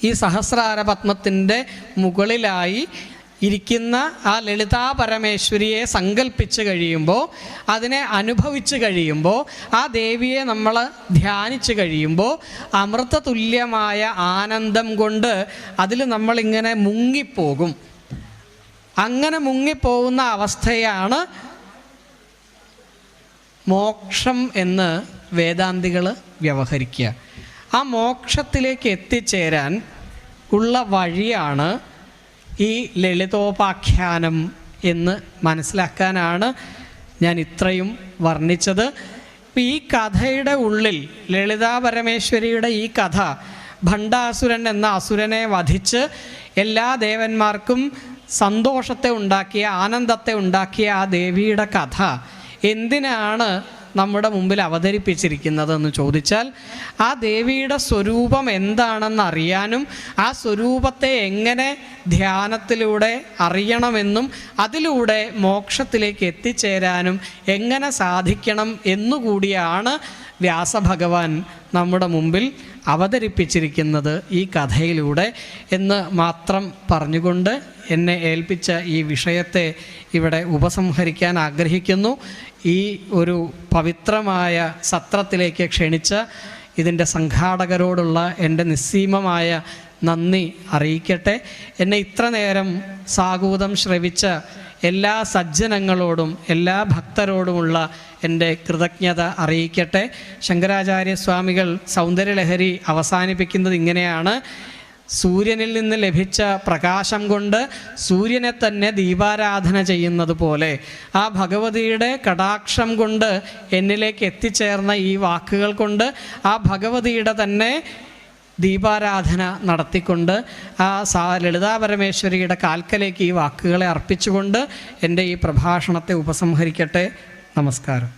ഈ സഹസ്രാര പത്മത്തിൻ്റെ മുകളിലായി ഇരിക്കുന്ന ആ ലളിതാ പരമേശ്വരിയെ സങ്കല്പിച്ച് കഴിയുമ്പോൾ, അതിനെ അനുഭവിച്ച് കഴിയുമ്പോൾ, ആ ദേവിയെ നമ്മൾ ധ്യാനിച്ച് കഴിയുമ്പോൾ അമൃതതുല്യമായ ആനന്ദം കൊണ്ട് അതിൽ നമ്മളിങ്ങനെ മുങ്ങിപ്പോകും. അങ്ങനെ മുങ്ങിപ്പോകുന്ന അവസ്ഥയാണ് മോക്ഷം എന്ന് വേദാന്തികൾ വ്യവഹരിക്കുക. ആ മോക്ഷത്തിലേക്ക് എത്തിച്ചേരാൻ ഉള്ള വഴിയാണ് ഈ ലളിതോപാഖ്യാനം എന്ന് മനസ്സിലാക്കാനാണ് ഞാൻ ഇത്രയും വർണ്ണിച്ചത്. ഈ കഥയുടെ ഉള്ളിൽ, ലളിതാ പരമേശ്വരിയുടെ ഈ കഥ, ഭണ്ഡാസുരൻ എന്ന അസുരനെ വധിച്ച് എല്ലാ ദേവന്മാർക്കും സന്തോഷത്തെ ഉണ്ടാക്കിയ, ആനന്ദത്തെ ഉണ്ടാക്കിയ ആ ദേവിയുടെ കഥ എന്തിനാണ് നമ്മുടെ മുമ്പിൽ അവതരിപ്പിച്ചിരിക്കുന്നതെന്ന് ചോദിച്ചാൽ, ആ ദേവിയുടെ സ്വരൂപം എന്താണെന്നറിയാനും ആ സ്വരൂപത്തെ എങ്ങനെ ധ്യാനത്തിലൂടെ അറിയണമെന്നും അതിലൂടെ മോക്ഷത്തിലേക്ക് എത്തിച്ചേരാനും എങ്ങനെ സാധിക്കണം എന്നുകൂടിയാണ് വ്യാസഭഗവാൻ നമ്മുടെ മുമ്പിൽ അവതരിപ്പിച്ചിരിക്കുന്നത് ഈ കഥയിലൂടെ എന്ന് മാത്രം പറഞ്ഞുകൊണ്ട് എന്നെ ഏൽപ്പിച്ച ഈ വിഷയത്തെ ഇവിടെ ഉപസംഹരിക്കാൻ ആഗ്രഹിക്കുന്നു. ഈ ഒരു പവിത്രമായ സത്രത്തിലേക്ക് ക്ഷണിച്ച ഇതിൻ്റെ സംഘാടകരോടുള്ള എൻ്റെ നിസ്സീമമായ നന്ദി അറിയിക്കട്ടെ. എന്നെ ഇത്ര നേരം സാഗൂതം ശ്രവിച്ച എല്ലാ സജ്ജനങ്ങളോടും എല്ലാ ഭക്തരോടുമുള്ള എൻ്റെ കൃതജ്ഞത അറിയിക്കട്ടെ. ശങ്കരാചാര്യസ്വാമികൾ സൗന്ദര്യലഹരി അവസാനിപ്പിക്കുന്നത് ഇങ്ങനെയാണ്: സൂര്യനിൽ നിന്ന് ലഭിച്ച പ്രകാശം കൊണ്ട് സൂര്യനെ തന്നെ ദീപാരാധന ചെയ്യുന്നത് പോലെ ആ ഭഗവതിയുടെ കടാക്ഷം കൊണ്ട് എന്നിലേക്ക് എത്തിച്ചേർന്ന ഈ വാക്കുകൾ കൊണ്ട് ആ ഭഗവതിയുടെ തന്നെ ദീപാരാധന നടത്തിക്കൊണ്ട് ആ ലളിതാ പരമേശ്വരിയുടെ കാൽക്കലേക്ക് ഈ വാക്കുകളെ അർപ്പിച്ചുകൊണ്ട് എൻ്റെ ഈ പ്രഭാഷണത്തെ ഉപസംഹരിക്കട്ടെ. നമസ്കാരം.